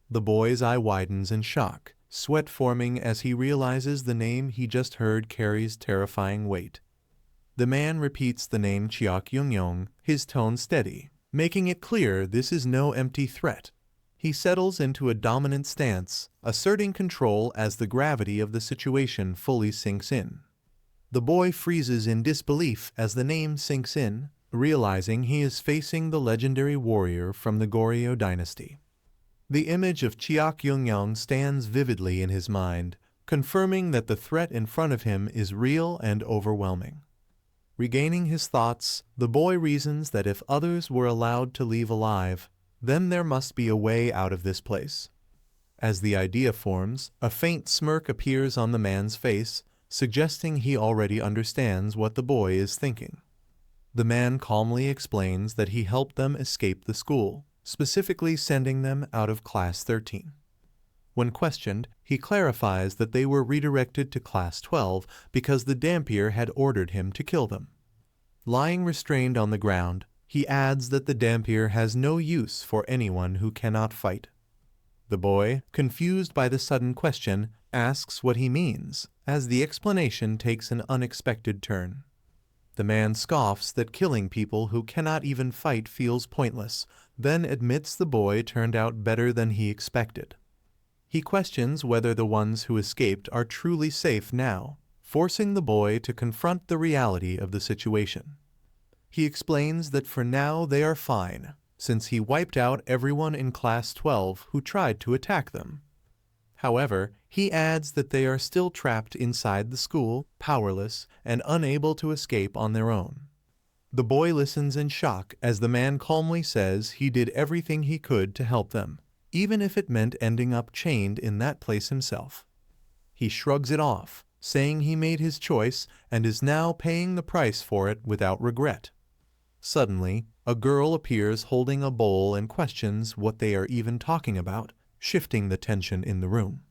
The boy's eye widens in shock, sweat forming as he realizes the name he just heard carries terrifying weight. The man repeats the name Chiak Yongyong, his tone steady, making it clear this is no empty threat. He settles into a dominant stance, asserting control as the gravity of the situation fully sinks in. The boy freezes in disbelief as the name sinks in, realizing he is facing the legendary warrior from the Goryeo dynasty. The image of Chiak Yongyong stands vividly in his mind, confirming that the threat in front of him is real and overwhelming. Regaining his thoughts, the boy reasons that if others were allowed to leave alive, then there must be a way out of this place. As the idea forms, a faint smirk appears on the man's face, suggesting he already understands what the boy is thinking. The man calmly explains that he helped them escape the school, specifically sending them out of Class 13. When questioned, he clarifies that they were redirected to Class 12 because the Dampier had ordered him to kill them. Lying restrained on the ground, he adds that the Dampier has no use for anyone who cannot fight. The boy, confused by the sudden question, asks what he means, as the explanation takes an unexpected turn. The man scoffs that killing people who cannot even fight feels pointless, then admits the boy turned out better than he expected. He questions whether the ones who escaped are truly safe now, forcing the boy to confront the reality of the situation. He explains that for now they are fine, since he wiped out everyone in Class 12 who tried to attack them. However, he adds that they are still trapped inside the school, powerless, and unable to escape on their own. The boy listens in shock as the man calmly says he did everything he could to help them, even if it meant ending up chained in that place himself. He shrugs it off, saying he made his choice and is now paying the price for it without regret. Suddenly, a girl appears holding a bowl and questions what they are even talking about, shifting the tension in the room.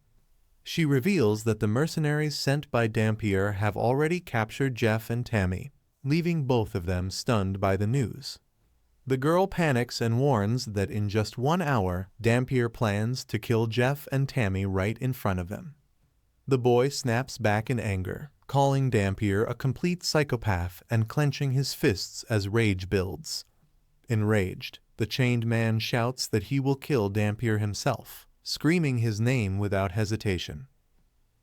She reveals that the mercenaries sent by Dampier have already captured Jeff and Tammy, leaving both of them stunned by the news. The girl panics and warns that in just 1 hour, Dampier plans to kill Jeff and Tammy right in front of them. The boy snaps back in anger, calling Dampier a complete psychopath and clenching his fists as rage builds. Enraged, the chained man shouts that he will kill Dampier himself, screaming his name without hesitation.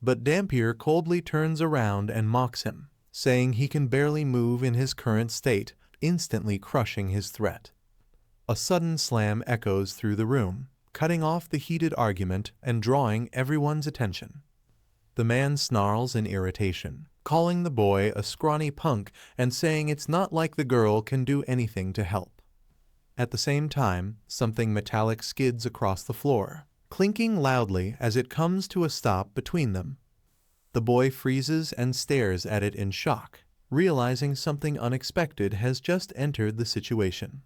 But Dampier coldly turns around and mocks him, saying he can barely move in his current state, instantly crushing his threat. A sudden slam echoes through the room, cutting off the heated argument and drawing everyone's attention. The man snarls in irritation, calling the boy a scrawny punk and saying it's not like the girl can do anything to help. At the same time, something metallic skids across the floor, clinking loudly as it comes to a stop between them. The boy freezes and stares at it in shock, realizing something unexpected has just entered the situation.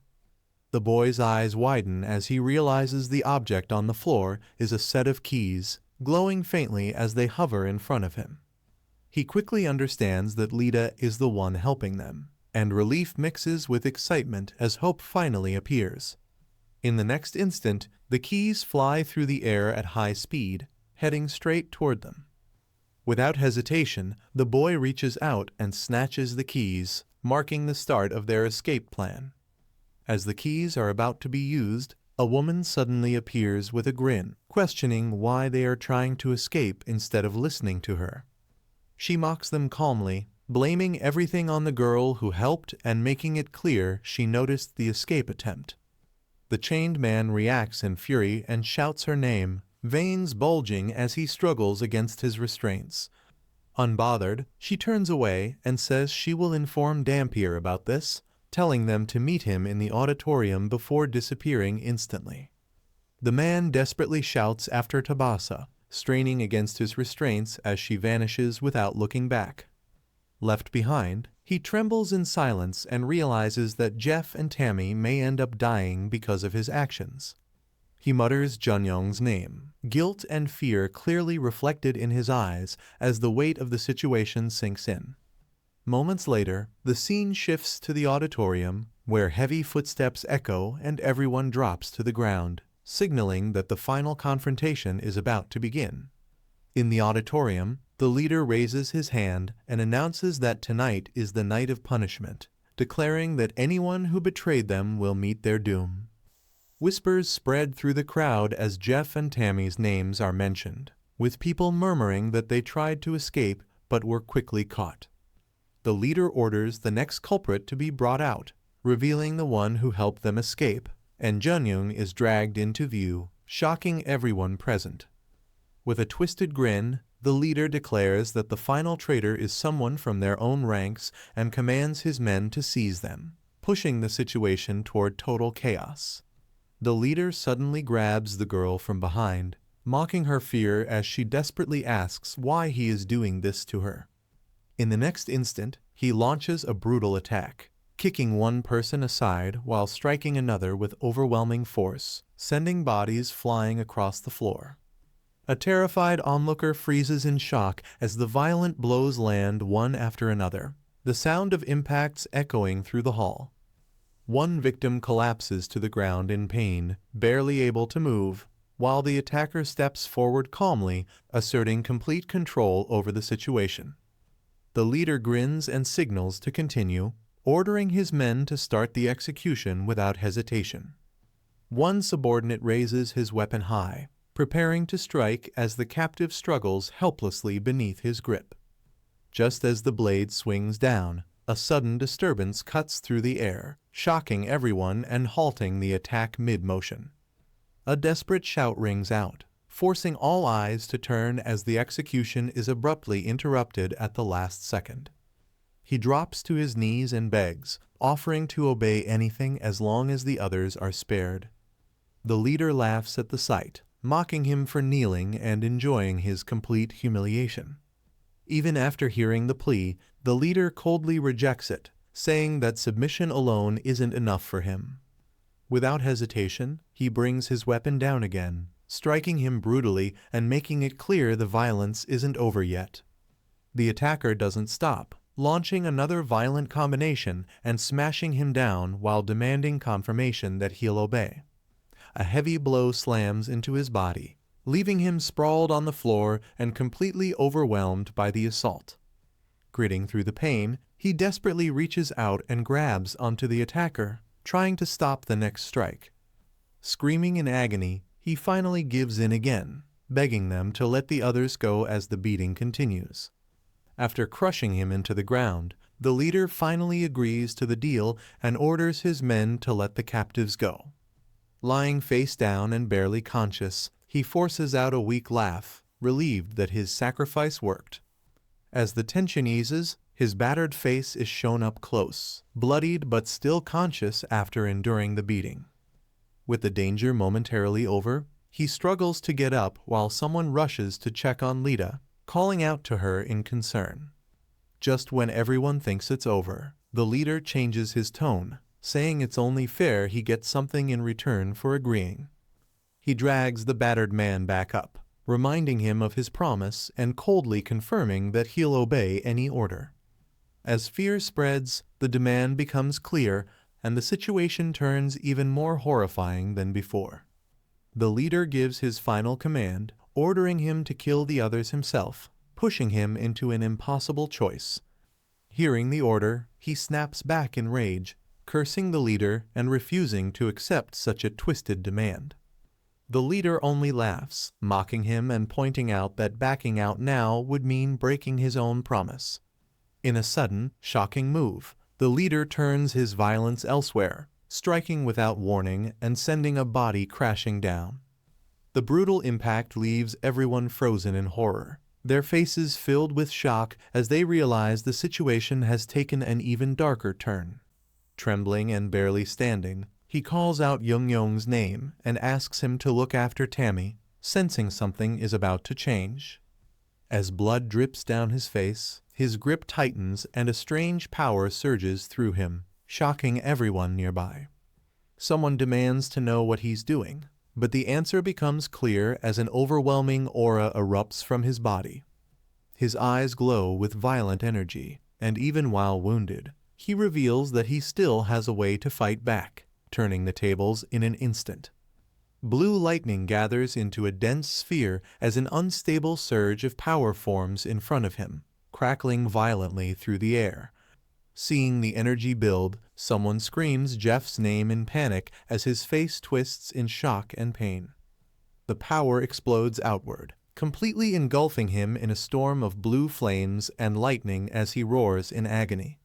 The boy's eyes widen as he realizes the object on the floor is a set of keys, glowing faintly as they hover in front of him. He quickly understands that Lita is the one helping them, and relief mixes with excitement as hope finally appears. In the next instant, the keys fly through the air at high speed, heading straight toward them. Without hesitation, the boy reaches out and snatches the keys, marking the start of their escape plan. As the keys are about to be used, a woman suddenly appears with a grin, questioning why they are trying to escape instead of listening to her. She mocks them calmly, blaming everything on the girl who helped and making it clear she noticed the escape attempt. The chained man reacts in fury and shouts her name, veins bulging as he struggles against his restraints. Unbothered, she turns away and says she will inform Dampier about this, telling them to meet him in the auditorium before disappearing instantly. The man desperately shouts after Tabasa, straining against his restraints as she vanishes without looking back. Left behind, he trembles in silence and realizes that Jeff and Tammy may end up dying because of his actions. He mutters Junyoung's name, guilt and fear clearly reflected in his eyes as the weight of the situation sinks in. Moments later, the scene shifts to the auditorium, where heavy footsteps echo and everyone drops to the ground, signaling that the final confrontation is about to begin. In the auditorium, the leader raises his hand and announces that tonight is the night of punishment, declaring that anyone who betrayed them will meet their doom. Whispers spread through the crowd as Jeff and Tammy's names are mentioned, with people murmuring that they tried to escape but were quickly caught. The leader orders the next culprit to be brought out, revealing the one who helped them escape, and Junyoung is dragged into view, shocking everyone present. With a twisted grin, the leader declares that the final traitor is someone from their own ranks and commands his men to seize them, pushing the situation toward total chaos. The leader suddenly grabs the girl from behind, mocking her fear as she desperately asks why he is doing this to her. In the next instant, he launches a brutal attack, kicking one person aside while striking another with overwhelming force, sending bodies flying across the floor. A terrified onlooker freezes in shock as the violent blows land one after another, the sound of impacts echoing through the hall. One victim collapses to the ground in pain, barely able to move, while the attacker steps forward calmly, asserting complete control over the situation. The leader grins and signals to continue, ordering his men to start the execution without hesitation. One subordinate raises his weapon high, preparing to strike as the captive struggles helplessly beneath his grip. Just as the blade swings down, a sudden disturbance cuts through the air, shocking everyone and halting the attack mid-motion. A desperate shout rings out, forcing all eyes to turn as the execution is abruptly interrupted at the last second. He drops to his knees and begs, offering to obey anything as long as the others are spared. The leader laughs at the sight, mocking him for kneeling and enjoying his complete humiliation. Even after hearing the plea, the leader coldly rejects it, saying that submission alone isn't enough for him. Without hesitation, he brings his weapon down again, striking him brutally and making it clear the violence isn't over yet. The attacker doesn't stop, launching another violent combination and smashing him down while demanding confirmation that he'll obey. A heavy blow slams into his body, leaving him sprawled on the floor and completely overwhelmed by the assault. Gritting through the pain, he desperately reaches out and grabs onto the attacker, trying to stop the next strike. Screaming in agony, he finally gives in again, begging them to let the others go as the beating continues. After crushing him into the ground, the leader finally agrees to the deal and orders his men to let the captives go. Lying face down and barely conscious, he forces out a weak laugh, relieved that his sacrifice worked. As the tension eases, his battered face is shown up close, bloodied but still conscious after enduring the beating. With the danger momentarily over, he struggles to get up while someone rushes to check on Lita, calling out to her in concern. Just when everyone thinks it's over, the leader changes his tone, saying it's only fair he gets something in return for agreeing. He drags the battered man back up, reminding him of his promise and coldly confirming that he'll obey any order. As fear spreads, the demand becomes clear and the situation turns even more horrifying than before. The leader gives his final command, ordering him to kill the others himself, pushing him into an impossible choice. Hearing the order, he snaps back in rage, cursing the leader and refusing to accept such a twisted demand. The leader only laughs, mocking him and pointing out that backing out now would mean breaking his own promise. In a sudden, shocking move, the leader turns his violence elsewhere, striking without warning and sending a body crashing down. The brutal impact leaves everyone frozen in horror, their faces filled with shock as they realize the situation has taken an even darker turn. Trembling and barely standing, he calls out Young-Young's name and asks him to look after Tammy, sensing something is about to change. As blood drips down his face, his grip tightens and a strange power surges through him, shocking everyone nearby. Someone demands to know what he's doing, but the answer becomes clear as an overwhelming aura erupts from his body. His eyes glow with violent energy, and even while wounded, he reveals that he still has a way to fight back, turning the tables in an instant. Blue lightning gathers into a dense sphere as an unstable surge of power forms in front of him, crackling violently through the air. Seeing the energy build, someone screams Jeff's name in panic as his face twists in shock and pain. The power explodes outward, completely engulfing him in a storm of blue flames and lightning as he roars in agony.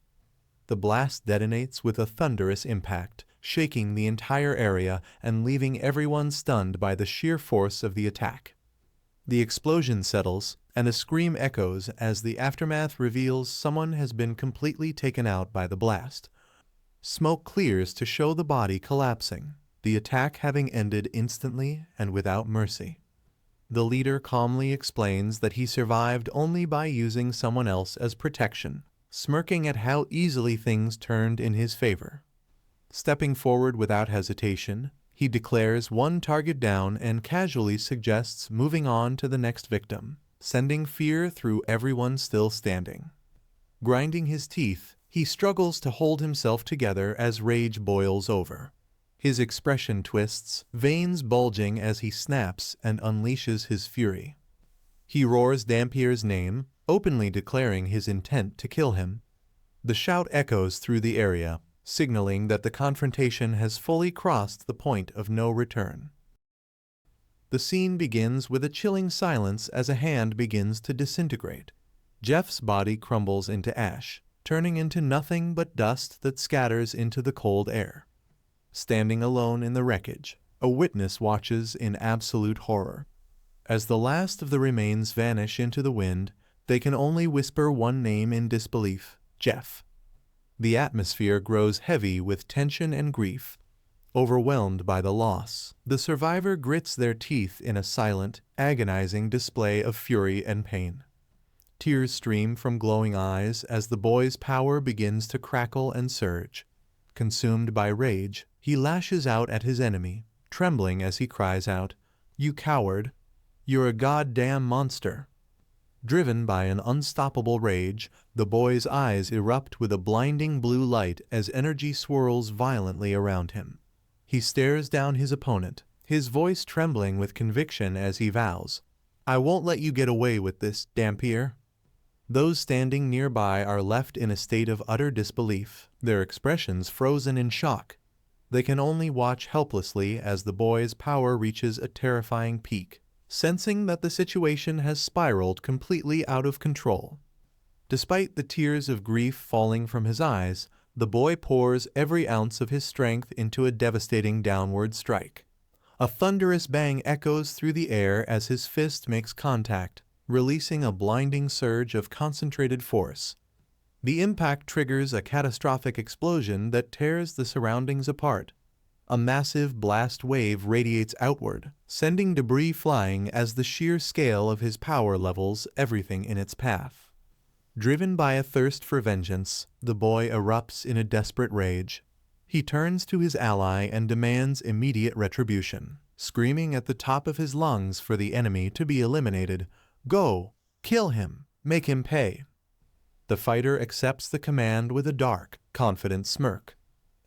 The blast detonates with a thunderous impact, shaking the entire area and leaving everyone stunned by the sheer force of the attack. The explosion settles, and a scream echoes as the aftermath reveals someone has been completely taken out by the blast. Smoke clears to show the body collapsing, the attack having ended instantly and without mercy. The leader calmly explains that he survived only by using someone else as protection, smirking at how easily things turned in his favor. Stepping forward without hesitation, he declares one target down and casually suggests moving on to the next victim, sending fear through everyone still standing. Grinding his teeth, he struggles to hold himself together as rage boils over. His expression twists, veins bulging as he snaps and unleashes his fury. He roars Dampier's name, openly declaring his intent to kill him. The shout echoes through the area, signaling that the confrontation has fully crossed the point of no return. The scene begins with a chilling silence as a hand begins to disintegrate. Jeff's body crumbles into ash, turning into nothing but dust that scatters into the cold air. Standing alone in the wreckage, a witness watches in absolute horror. As the last of the remains vanish into the wind, they can only whisper one name in disbelief: Jeff. The atmosphere grows heavy with tension and grief. Overwhelmed by the loss, the survivor grits their teeth in a silent, agonizing display of fury and pain. Tears stream from glowing eyes as the boy's power begins to crackle and surge. Consumed by rage, he lashes out at his enemy, trembling as he cries out, "You coward! You're a goddamn monster!" Driven by an unstoppable rage, the boy's eyes erupt with a blinding blue light as energy swirls violently around him. He stares down his opponent, his voice trembling with conviction as he vows, "I won't let you get away with this, Dampier." Those standing nearby are left in a state of utter disbelief, their expressions frozen in shock. They can only watch helplessly as the boy's power reaches a terrifying peak, sensing that the situation has spiraled completely out of control. Despite the tears of grief falling from his eyes, the boy pours every ounce of his strength into a devastating downward strike. A thunderous bang echoes through the air as his fist makes contact, releasing a blinding surge of concentrated force. The impact triggers a catastrophic explosion that tears the surroundings apart. A massive blast wave radiates outward, sending debris flying as the sheer scale of his power levels everything in its path. Driven by a thirst for vengeance, the boy erupts in a desperate rage. He turns to his ally and demands immediate retribution, screaming at the top of his lungs for the enemy to be eliminated. "Go! Kill him! Make him pay!" The fighter accepts the command with a dark, confident smirk.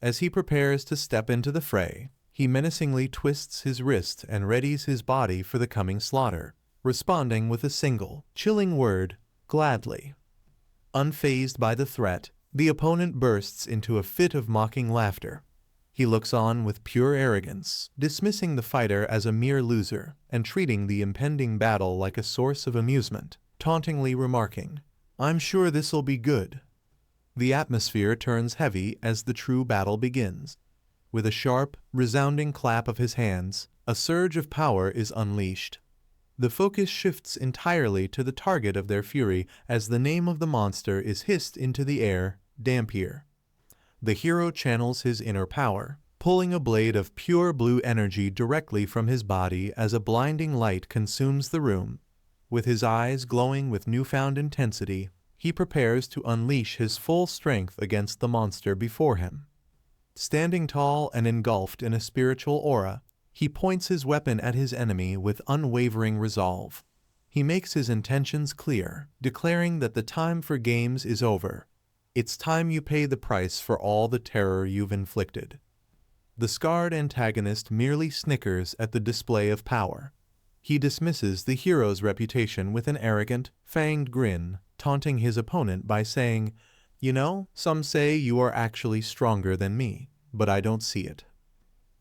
As he prepares to step into the fray, he menacingly twists his wrist and readies his body for the coming slaughter, responding with a single, chilling word: "Gladly." Unfazed by the threat, the opponent bursts into a fit of mocking laughter. He looks on with pure arrogance, dismissing the fighter as a mere loser and treating the impending battle like a source of amusement, tauntingly remarking, "I'm sure this'll be good." The atmosphere turns heavy as the true battle begins. With a sharp, resounding clap of his hands, a surge of power is unleashed. The focus shifts entirely to the target of their fury as the name of the monster is hissed into the air: Dampier. The hero channels his inner power, pulling a blade of pure blue energy directly from his body as a blinding light consumes the room. With his eyes glowing with newfound intensity, he prepares to unleash his full strength against the monster before him. Standing tall and engulfed in a spiritual aura, he points his weapon at his enemy with unwavering resolve. He makes his intentions clear, declaring that the time for games is over. It's time you pay the price for all the terror you've inflicted. The scarred antagonist merely snickers at the display of power. He dismisses the hero's reputation with an arrogant, fanged grin, taunting his opponent by saying, "You know, some say you are actually stronger than me, but I don't see it."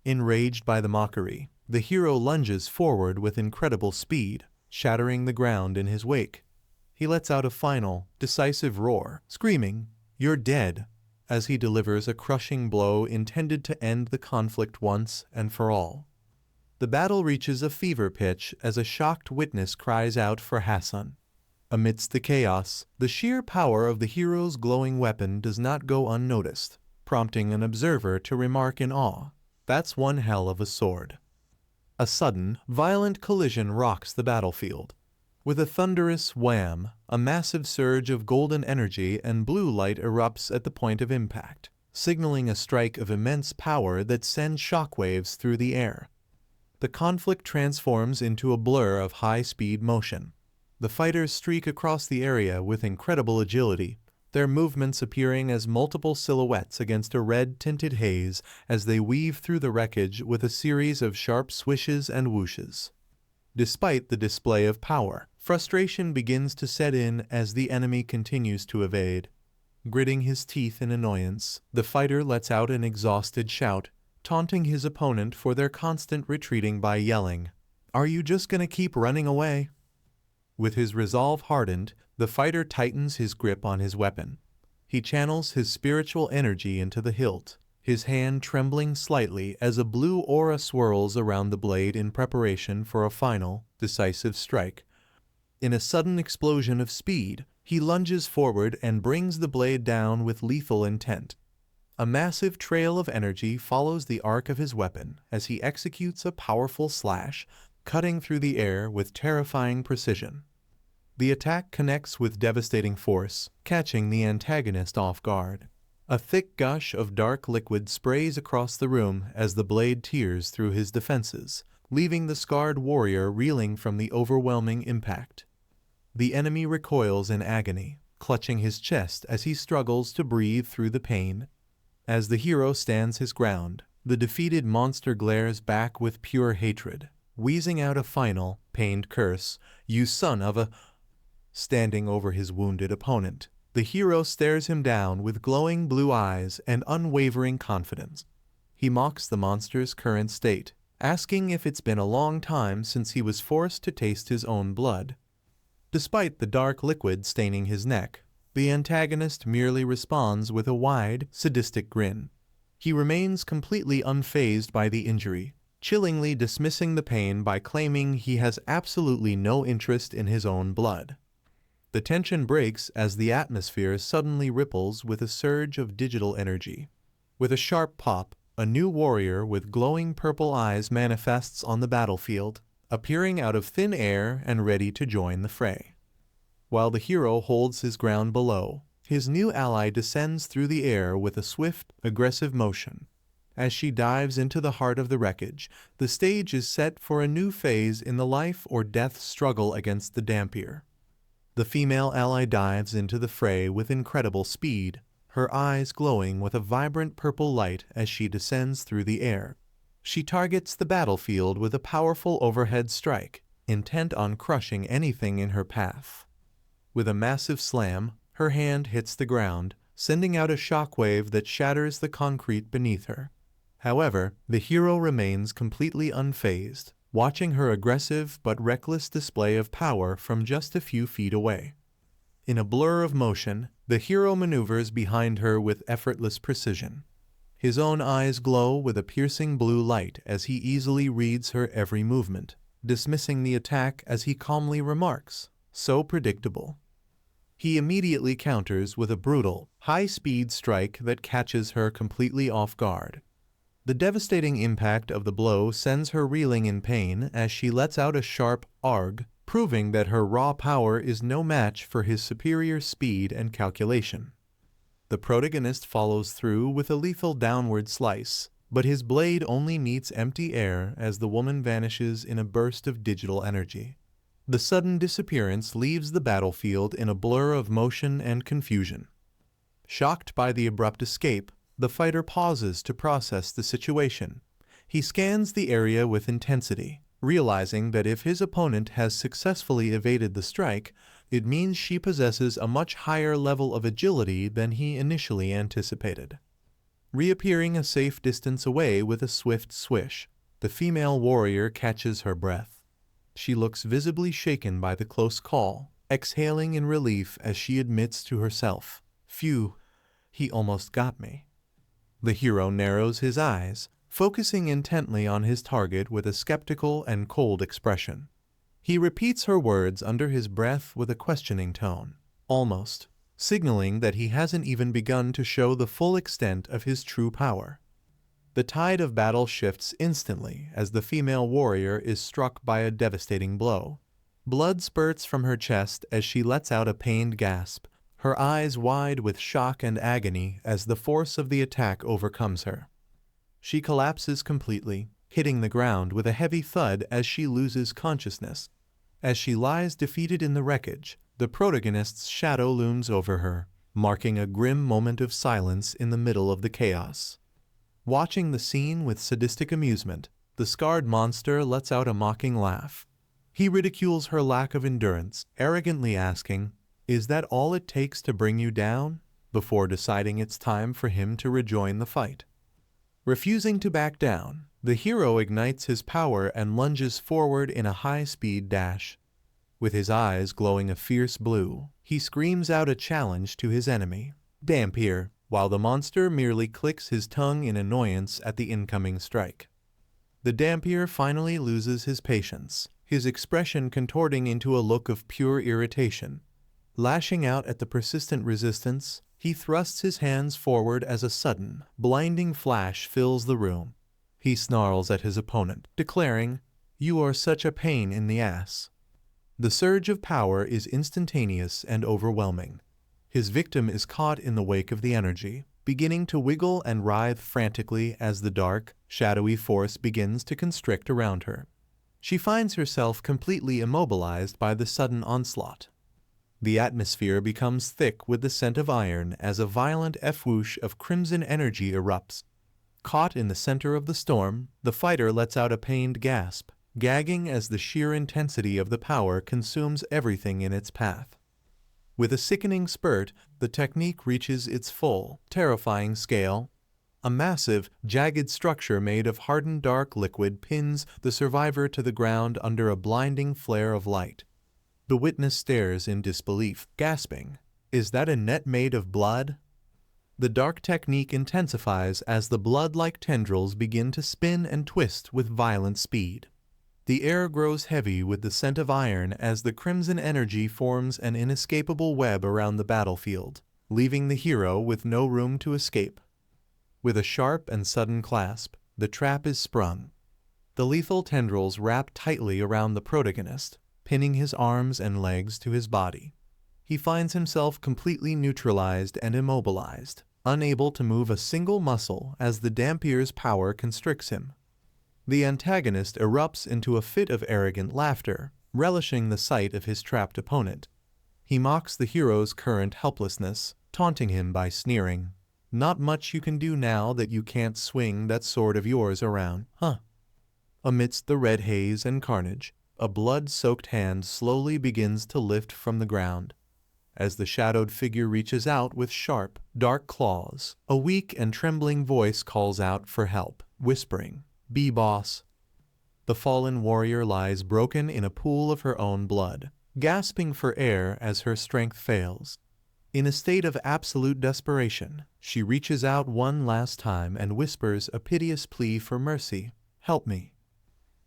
Enraged by the mockery, the hero lunges forward with incredible speed, shattering the ground in his wake. He lets out a final, decisive roar, screaming, "You're dead," as he delivers a crushing blow intended to end the conflict once and for all. The battle reaches a fever pitch as a shocked witness cries out for Hassan. Amidst the chaos, the sheer power of the hero's glowing weapon does not go unnoticed, prompting an observer to remark in awe, "That's one hell of a sword." A sudden, violent collision rocks the battlefield. With a thunderous wham, a massive surge of golden energy and blue light erupts at the point of impact, signaling a strike of immense power that sends shockwaves through the air. The conflict transforms into a blur of high-speed motion. The fighters streak across the area with incredible agility, their movements appearing as multiple silhouettes against a red-tinted haze as they weave through the wreckage with a series of sharp swishes and whooshes. Despite the display of power, frustration begins to set in as the enemy continues to evade. Gritting his teeth in annoyance, the fighter lets out an exhausted shout, taunting his opponent for their constant retreating by yelling, "Are you just gonna keep running away?" With his resolve hardened, the fighter tightens his grip on his weapon. He channels his spiritual energy into the hilt, his hand trembling slightly as a blue aura swirls around the blade in preparation for a final, decisive strike. In a sudden explosion of speed, he lunges forward and brings the blade down with lethal intent. A massive trail of energy follows the arc of his weapon as he executes a powerful slash, cutting through the air with terrifying precision. The attack connects with devastating force, catching the antagonist off guard. A thick gush of dark liquid sprays across the room as the blade tears through his defenses, leaving the scarred warrior reeling from the overwhelming impact. The enemy recoils in agony, clutching his chest as he struggles to breathe through the pain. As the hero stands his ground, the defeated monster glares back with pure hatred, wheezing out a final, pained curse, "You son of a..." Standing over his wounded opponent, the hero stares him down with glowing blue eyes and unwavering confidence. He mocks the monster's current state, asking if it's been a long time since he was forced to taste his own blood. Despite the dark liquid staining his neck, the antagonist merely responds with a wide, sadistic grin. He remains completely unfazed by the injury, chillingly dismissing the pain by claiming he has absolutely no interest in his own blood. The tension breaks as the atmosphere suddenly ripples with a surge of digital energy. With a sharp pop, a new warrior with glowing purple eyes manifests on the battlefield, appearing out of thin air and ready to join the fray. While the hero holds his ground below, his new ally descends through the air with a swift, aggressive motion. As she dives into the heart of the wreckage, the stage is set for a new phase in the life or death struggle against the Dampier. The female ally dives into the fray with incredible speed, her eyes glowing with a vibrant purple light as she descends through the air. She targets the battlefield with a powerful overhead strike, intent on crushing anything in her path. With a massive slam, her hand hits the ground, sending out a shockwave that shatters the concrete beneath her. However, the hero remains completely unfazed, watching her aggressive but reckless display of power from just a few feet away. In a blur of motion, the hero maneuvers behind her with effortless precision. His own eyes glow with a piercing blue light as he easily reads her every movement, dismissing the attack as he calmly remarks, "So predictable." He immediately counters with a brutal, high-speed strike that catches her completely off guard. The devastating impact of the blow sends her reeling in pain as she lets out a sharp "arg," proving that her raw power is no match for his superior speed and calculation. The protagonist follows through with a lethal downward slice, but his blade only meets empty air as the woman vanishes in a burst of digital energy. The sudden disappearance leaves the battlefield in a blur of motion and confusion. Shocked by the abrupt escape, the fighter pauses to process the situation. He scans the area with intensity, realizing that if his opponent has successfully evaded the strike, it means she possesses a much higher level of agility than he initially anticipated. Reappearing a safe distance away with a swift swish, the female warrior catches her breath. She looks visibly shaken by the close call, exhaling in relief as she admits to herself, "Phew, he almost got me." The hero narrows his eyes, focusing intently on his target with a skeptical and cold expression. He repeats her words under his breath with a questioning tone, almost, signaling that he hasn't even begun to show the full extent of his true power. The tide of battle shifts instantly as the female warrior is struck by a devastating blow. Blood spurts from her chest as she lets out a pained gasp, her eyes wide with shock and agony as the force of the attack overcomes her. She collapses completely, hitting the ground with a heavy thud as she loses consciousness. As she lies defeated in the wreckage, the protagonist's shadow looms over her, marking a grim moment of silence in the middle of the chaos. Watching the scene with sadistic amusement, the scarred monster lets out a mocking laugh. He ridicules her lack of endurance, arrogantly asking, "Is that all it takes to bring you down?" before deciding it's time for him to rejoin the fight. Refusing to back down, the hero ignites his power and lunges forward in a high-speed dash. With his eyes glowing a fierce blue, he screams out a challenge to his enemy, Dampier, while the monster merely clicks his tongue in annoyance at the incoming strike. The Dampier finally loses his patience, his expression contorting into a look of pure irritation. Lashing out at the persistent resistance, he thrusts his hands forward as a sudden, blinding flash fills the room. He snarls at his opponent, declaring, "You are such a pain in the ass." The surge of power is instantaneous and overwhelming. His victim is caught in the wake of the energy, beginning to wiggle and writhe frantically as the dark, shadowy force begins to constrict around her. She finds herself completely immobilized by the sudden onslaught. The atmosphere becomes thick with the scent of iron as a violent effwhoosh of crimson energy erupts. Caught in the center of the storm, the fighter lets out a pained gasp, gagging as the sheer intensity of the power consumes everything in its path. With a sickening spurt, the technique reaches its full, terrifying scale. A massive, jagged structure made of hardened dark liquid pins the survivor to the ground under a blinding flare of light. The witness stares in disbelief, gasping, "Is that a net made of blood?" The dark technique intensifies as the blood-like tendrils begin to spin and twist with violent speed. The air grows heavy with the scent of iron as the crimson energy forms an inescapable web around the battlefield, leaving the hero with no room to escape. With a sharp and sudden clasp, the trap is sprung. The lethal tendrils wrap tightly around the protagonist, pinning his arms and legs to his body. He finds himself completely neutralized and immobilized, unable to move a single muscle as the Dampier's power constricts him. The antagonist erupts into a fit of arrogant laughter, relishing the sight of his trapped opponent. He mocks the hero's current helplessness, taunting him by sneering, "Not much you can do now that you can't swing that sword of yours around, huh?" Amidst the red haze and carnage, a blood-soaked hand slowly begins to lift from the ground. As the shadowed figure reaches out with sharp, dark claws, a weak and trembling voice calls out for help, whispering, "Be boss." The fallen warrior lies broken in a pool of her own blood, gasping for air as her strength fails. In a state of absolute desperation, she reaches out one last time and whispers a piteous plea for mercy, "Help me."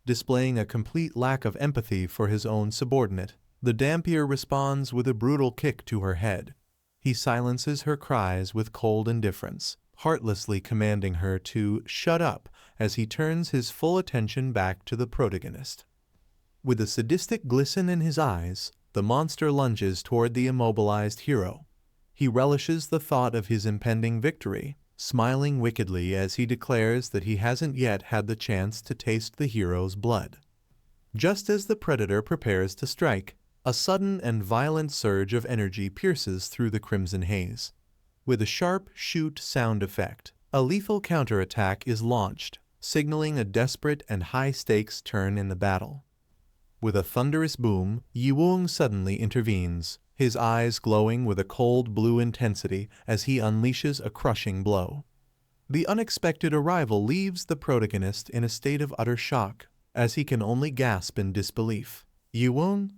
Displaying a complete lack of empathy for his own subordinate, the Dampier responds with a brutal kick to her head. He silences her cries with cold indifference, heartlessly commanding her to shut up as he turns his full attention back to the protagonist. With a sadistic glisten in his eyes, the monster lunges toward the immobilized hero. He relishes the thought of his impending victory, smiling wickedly as he declares that he hasn't yet had the chance to taste the hero's blood. Just as the predator prepares to strike, a sudden and violent surge of energy pierces through the crimson haze. With a sharp shoot sound effect, a lethal counterattack is launched, signaling a desperate and high-stakes turn in the battle. With a thunderous boom, Yiwung suddenly intervenes, his eyes glowing with a cold blue intensity as he unleashes a crushing blow. The unexpected arrival leaves the protagonist in a state of utter shock, as he can only gasp in disbelief. "Yiwung?"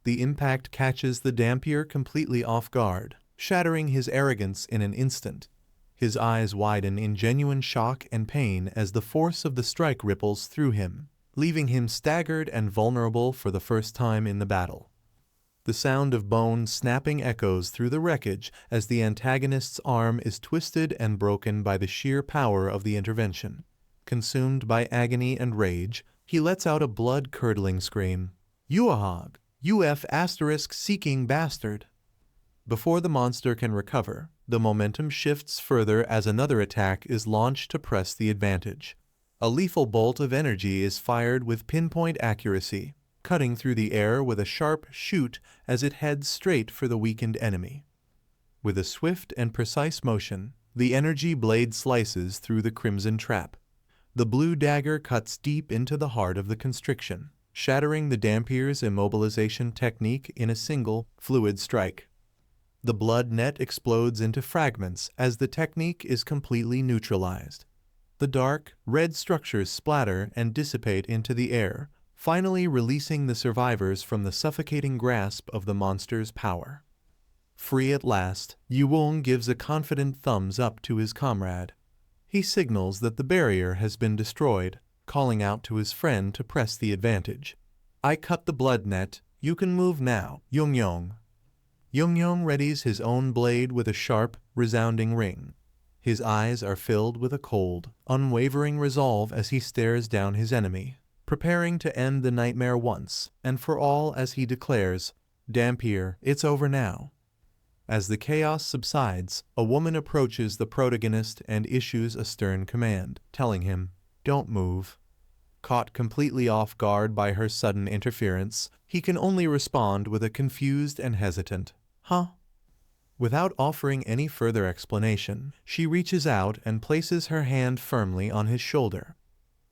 The impact catches the Dampier completely off guard, shattering his arrogance in an instant. His eyes widen in genuine shock and pain as the force of the strike ripples through him, leaving him staggered and vulnerable for the first time in the battle. The sound of bones snapping echoes through the wreckage as the antagonist's arm is twisted and broken by the sheer power of the intervention. Consumed by agony and rage, he lets out a blood-curdling scream. "Uahog! UF*seeking bastard!" Before the monster can recover, the momentum shifts further as another attack is launched to press the advantage. A lethal bolt of energy is fired with pinpoint accuracy, cutting through the air with a sharp shoot as it heads straight for the weakened enemy. With a swift and precise motion, the energy blade slices through the crimson trap. The blue dagger cuts deep into the heart of the constriction, shattering the Dampier's immobilization technique in a single, fluid strike. The blood net explodes into fragments as the technique is completely neutralized. The dark, red structures splatter and dissipate into the air, finally releasing the survivors from the suffocating grasp of the monster's power. Free at last, Yuwong gives a confident thumbs up to his comrade. He signals that the barrier has been destroyed, calling out to his friend to press the advantage. I cut the blood net, you can move now, Yongyong. Yongyong readies his own blade with a sharp, resounding ring. His eyes are filled with a cold, unwavering resolve as he stares down his enemy, preparing to end the nightmare once and for all as he declares, Dampier, it's over now. As the chaos subsides, a woman approaches the protagonist and issues a stern command, telling him, don't move. Caught completely off guard by her sudden interference, he can only respond with a confused and hesitant, huh? Without offering any further explanation, she reaches out and places her hand firmly on his shoulder.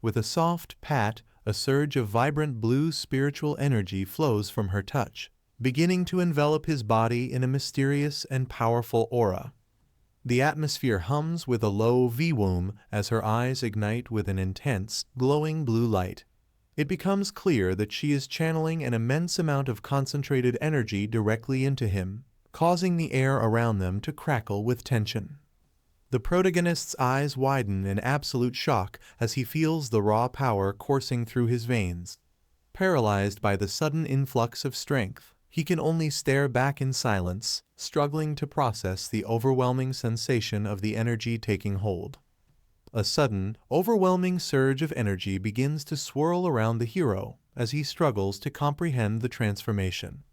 With a soft pat, a surge of vibrant blue spiritual energy flows from her touch, beginning to envelop his body in a mysterious and powerful aura. The atmosphere hums with a low V-woom as her eyes ignite with an intense, glowing blue light. It becomes clear that she is channeling an immense amount of concentrated energy directly into him, causing the air around them to crackle with tension. The protagonist's eyes widen in absolute shock as he feels the raw power coursing through his veins. Paralyzed by the sudden influx of strength, he can only stare back in silence, struggling to process the overwhelming sensation of the energy taking hold. A sudden, overwhelming surge of energy begins to swirl around the hero as he struggles to comprehend the transformation.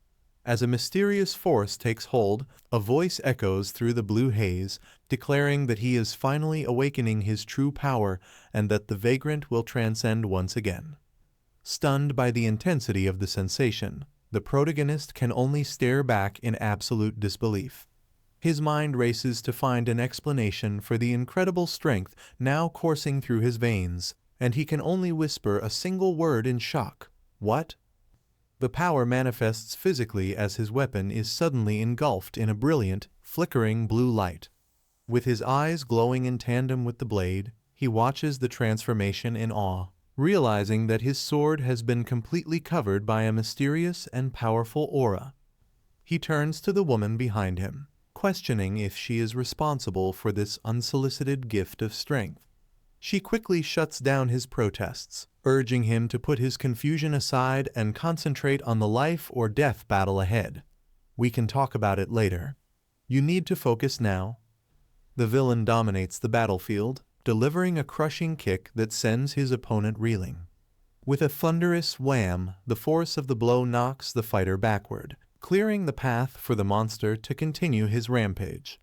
As a mysterious force takes hold, a voice echoes through the blue haze, declaring that he is finally awakening his true power and that the vagrant will transcend once again. Stunned by the intensity of the sensation, the protagonist can only stare back in absolute disbelief. His mind races to find an explanation for the incredible strength now coursing through his veins, and he can only whisper a single word in shock. What? The power manifests physically as his weapon is suddenly engulfed in a brilliant, flickering blue light. With his eyes glowing in tandem with the blade, he watches the transformation in awe, realizing that his sword has been completely covered by a mysterious and powerful aura. He turns to the woman behind him, questioning if she is responsible for this unsolicited gift of strength. She quickly shuts down his protests, urging him to put his confusion aside and concentrate on the life or death battle ahead. We can talk about it later. You need to focus now. The villain dominates the battlefield, delivering a crushing kick that sends his opponent reeling. With a thunderous wham, the force of the blow knocks the fighter backward, clearing the path for the monster to continue his rampage.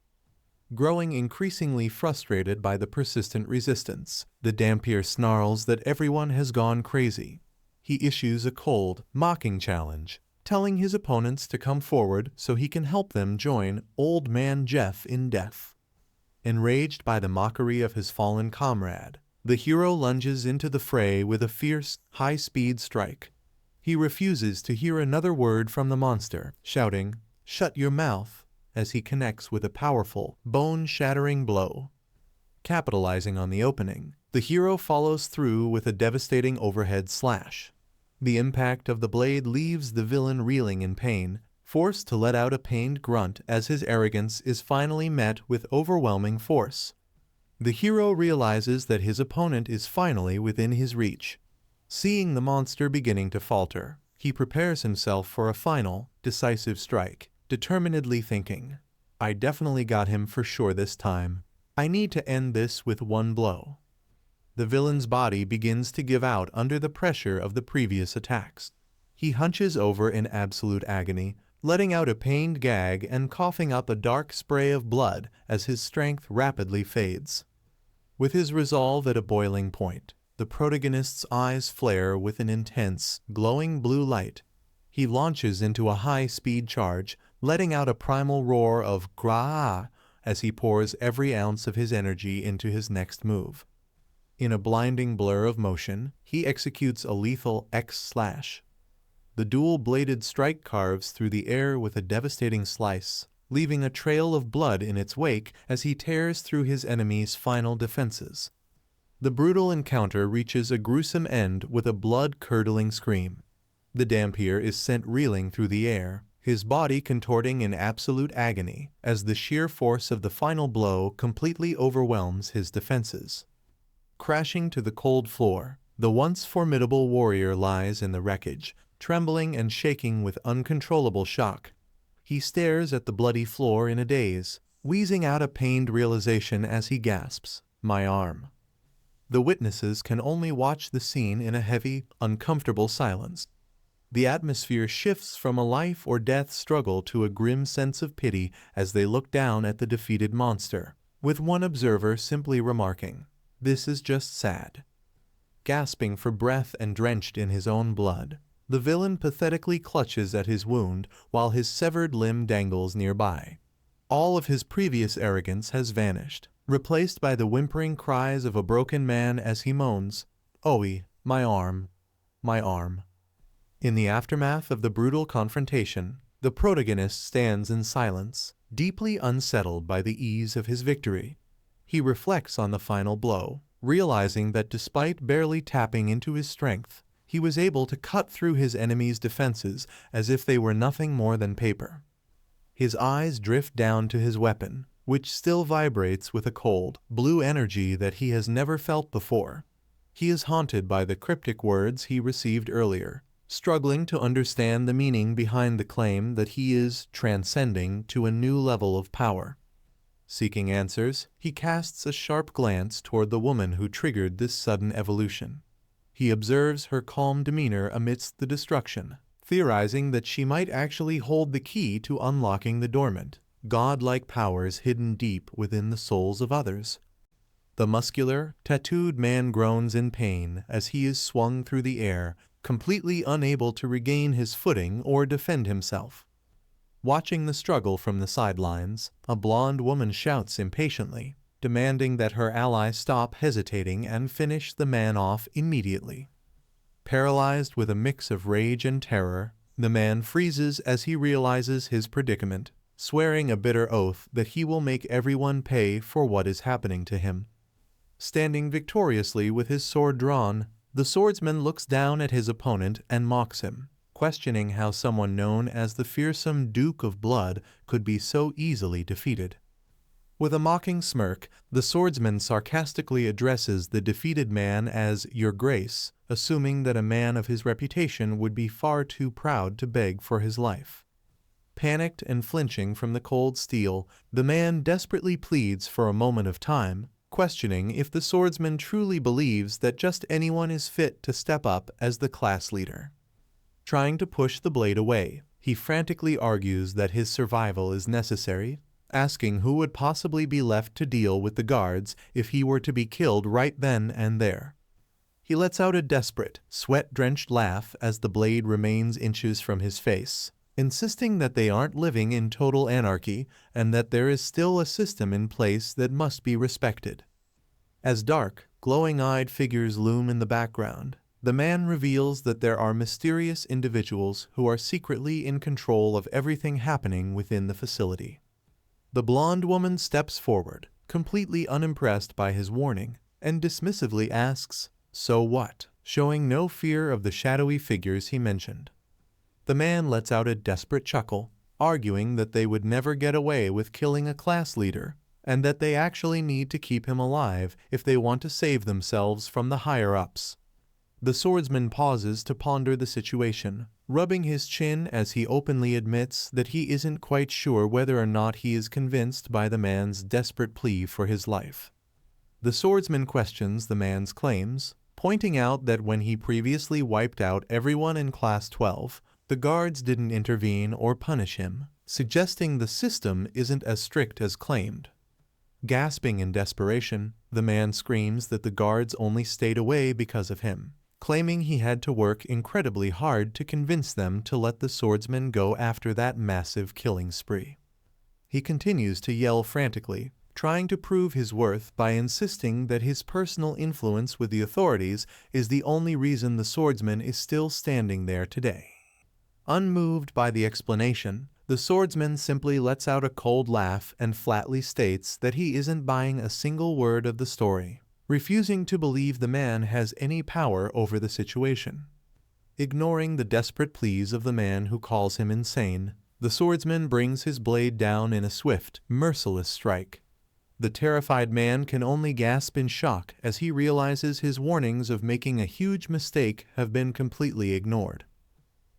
Growing increasingly frustrated by the persistent resistance, the Dampier snarls that everyone has gone crazy. He issues a cold, mocking challenge, telling his opponents to come forward so he can help them join Old Man Jeff in death. Enraged by the mockery of his fallen comrade, the hero lunges into the fray with a fierce, high-speed strike. He refuses to hear another word from the monster, shouting, "Shut your mouth," as he connects with a powerful, bone-shattering blow. Capitalizing on the opening, the hero follows through with a devastating overhead slash. The impact of the blade leaves the villain reeling in pain, forced to let out a pained grunt as his arrogance is finally met with overwhelming force. The hero realizes that his opponent is finally within his reach. Seeing the monster beginning to falter, he prepares himself for a final, decisive strike, determinedly thinking, I definitely got him for sure this time. I need to end this with one blow. The villain's body begins to give out under the pressure of the previous attacks. He hunches over in absolute agony, letting out a pained gag and coughing up a dark spray of blood as his strength rapidly fades. With his resolve at a boiling point, the protagonist's eyes flare with an intense, glowing blue light. He launches into a high-speed charge, letting out a primal roar of "Gra!" as he pours every ounce of his energy into his next move. In a blinding blur of motion, he executes a lethal X-slash. The dual-bladed strike carves through the air with a devastating slice, leaving a trail of blood in its wake as he tears through his enemy's final defenses. The brutal encounter reaches a gruesome end with a blood-curdling scream. The Dampier is sent reeling through the air, his body contorting in absolute agony as the sheer force of the final blow completely overwhelms his defenses. Crashing to the cold floor, the once formidable warrior lies in the wreckage, trembling and shaking with uncontrollable shock. He stares at the bloody floor in a daze, wheezing out a pained realization as he gasps, "My arm." The witnesses can only watch the scene in a heavy, uncomfortable silence. The atmosphere shifts from a life-or-death struggle to a grim sense of pity as they look down at the defeated monster, with one observer simply remarking, "This is just sad." Gasping for breath and drenched in his own blood, the villain pathetically clutches at his wound while his severed limb dangles nearby. All of his previous arrogance has vanished, replaced by the whimpering cries of a broken man as he moans, "Owie, my arm, my arm." In the aftermath of the brutal confrontation, the protagonist stands in silence, deeply unsettled by the ease of his victory. He reflects on the final blow, realizing that despite barely tapping into his strength, he was able to cut through his enemy's defenses as if they were nothing more than paper. His eyes drift down to his weapon, which still vibrates with a cold, blue energy that he has never felt before. He is haunted by the cryptic words he received earlier, struggling to understand the meaning behind the claim that he is transcending to a new level of power. Seeking answers, he casts a sharp glance toward the woman who triggered this sudden evolution. He observes her calm demeanor amidst the destruction, theorizing that she might actually hold the key to unlocking the dormant, godlike powers hidden deep within the souls of others. The muscular, tattooed man groans in pain as he is swung through the air, completely unable to regain his footing or defend himself. Watching the struggle from the sidelines, a blonde woman shouts impatiently, demanding that her ally stop hesitating and finish the man off immediately. Paralyzed with a mix of rage and terror, the man freezes as he realizes his predicament, swearing a bitter oath that he will make everyone pay for what is happening to him. Standing victoriously with his sword drawn, the swordsman looks down at his opponent and mocks him, questioning how someone known as the fearsome Duke of Blood could be so easily defeated. With a mocking smirk, the swordsman sarcastically addresses the defeated man as "Your Grace," assuming that a man of his reputation would be far too proud to beg for his life. Panicked and flinching from the cold steel, the man desperately pleads for a moment of time, questioning if the swordsman truly believes that just anyone is fit to step up as the class leader. Trying to push the blade away, he frantically argues that his survival is necessary, asking who would possibly be left to deal with the guards if he were to be killed right then and there. He lets out a desperate, sweat-drenched laugh as the blade remains inches from his face, insisting that they aren't living in total anarchy and that there is still a system in place that must be respected. As dark, glowing-eyed figures loom in the background, the man reveals that there are mysterious individuals who are secretly in control of everything happening within the facility. The blonde woman steps forward, completely unimpressed by his warning, and dismissively asks, "So what?" showing no fear of the shadowy figures he mentioned. The man lets out a desperate chuckle, arguing that they would never get away with killing a class leader, and that they actually need to keep him alive if they want to save themselves from the higher-ups. The swordsman pauses to ponder the situation, rubbing his chin as he openly admits that he isn't quite sure whether or not he is convinced by the man's desperate plea for his life. The swordsman questions the man's claims, pointing out that when he previously wiped out everyone in Class 12, the guards didn't intervene or punish him, suggesting the system isn't as strict as claimed. Gasping in desperation, the man screams that the guards only stayed away because of him, claiming he had to work incredibly hard to convince them to let the swordsman go after that massive killing spree. He continues to yell frantically, trying to prove his worth by insisting that his personal influence with the authorities is the only reason the swordsman is still standing there today. Unmoved by the explanation, the swordsman simply lets out a cold laugh and flatly states that he isn't buying a single word of the story, refusing to believe the man has any power over the situation. Ignoring the desperate pleas of the man who calls him insane, the swordsman brings his blade down in a swift, merciless strike. The terrified man can only gasp in shock as he realizes his warnings of making a huge mistake have been completely ignored.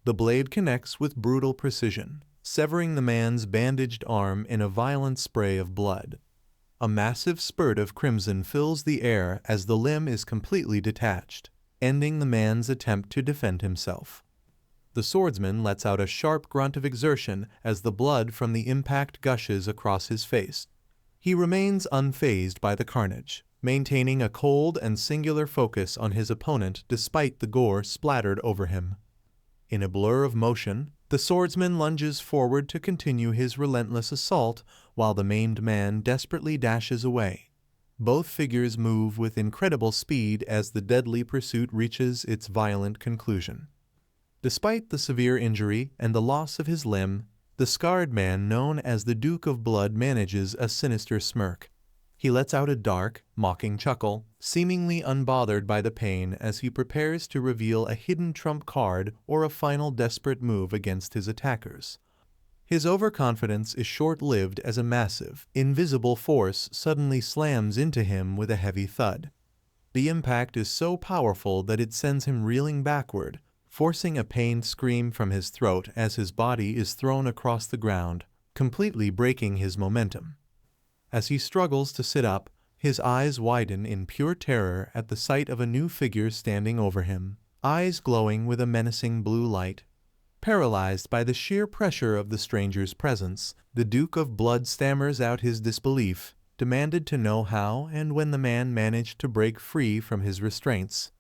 The blade connects with brutal precision, severing the man's bandaged arm in a violent spray of blood. A massive spurt of crimson fills the air as the limb is completely detached, ending the man's attempt to defend himself. The swordsman lets out a sharp grunt of exertion as the blood from the impact gushes across his face. He remains unfazed by the carnage, maintaining a cold and singular focus on his opponent despite the gore splattered over him. In a blur of motion, the swordsman lunges forward to continue his relentless assault while the maimed man desperately dashes away. Both figures move with incredible speed as the deadly pursuit reaches its violent conclusion. Despite the severe injury and the loss of his limb, the scarred man known as the Duke of Blood manages a sinister smirk. He lets out a dark, mocking chuckle, seemingly unbothered by the pain as he prepares to reveal a hidden trump card or a final desperate move against his attackers. His overconfidence is short-lived as a massive, invisible force suddenly slams into him with a heavy thud. The impact is so powerful that it sends him reeling backward, forcing a pained scream from his throat as his body is thrown across the ground, completely breaking his momentum. As he struggles to sit up, his eyes widen in pure terror at the sight of a new figure standing over him, eyes glowing with a menacing blue light. Paralyzed by the sheer pressure of the stranger's presence, the Duke of Blood stammers out his disbelief, demanded to know how and when the man managed to break free from his restraints.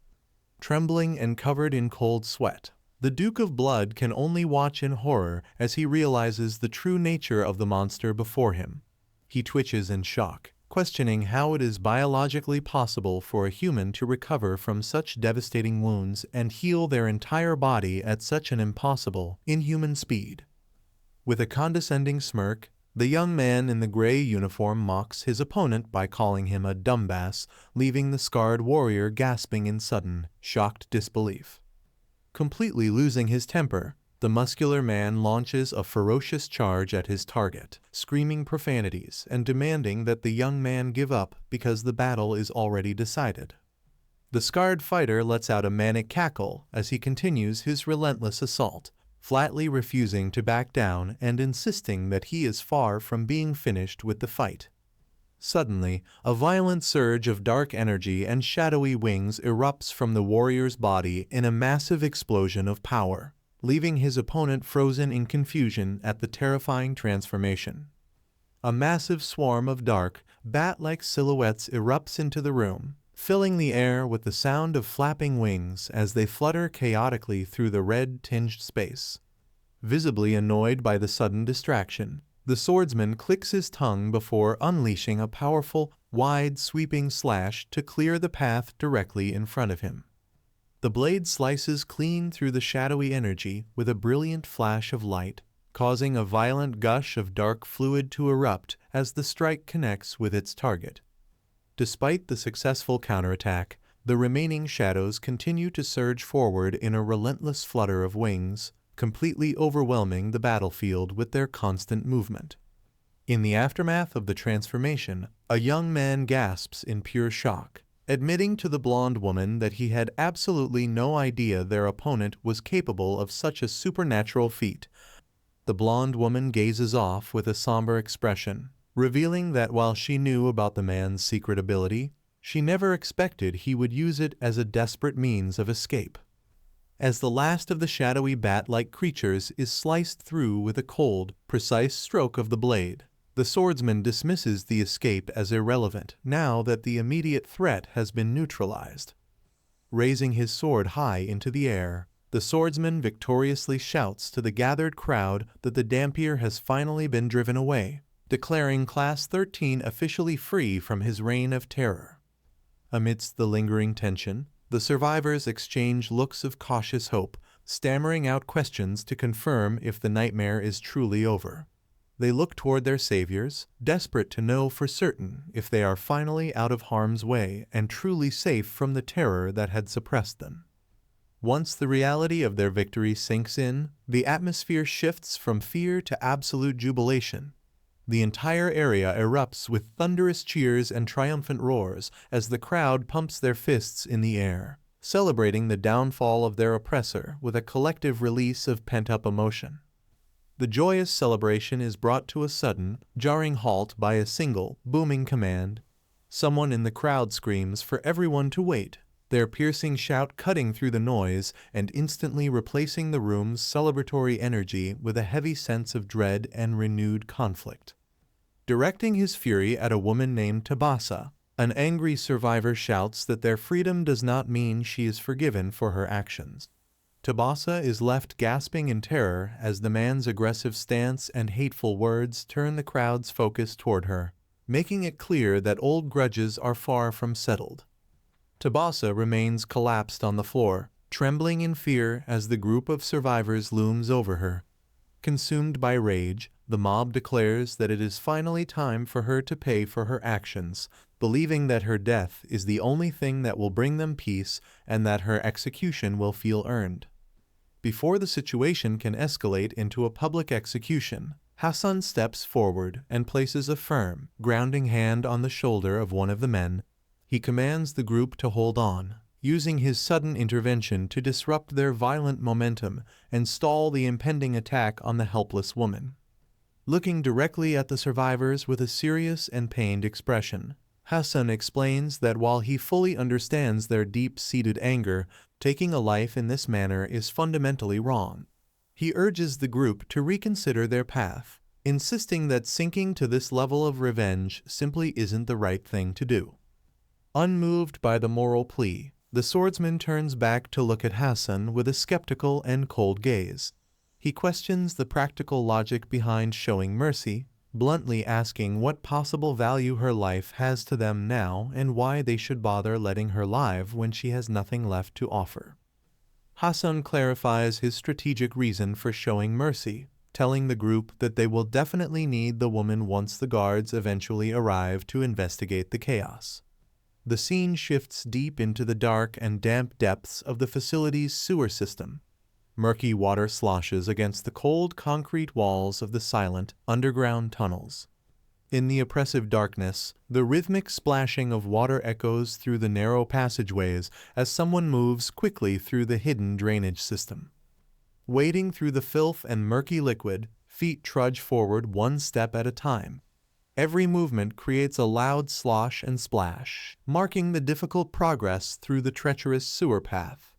Trembling and covered in cold sweat, the Duke of Blood can only watch in horror as he realizes the true nature of the monster before him. He twitches in shock, questioning how it is biologically possible for a human to recover from such devastating wounds and heal their entire body at such an impossible, inhuman speed. With a condescending smirk, the young man in the gray uniform mocks his opponent by calling him a dumbass, leaving the scarred warrior gasping in sudden, shocked disbelief. Completely losing his temper, the muscular man launches a ferocious charge at his target, screaming profanities and demanding that the young man give up because the battle is already decided. The scarred fighter lets out a manic cackle as he continues his relentless assault, flatly refusing to back down and insisting that he is far from being finished with the fight. Suddenly, a violent surge of dark energy and shadowy wings erupts from the warrior's body in a massive explosion of power, leaving his opponent frozen in confusion at the terrifying transformation. A massive swarm of dark, bat-like silhouettes erupts into the room, filling the air with the sound of flapping wings as they flutter chaotically through the red-tinged space. Visibly annoyed by the sudden distraction, the swordsman clicks his tongue before unleashing a powerful, wide, sweeping slash to clear the path directly in front of him. The blade slices clean through the shadowy energy with a brilliant flash of light, causing a violent gush of dark fluid to erupt as the strike connects with its target. Despite the successful counterattack, the remaining shadows continue to surge forward in a relentless flutter of wings, completely overwhelming the battlefield with their constant movement. In the aftermath of the transformation, a young man gasps in pure shock, admitting to the blonde woman that he had absolutely no idea their opponent was capable of such a supernatural feat. The blonde woman gazes off with a somber expression, revealing that while she knew about the man's secret ability, she never expected he would use it as a desperate means of escape. As the last of the shadowy bat-like creatures is sliced through with a cold, precise stroke of the blade, the swordsman dismisses the escape as irrelevant now that the immediate threat has been neutralized. Raising his sword high into the air, the swordsman victoriously shouts to the gathered crowd that the Dampier has finally been driven away, declaring Class 13 officially free from his reign of terror. Amidst the lingering tension, the survivors exchange looks of cautious hope, stammering out questions to confirm if the nightmare is truly over. They look toward their saviors, desperate to know for certain if they are finally out of harm's way and truly safe from the terror that had suppressed them. Once the reality of their victory sinks in, the atmosphere shifts from fear to absolute jubilation. The entire area erupts with thunderous cheers and triumphant roars as the crowd pumps their fists in the air, celebrating the downfall of their oppressor with a collective release of pent-up emotion. The joyous celebration is brought to a sudden, jarring halt by a single, booming command. Someone in the crowd screams for everyone to wait, their piercing shout cutting through the noise and instantly replacing the room's celebratory energy with a heavy sense of dread and renewed conflict. Directing his fury at a woman named Tabasa, an angry survivor shouts that their freedom does not mean she is forgiven for her actions. Tabasa is left gasping in terror as the man's aggressive stance and hateful words turn the crowd's focus toward her, making it clear that old grudges are far from settled. Tabasa remains collapsed on the floor, trembling in fear as the group of survivors looms over her. Consumed by rage, the mob declares that it is finally time for her to pay for her actions, believing that her death is the only thing that will bring them peace and that her execution will feel earned. Before the situation can escalate into a public execution, Hassan steps forward and places a firm, grounding hand on the shoulder of one of the men. He commands the group to hold on, using his sudden intervention to disrupt their violent momentum and stall the impending attack on the helpless woman. Looking directly at the survivors with a serious and pained expression, Hassan explains that while he fully understands their deep-seated anger, taking a life in this manner is fundamentally wrong. He urges the group to reconsider their path, insisting that sinking to this level of revenge simply isn't the right thing to do. Unmoved by the moral plea, the swordsman turns back to look at Hassan with a skeptical and cold gaze. He questions the practical logic behind showing mercy, bluntly asking what possible value her life has to them now and why they should bother letting her live when she has nothing left to offer. Hassan clarifies his strategic reason for showing mercy, telling the group that they will definitely need the woman once the guards eventually arrive to investigate the chaos. The scene shifts deep into the dark and damp depths of the facility's sewer system. Murky water sloshes against the cold concrete walls of the silent, underground tunnels. In the oppressive darkness, the rhythmic splashing of water echoes through the narrow passageways as someone moves quickly through the hidden drainage system. Wading through the filth and murky liquid, feet trudge forward one step at a time. Every movement creates a loud slosh and splash, marking the difficult progress through the treacherous sewer path.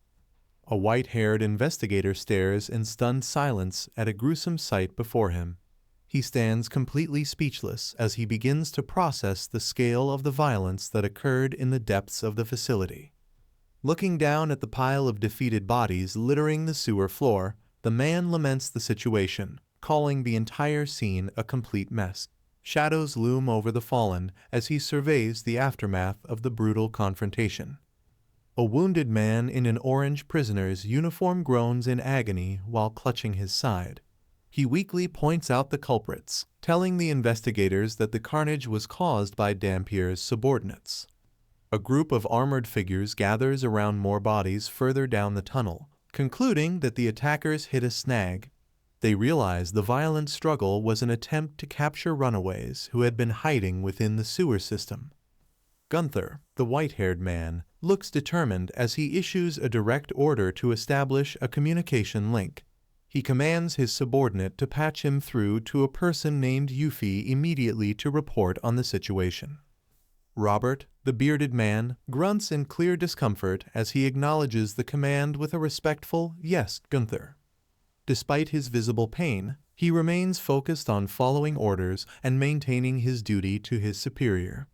A white-haired investigator stares in stunned silence at a gruesome sight before him. He stands completely speechless as he begins to process the scale of the violence that occurred in the depths of the facility. Looking down at the pile of defeated bodies littering the sewer floor, the man laments the situation, calling the entire scene a complete mess. Shadows loom over the fallen as he surveys the aftermath of the brutal confrontation. A wounded man in an orange prisoner's uniform groans in agony while clutching his side. He weakly points out the culprits, telling the investigators that the carnage was caused by Dampier's subordinates. A group of armored figures gathers around more bodies further down the tunnel, concluding that the attackers hit a snag. They realize the violent struggle was an attempt to capture runaways who had been hiding within the sewer system. Gunther, the white-haired man, looks determined as he issues a direct order to establish a communication link. He commands his subordinate to patch him through to a person named Yuffie immediately to report on the situation. Robert, the bearded man, grunts in clear discomfort as he acknowledges the command with a respectful "Yes, Gunther." Despite his visible pain, he remains focused on following orders and maintaining his duty to his superior.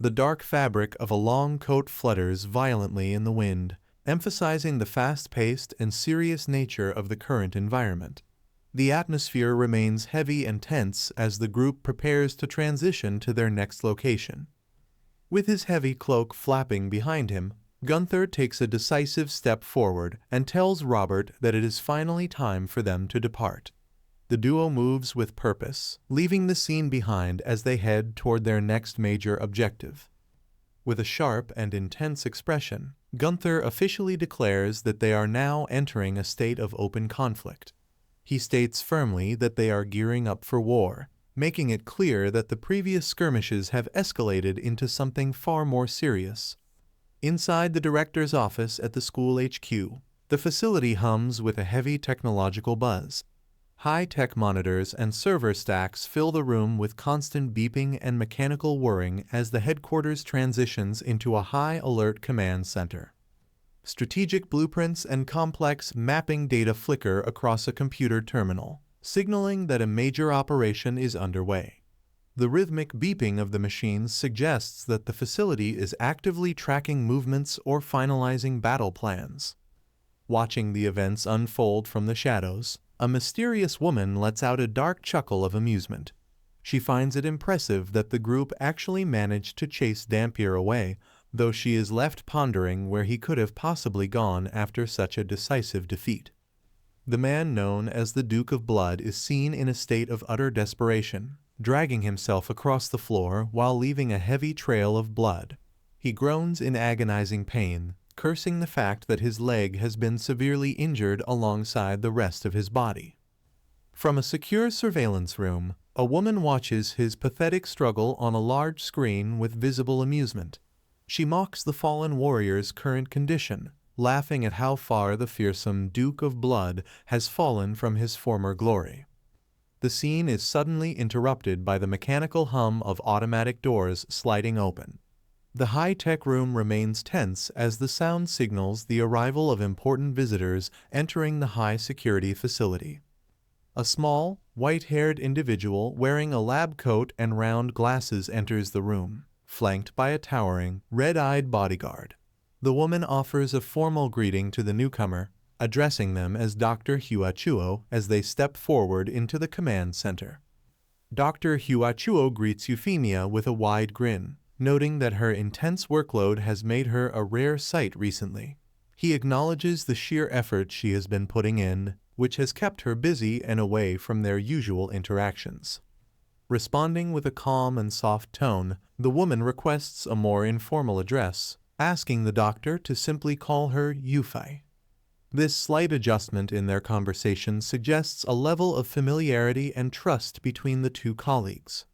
The dark fabric of a long coat flutters violently in the wind, emphasizing the fast-paced and serious nature of the current environment. The atmosphere remains heavy and tense as the group prepares to transition to their next location. With his heavy cloak flapping behind him, Gunther takes a decisive step forward and tells Robert that it is finally time for them to depart. The duo moves with purpose, leaving the scene behind as they head toward their next major objective. With a sharp and intense expression, Gunther officially declares that they are now entering a state of open conflict. He states firmly that they are gearing up for war, making it clear that the previous skirmishes have escalated into something far more serious. Inside the director's office at the school HQ, the facility hums with a heavy technological buzz. High-tech monitors and server stacks fill the room with constant beeping and mechanical whirring as the headquarters transitions into a high-alert command center. Strategic blueprints and complex mapping data flicker across a computer terminal, signaling that a major operation is underway. The rhythmic beeping of the machines suggests that the facility is actively tracking movements or finalizing battle plans. Watching the events unfold from the shadows, a mysterious woman lets out a dark chuckle of amusement. She finds it impressive that the group actually managed to chase Dampier away, though she is left pondering where he could have possibly gone after such a decisive defeat. The man known as the Duke of Blood is seen in a state of utter desperation, dragging himself across the floor while leaving a heavy trail of blood. He groans in agonizing pain, cursing the fact that his leg has been severely injured alongside the rest of his body. From a secure surveillance room, a woman watches his pathetic struggle on a large screen with visible amusement. She mocks the fallen warrior's current condition, laughing at how far the fearsome Duke of Blood has fallen from his former glory. The scene is suddenly interrupted by the mechanical hum of automatic doors sliding open. The high-tech room remains tense as the sound signals the arrival of important visitors entering the high-security facility. A small, white-haired individual wearing a lab coat and round glasses enters the room, flanked by a towering, red-eyed bodyguard. The woman offers a formal greeting to the newcomer, addressing them as Dr. Huachuo as they step forward into the command center. Dr. Huachuo greets Euphemia with a wide grin, noting that her intense workload has made her a rare sight recently. He acknowledges the sheer effort she has been putting in, which has kept her busy and away from their usual interactions. Responding with a calm and soft tone, the woman requests a more informal address, asking the doctor to simply call her Yufei. This slight adjustment in their conversation suggests a level of familiarity and trust between the two colleagues.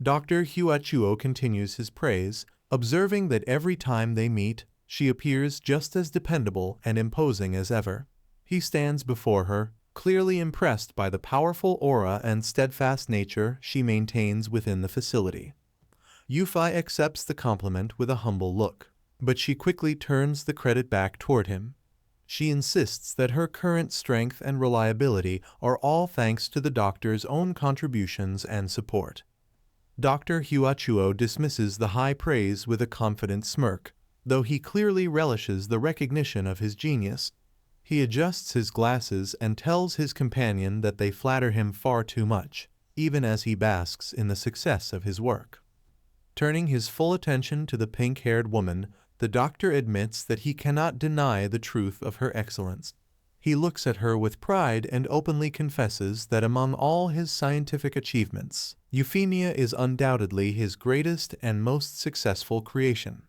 Dr. Huachuo continues his praise, observing that every time they meet, she appears just as dependable and imposing as ever. He stands before her, clearly impressed by the powerful aura and steadfast nature she maintains within the facility. Yufei accepts the compliment with a humble look, but she quickly turns the credit back toward him. She insists that her current strength and reliability are all thanks to the doctor's own contributions and support. Dr. Huachuo dismisses the high praise with a confident smirk, though he clearly relishes the recognition of his genius. He adjusts his glasses and tells his companion that they flatter him far too much, even as he basks in the success of his work. Turning his full attention to the pink-haired woman, the doctor admits that he cannot deny the truth of her excellence. He looks at her with pride and openly confesses that among all his scientific achievements, Euphemia is undoubtedly his greatest and most successful creation.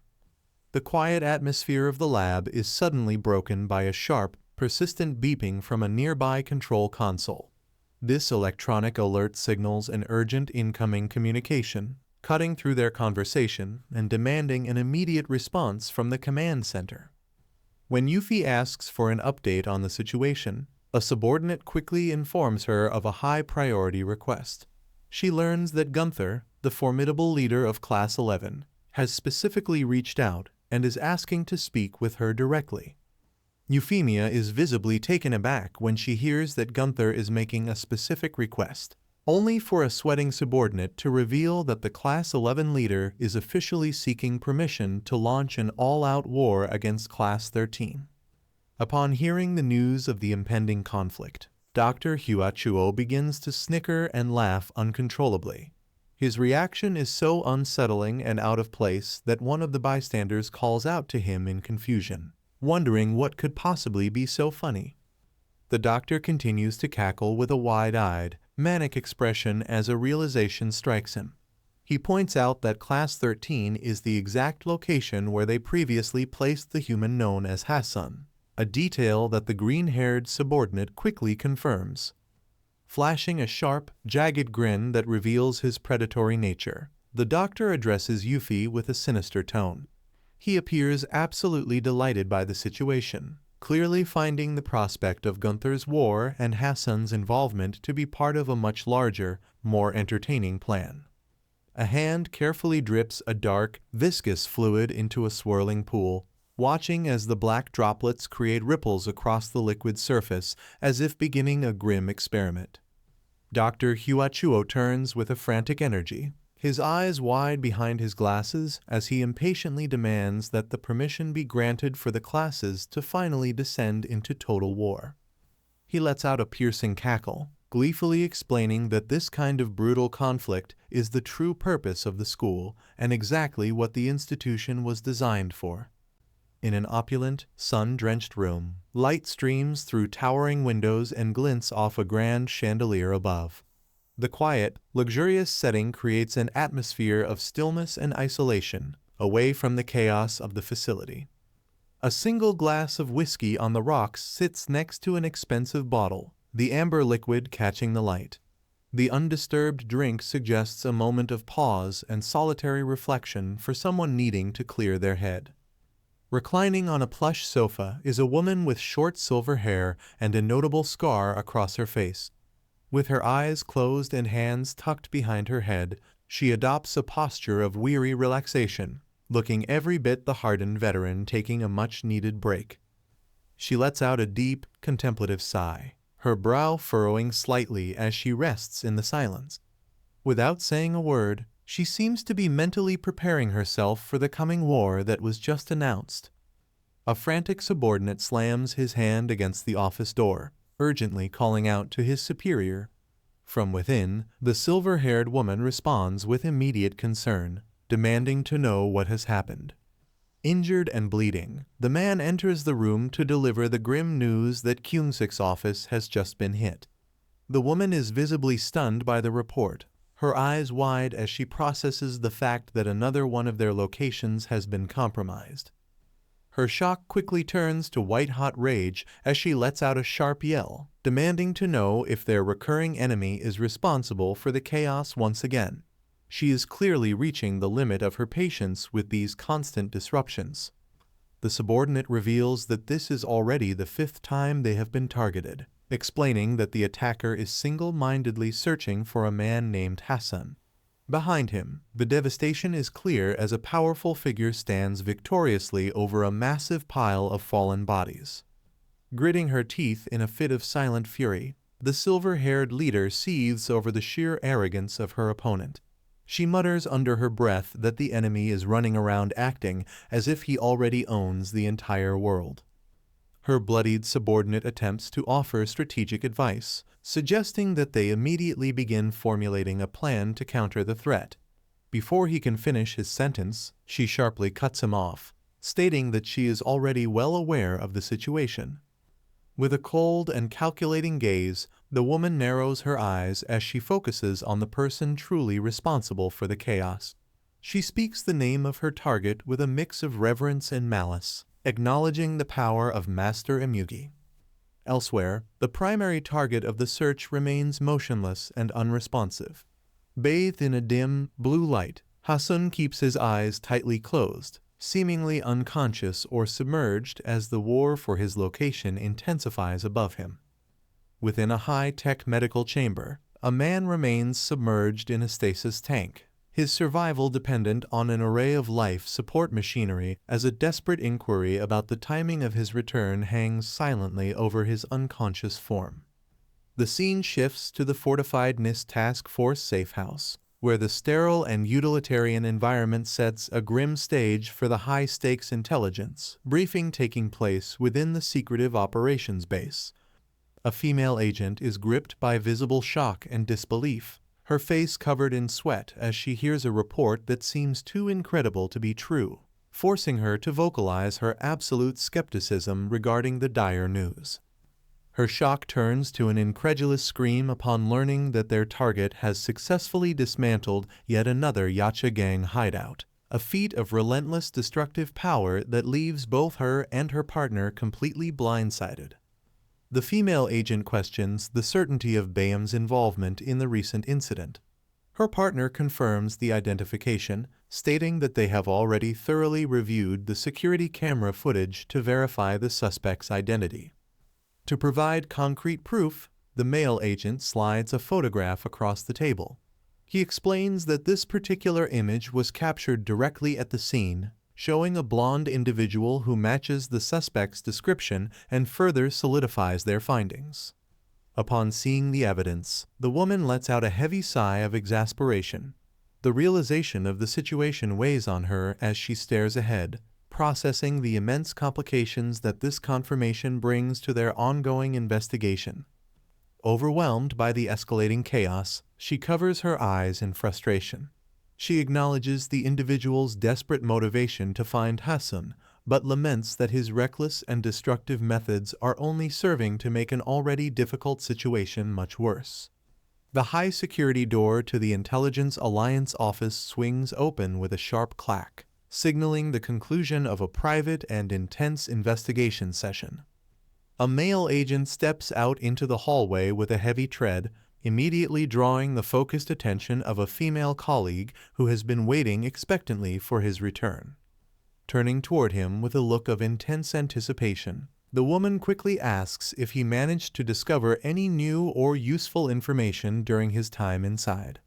The quiet atmosphere of the lab is suddenly broken by a sharp, persistent beeping from a nearby control console. This electronic alert signals an urgent incoming communication, cutting through their conversation and demanding an immediate response from the command center. When Yuffie asks for an update on the situation, a subordinate quickly informs her of a high-priority request. She learns that Gunther, the formidable leader of Class 11, has specifically reached out and is asking to speak with her directly. Euphemia is visibly taken aback when she hears that Gunther is making a specific request, only for a sweating subordinate to reveal that the Class 11 leader is officially seeking permission to launch an all-out war against Class 13. Upon hearing the news of the impending conflict, Dr. Huachuo begins to snicker and laugh uncontrollably. His reaction is so unsettling and out of place that one of the bystanders calls out to him in confusion, wondering what could possibly be so funny. The doctor continues to cackle with a wide-eyed, manic expression as a realization strikes him. He points out that Class 13 is the exact location where they previously placed the human known as Hassan, a detail that the green-haired subordinate quickly confirms. Flashing a sharp, jagged grin that reveals his predatory nature, the doctor addresses Yuffie with a sinister tone. He appears absolutely delighted by the situation, clearly finding the prospect of Gunther's war and Hassan's involvement to be part of a much larger, more entertaining plan. A hand carefully drips a dark, viscous fluid into a swirling pool, watching as the black droplets create ripples across the liquid surface as if beginning a grim experiment. Dr. Huachuo turns with a frantic energy, his eyes wide behind his glasses as he impatiently demands that the permission be granted for the classes to finally descend into total war. He lets out a piercing cackle, gleefully explaining that this kind of brutal conflict is the true purpose of the school and exactly what the institution was designed for. In an opulent, sun-drenched room, light streams through towering windows and glints off a grand chandelier above. The quiet, luxurious setting creates an atmosphere of stillness and isolation, away from the chaos of the facility. A single glass of whiskey on the rocks sits next to an expensive bottle, the amber liquid catching the light. The undisturbed drink suggests a moment of pause and solitary reflection for someone needing to clear their head. Reclining on a plush sofa is a woman with short silver hair and a notable scar across her face. With her eyes closed and hands tucked behind her head, she adopts a posture of weary relaxation, looking every bit the hardened veteran taking a much-needed break. She lets out a deep, contemplative sigh, her brow furrowing slightly as she rests in the silence. Without saying a word, she seems to be mentally preparing herself for the coming war that was just announced. A frantic subordinate slams his hand against the office door, urgently calling out to his superior. From within, the silver-haired woman responds with immediate concern, demanding to know what has happened. Injured and bleeding, the man enters the room to deliver the grim news that Kyungsik's office has just been hit. The woman is visibly stunned by the report, her eyes wide as she processes the fact that another one of their locations has been compromised. Her shock quickly turns to white-hot rage as she lets out a sharp yell, demanding to know if their recurring enemy is responsible for the chaos once again. She is clearly reaching the limit of her patience with these constant disruptions. The subordinate reveals that this is already the 5th time they have been targeted, explaining that the attacker is single-mindedly searching for a man named Hassan. Behind him, the devastation is clear as a powerful figure stands victoriously over a massive pile of fallen bodies. Gritting her teeth in a fit of silent fury, the silver-haired leader seethes over the sheer arrogance of her opponent. She mutters under her breath that the enemy is running around acting as if he already owns the entire world. Her bloodied subordinate attempts to offer strategic advice, suggesting that they immediately begin formulating a plan to counter the threat. Before he can finish his sentence, she sharply cuts him off, stating that she is already well aware of the situation. With a cold and calculating gaze, the woman narrows her eyes as she focuses on the person truly responsible for the chaos. She speaks the name of her target with a mix of reverence and malice, acknowledging the power of Master Emugi. Elsewhere, the primary target of the search remains motionless and unresponsive. Bathed in a dim, blue light, Hassan keeps his eyes tightly closed, seemingly unconscious or submerged as the war for his location intensifies above him. Within a high-tech medical chamber, a man remains submerged in a stasis tank, his survival dependent on an array of life support machinery as a desperate inquiry about the timing of his return hangs silently over his unconscious form. The scene shifts to the fortified NIST Task Force safe house, where the sterile and utilitarian environment sets a grim stage for the high-stakes intelligence briefing taking place within the secretive operations base. A female agent is gripped by visible shock and disbelief, her face covered in sweat as she hears a report that seems too incredible to be true, forcing her to vocalize her absolute skepticism regarding the dire news. Her shock turns to an incredulous scream upon learning that their target has successfully dismantled yet another Yacha gang hideout, a feat of relentless destructive power that leaves both her and her partner completely blindsided. The female agent questions the certainty of Bayam's involvement in the recent incident. Her partner confirms the identification, stating that they have already thoroughly reviewed the security camera footage to verify the suspect's identity. To provide concrete proof, the male agent slides a photograph across the table. He explains that this particular image was captured directly at the scene, showing a blonde individual who matches the suspect's description and further solidifies their findings. Upon seeing the evidence, the woman lets out a heavy sigh of exasperation. The realization of the situation weighs on her as she stares ahead, processing the immense complications that this confirmation brings to their ongoing investigation. Overwhelmed by the escalating chaos, she covers her eyes in frustration. She acknowledges the individual's desperate motivation to find Hassan, but laments that his reckless and destructive methods are only serving to make an already difficult situation much worse. The high-security door to the Intelligence Alliance office swings open with a sharp clack, signaling the conclusion of a private and intense investigation session. A male agent steps out into the hallway with a heavy tread, immediately drawing the focused attention of a female colleague who has been waiting expectantly for his return. Turning toward him with a look of intense anticipation, the woman quickly asks if he managed to discover any new or useful information during his time inside.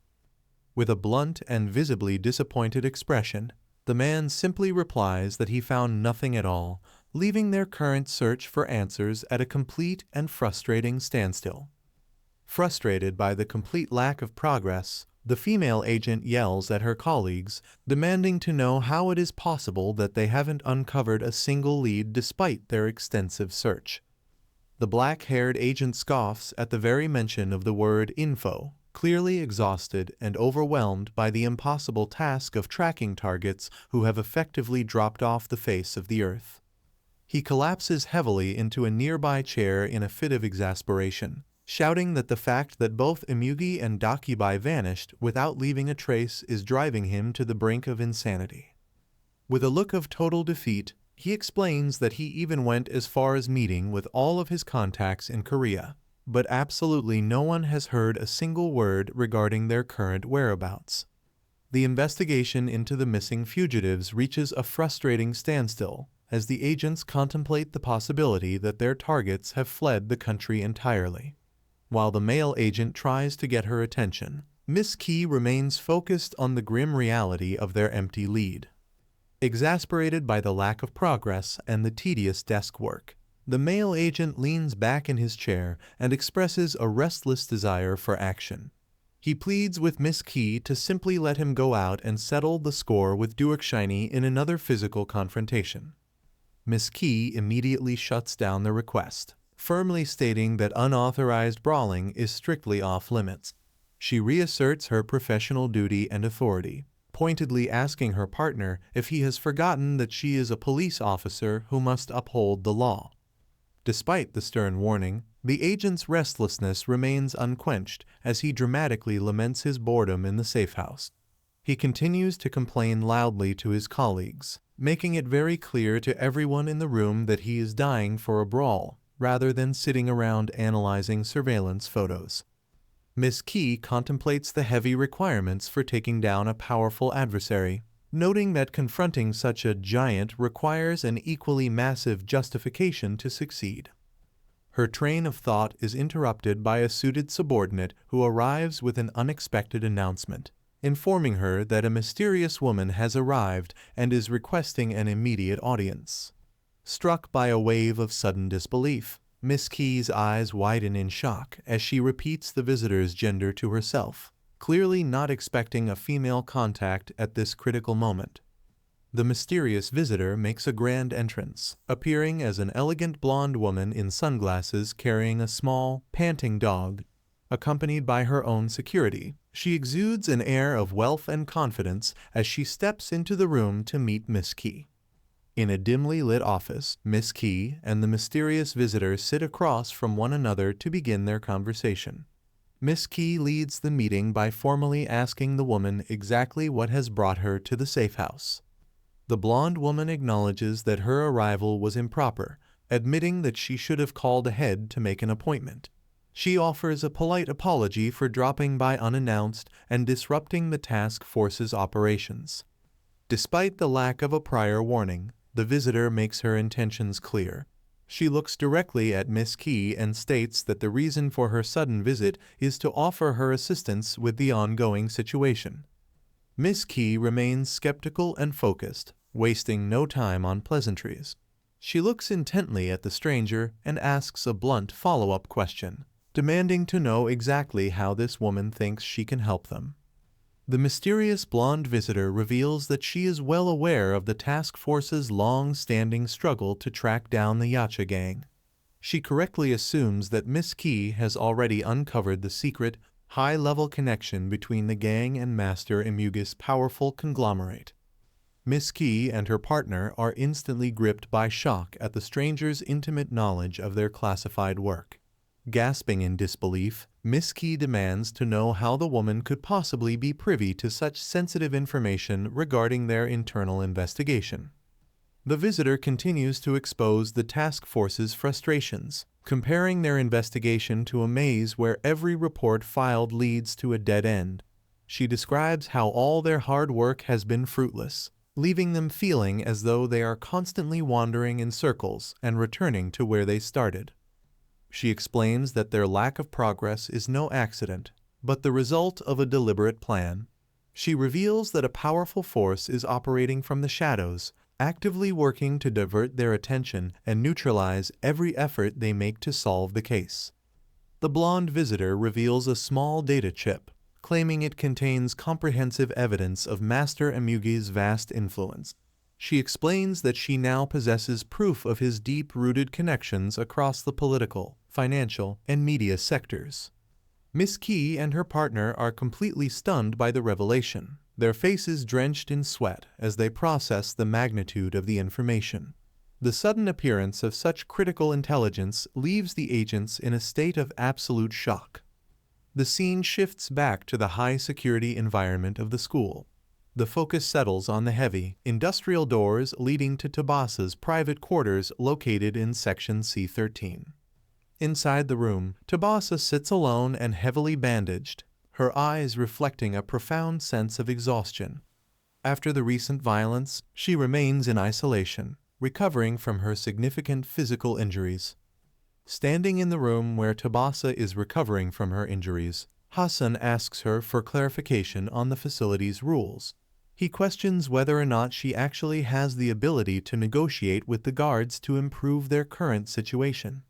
With a blunt and visibly disappointed expression, the man simply replies that he found nothing at all, leaving their current search for answers at a complete and frustrating standstill. Frustrated by the complete lack of progress, the female agent yells at her colleagues, demanding to know how it is possible that they haven't uncovered a single lead despite their extensive search. The black-haired agent scoffs at the very mention of the word info, clearly exhausted and overwhelmed by the impossible task of tracking targets who have effectively dropped off the face of the earth. He collapses heavily into a nearby chair in a fit of exasperation, shouting that the fact that both Imugi and Dakibai vanished without leaving a trace is driving him to the brink of insanity. With a look of total defeat, he explains that he even went as far as meeting with all of his contacts in Korea, but absolutely no one has heard a single word regarding their current whereabouts. The investigation into the missing fugitives reaches a frustrating standstill as the agents contemplate the possibility that their targets have fled the country entirely. While the male agent tries to get her attention, Miss Key remains focused on the grim reality of their empty lead. Exasperated by the lack of progress and the tedious desk work, the male agent leans back in his chair and expresses a restless desire for action. He pleads with Miss Key to simply let him go out and settle the score with Duakshiny in another physical confrontation. Miss Key immediately shuts down the request, firmly stating that unauthorized brawling is strictly off-limits. She reasserts her professional duty and authority, pointedly asking her partner if he has forgotten that she is a police officer who must uphold the law. Despite the stern warning, the agent's restlessness remains unquenched as he dramatically laments his boredom in the safe house. He continues to complain loudly to his colleagues, making it very clear to everyone in the room that he is dying for a brawl, rather than sitting around analyzing surveillance photos. Miss Key contemplates the heavy requirements for taking down a powerful adversary, noting that confronting such a giant requires an equally massive justification to succeed. Her train of thought is interrupted by a suited subordinate who arrives with an unexpected announcement, informing her that a mysterious woman has arrived and is requesting an immediate audience. Struck by a wave of sudden disbelief, Miss Key's eyes widen in shock as she repeats the visitor's gender to herself, clearly not expecting a female contact at this critical moment. The mysterious visitor makes a grand entrance, appearing as an elegant blonde woman in sunglasses carrying a small, panting dog. Accompanied by her own security, she exudes an air of wealth and confidence as she steps into the room to meet Miss Key. In a dimly lit office, Miss Key and the mysterious visitor sit across from one another to begin their conversation. Miss Key leads the meeting by formally asking the woman exactly what has brought her to the safe house. The blonde woman acknowledges that her arrival was improper, admitting that she should have called ahead to make an appointment. She offers a polite apology for dropping by unannounced and disrupting the task force's operations. Despite the lack of a prior warning, the visitor makes her intentions clear. She looks directly at Miss Key and states that the reason for her sudden visit is to offer her assistance with the ongoing situation. Miss Key remains skeptical and focused, wasting no time on pleasantries. She looks intently at the stranger and asks a blunt follow-up question, demanding to know exactly how this woman thinks she can help them. The mysterious blonde visitor reveals that she is well aware of the task force's long-standing struggle to track down the Yacha gang. She correctly assumes that Miss Key has already uncovered the secret, high-level connection between the gang and Master Emuga's powerful conglomerate. Miss Key and her partner are instantly gripped by shock at the stranger's intimate knowledge of their classified work. Gasping in disbelief, Miss Key demands to know how the woman could possibly be privy to such sensitive information regarding their internal investigation. The visitor continues to expose the task force's frustrations, comparing their investigation to a maze where every report filed leads to a dead end. She describes how all their hard work has been fruitless, leaving them feeling as though they are constantly wandering in circles and returning to where they started. She explains that their lack of progress is no accident, but the result of a deliberate plan. She reveals that a powerful force is operating from the shadows, actively working to divert their attention and neutralize every effort they make to solve the case. The blonde visitor reveals a small data chip, claiming it contains comprehensive evidence of Master Emuga's vast influence. She explains that she now possesses proof of his deep-rooted connections across the political, financial, and media sectors. Miss Key and her partner are completely stunned by the revelation, their faces drenched in sweat as they process the magnitude of the information. The sudden appearance of such critical intelligence leaves the agents in a state of absolute shock. The scene shifts back to the high-security environment of the school. The focus settles on the heavy, industrial doors leading to Tabasa's private quarters located in Section C13. Inside the room, Tabasa sits alone and heavily bandaged, her eyes reflecting a profound sense of exhaustion. After the recent violence, she remains in isolation, recovering from her significant physical injuries. Standing in the room where Tabasa is recovering from her injuries, Hassan asks her for clarification on the facility's rules. He questions whether or not she actually has the ability to negotiate with the guards to improve their current situation.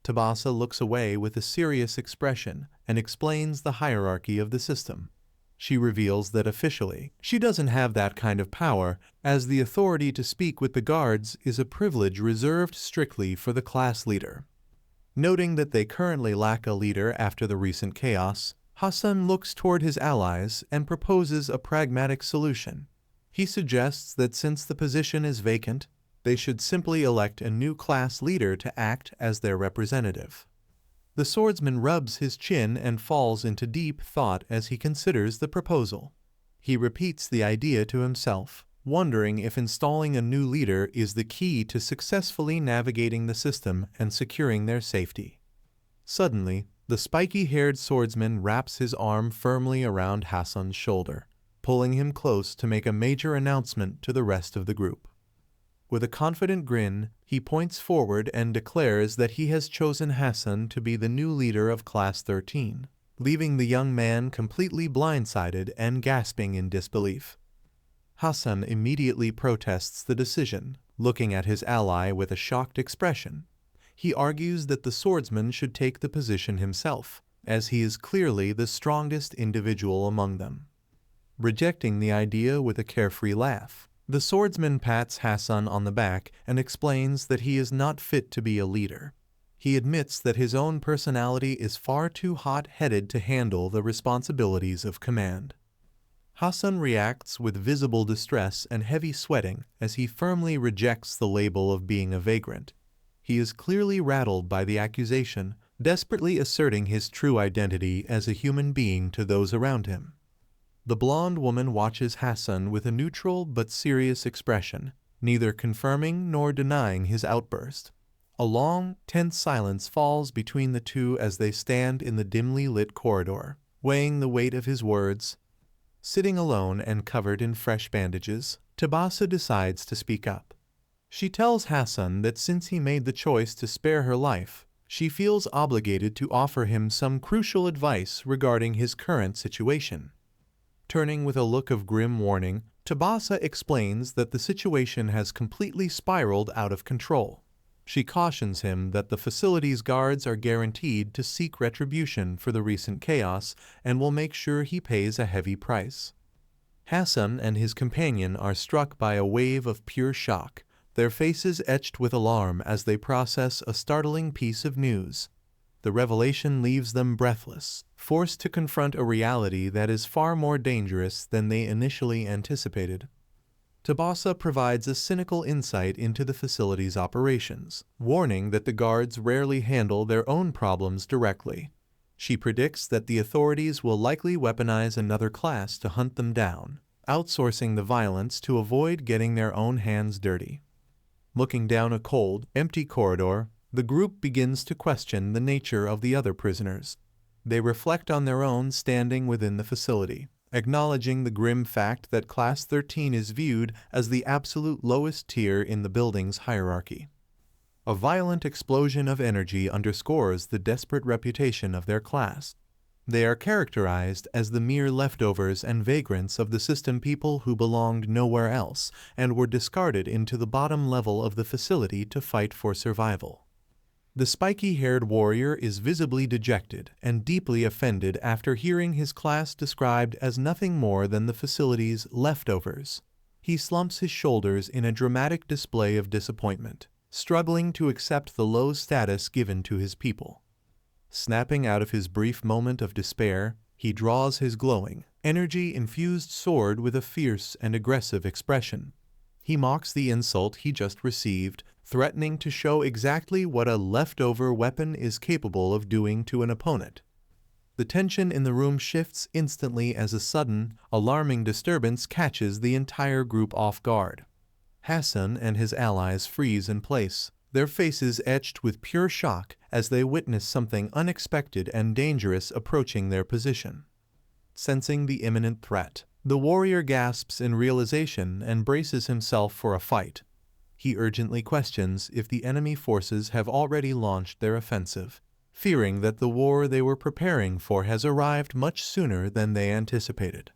Tabasa looks away with a serious expression and explains the hierarchy of the system. She reveals that officially, she doesn't have that kind of power, as the authority to speak with the guards is a privilege reserved strictly for the class leader. Noting that they currently lack a leader after the recent chaos, Hassan looks toward his allies and proposes a pragmatic solution. He suggests that since the position is vacant, they should simply elect a new class leader to act as their representative. The swordsman rubs his chin and falls into deep thought as he considers the proposal. He repeats the idea to himself, wondering if installing a new leader is the key to successfully navigating the system and securing their safety. Suddenly, the spiky-haired swordsman wraps his arm firmly around Hassan's shoulder, pulling him close to make a major announcement to the rest of the group. With a confident grin, he points forward and declares that he has chosen Hassan to be the new leader of Class 13, leaving the young man completely blindsided and gasping in disbelief. Hassan immediately protests the decision, looking at his ally with a shocked expression. He argues that the swordsman should take the position himself, as he is clearly the strongest individual among them. Rejecting the idea with a carefree laugh, The swordsman pats Hassan on the back and explains that he is not fit to be a leader. He admits that his own personality is far too hot-headed to handle the responsibilities of command. Hassan reacts with visible distress and heavy sweating as he firmly rejects the label of being a vagrant. He is clearly rattled by the accusation, desperately asserting his true identity as a human being to those around him. The blonde woman watches Hassan with a neutral but serious expression, neither confirming nor denying his outburst. A long, tense silence falls between the two as they stand in the dimly lit corridor, weighing the weight of his words. Sitting alone and covered in fresh bandages, Tabasa decides to speak up. She tells Hassan that since he made the choice to spare her life, she feels obligated to offer him some crucial advice regarding his current situation. Turning with a look of grim warning, Tabasa explains that the situation has completely spiraled out of control. She cautions him that the facility's guards are guaranteed to seek retribution for the recent chaos and will make sure he pays a heavy price. Hassan and his companion are struck by a wave of pure shock, their faces etched with alarm as they process a startling piece of news. The revelation leaves them breathless, forced to confront a reality that is far more dangerous than they initially anticipated. Tabasa provides a cynical insight into the facility's operations, warning that the guards rarely handle their own problems directly. She predicts that the authorities will likely weaponize another class to hunt them down, outsourcing the violence to avoid getting their own hands dirty. Looking down a cold, empty corridor, the group begins to question the nature of the other prisoners. They reflect on their own standing within the facility, acknowledging the grim fact that Class 13 is viewed as the absolute lowest tier in the building's hierarchy. A violent explosion of energy underscores the desperate reputation of their class. They are characterized as the mere leftovers and vagrants of the system, people who belonged nowhere else and were discarded into the bottom level of the facility to fight for survival. The spiky-haired warrior is visibly dejected and deeply offended after hearing his class described as nothing more than the facility's leftovers. He slumps his shoulders in a dramatic display of disappointment, struggling to accept the low status given to his people. Snapping out of his brief moment of despair, he draws his glowing, energy-infused sword with a fierce and aggressive expression. He mocks the insult he just received, threatening to show exactly what a leftover weapon is capable of doing to an opponent. The tension in the room shifts instantly as a sudden, alarming disturbance catches the entire group off guard. Hassan and his allies freeze in place, their faces etched with pure shock as they witness something unexpected and dangerous approaching their position. Sensing the imminent threat, the warrior gasps in realization and braces himself for a fight. He urgently questions if the enemy forces have already launched their offensive, fearing that the war they were preparing for has arrived much sooner than they anticipated.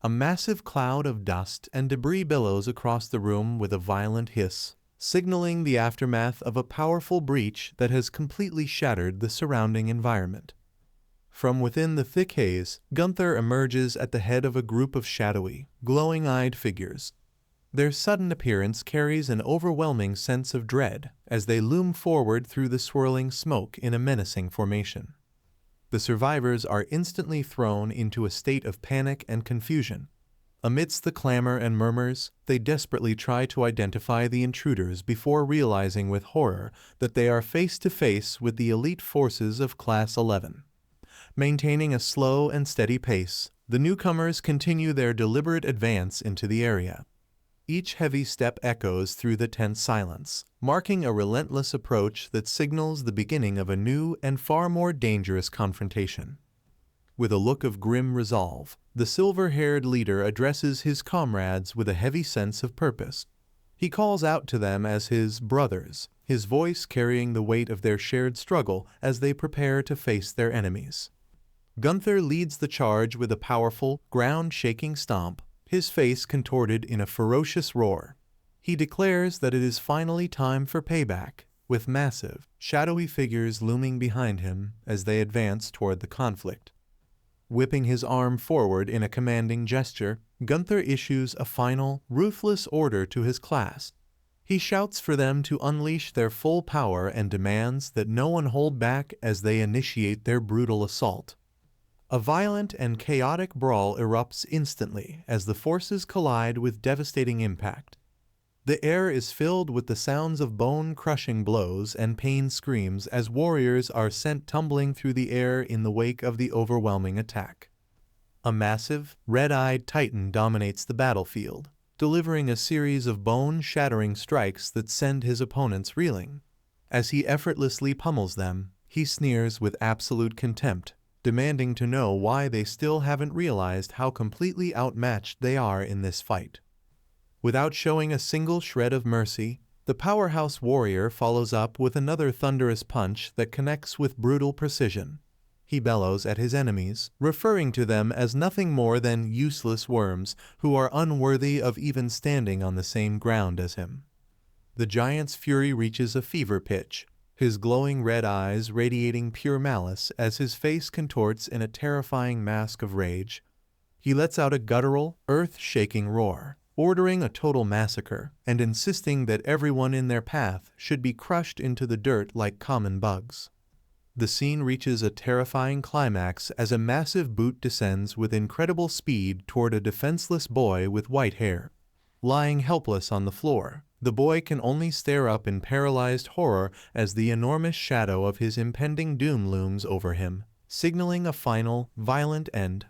A massive cloud of dust and debris billows across the room with a violent hiss, signaling the aftermath of a powerful breach that has completely shattered the surrounding environment. From within the thick haze, Gunther emerges at the head of a group of shadowy, glowing-eyed figures. Their sudden appearance carries an overwhelming sense of dread as they loom forward through the swirling smoke in a menacing formation. The survivors are instantly thrown into a state of panic and confusion. Amidst the clamor and murmurs, they desperately try to identify the intruders before realizing with horror that they are face to face with the elite forces of Class 11. Maintaining a slow and steady pace, the newcomers continue their deliberate advance into the area. Each heavy step echoes through the tense silence, marking a relentless approach that signals the beginning of a new and far more dangerous confrontation. With a look of grim resolve, the silver-haired leader addresses his comrades with a heavy sense of purpose. He calls out to them as his brothers, his voice carrying the weight of their shared struggle as they prepare to face their enemies. Gunther leads the charge with a powerful, ground-shaking stomp, his face contorted in a ferocious roar. He declares that it is finally time for payback, with massive, shadowy figures looming behind him as they advance toward the conflict. Whipping his arm forward in a commanding gesture, Gunther issues a final, ruthless order to his class. He shouts for them to unleash their full power and demands that no one hold back as they initiate their brutal assault. A violent and chaotic brawl erupts instantly as the forces collide with devastating impact. The air is filled with the sounds of bone-crushing blows and pain screams as warriors are sent tumbling through the air in the wake of the overwhelming attack. A massive, red-eyed titan dominates the battlefield, delivering a series of bone-shattering strikes that send his opponents reeling. As he effortlessly pummels them, he sneers with absolute contempt, demanding to know why they still haven't realized how completely outmatched they are in this fight. Without showing a single shred of mercy, the powerhouse warrior follows up with another thunderous punch that connects with brutal precision. He bellows at his enemies, referring to them as nothing more than useless worms who are unworthy of even standing on the same ground as him. The giant's fury reaches a fever pitch, his glowing red eyes radiating pure malice as his face contorts in a terrifying mask of rage. He lets out a guttural, earth-shaking roar, ordering a total massacre and insisting that everyone in their path should be crushed into the dirt like common bugs. The scene reaches a terrifying climax as a massive boot descends with incredible speed toward a defenseless boy with white hair. Lying helpless on the floor, the boy can only stare up in paralyzed horror as the enormous shadow of his impending doom looms over him, signaling a final, violent end.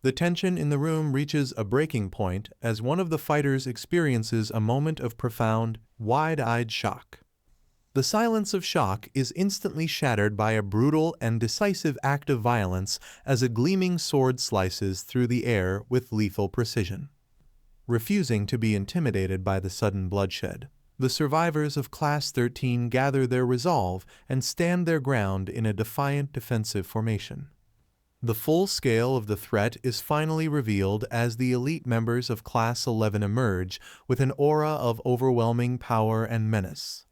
The tension in the room reaches a breaking point as one of the fighters experiences a moment of profound, wide-eyed shock. The silence of shock is instantly shattered by a brutal and decisive act of violence as a gleaming sword slices through the air with lethal precision. Refusing to be intimidated by the sudden bloodshed, the survivors of Class 13 gather their resolve and stand their ground in a defiant defensive formation. The full scale of the threat is finally revealed as the elite members of Class 11 emerge with an aura of overwhelming power and menace.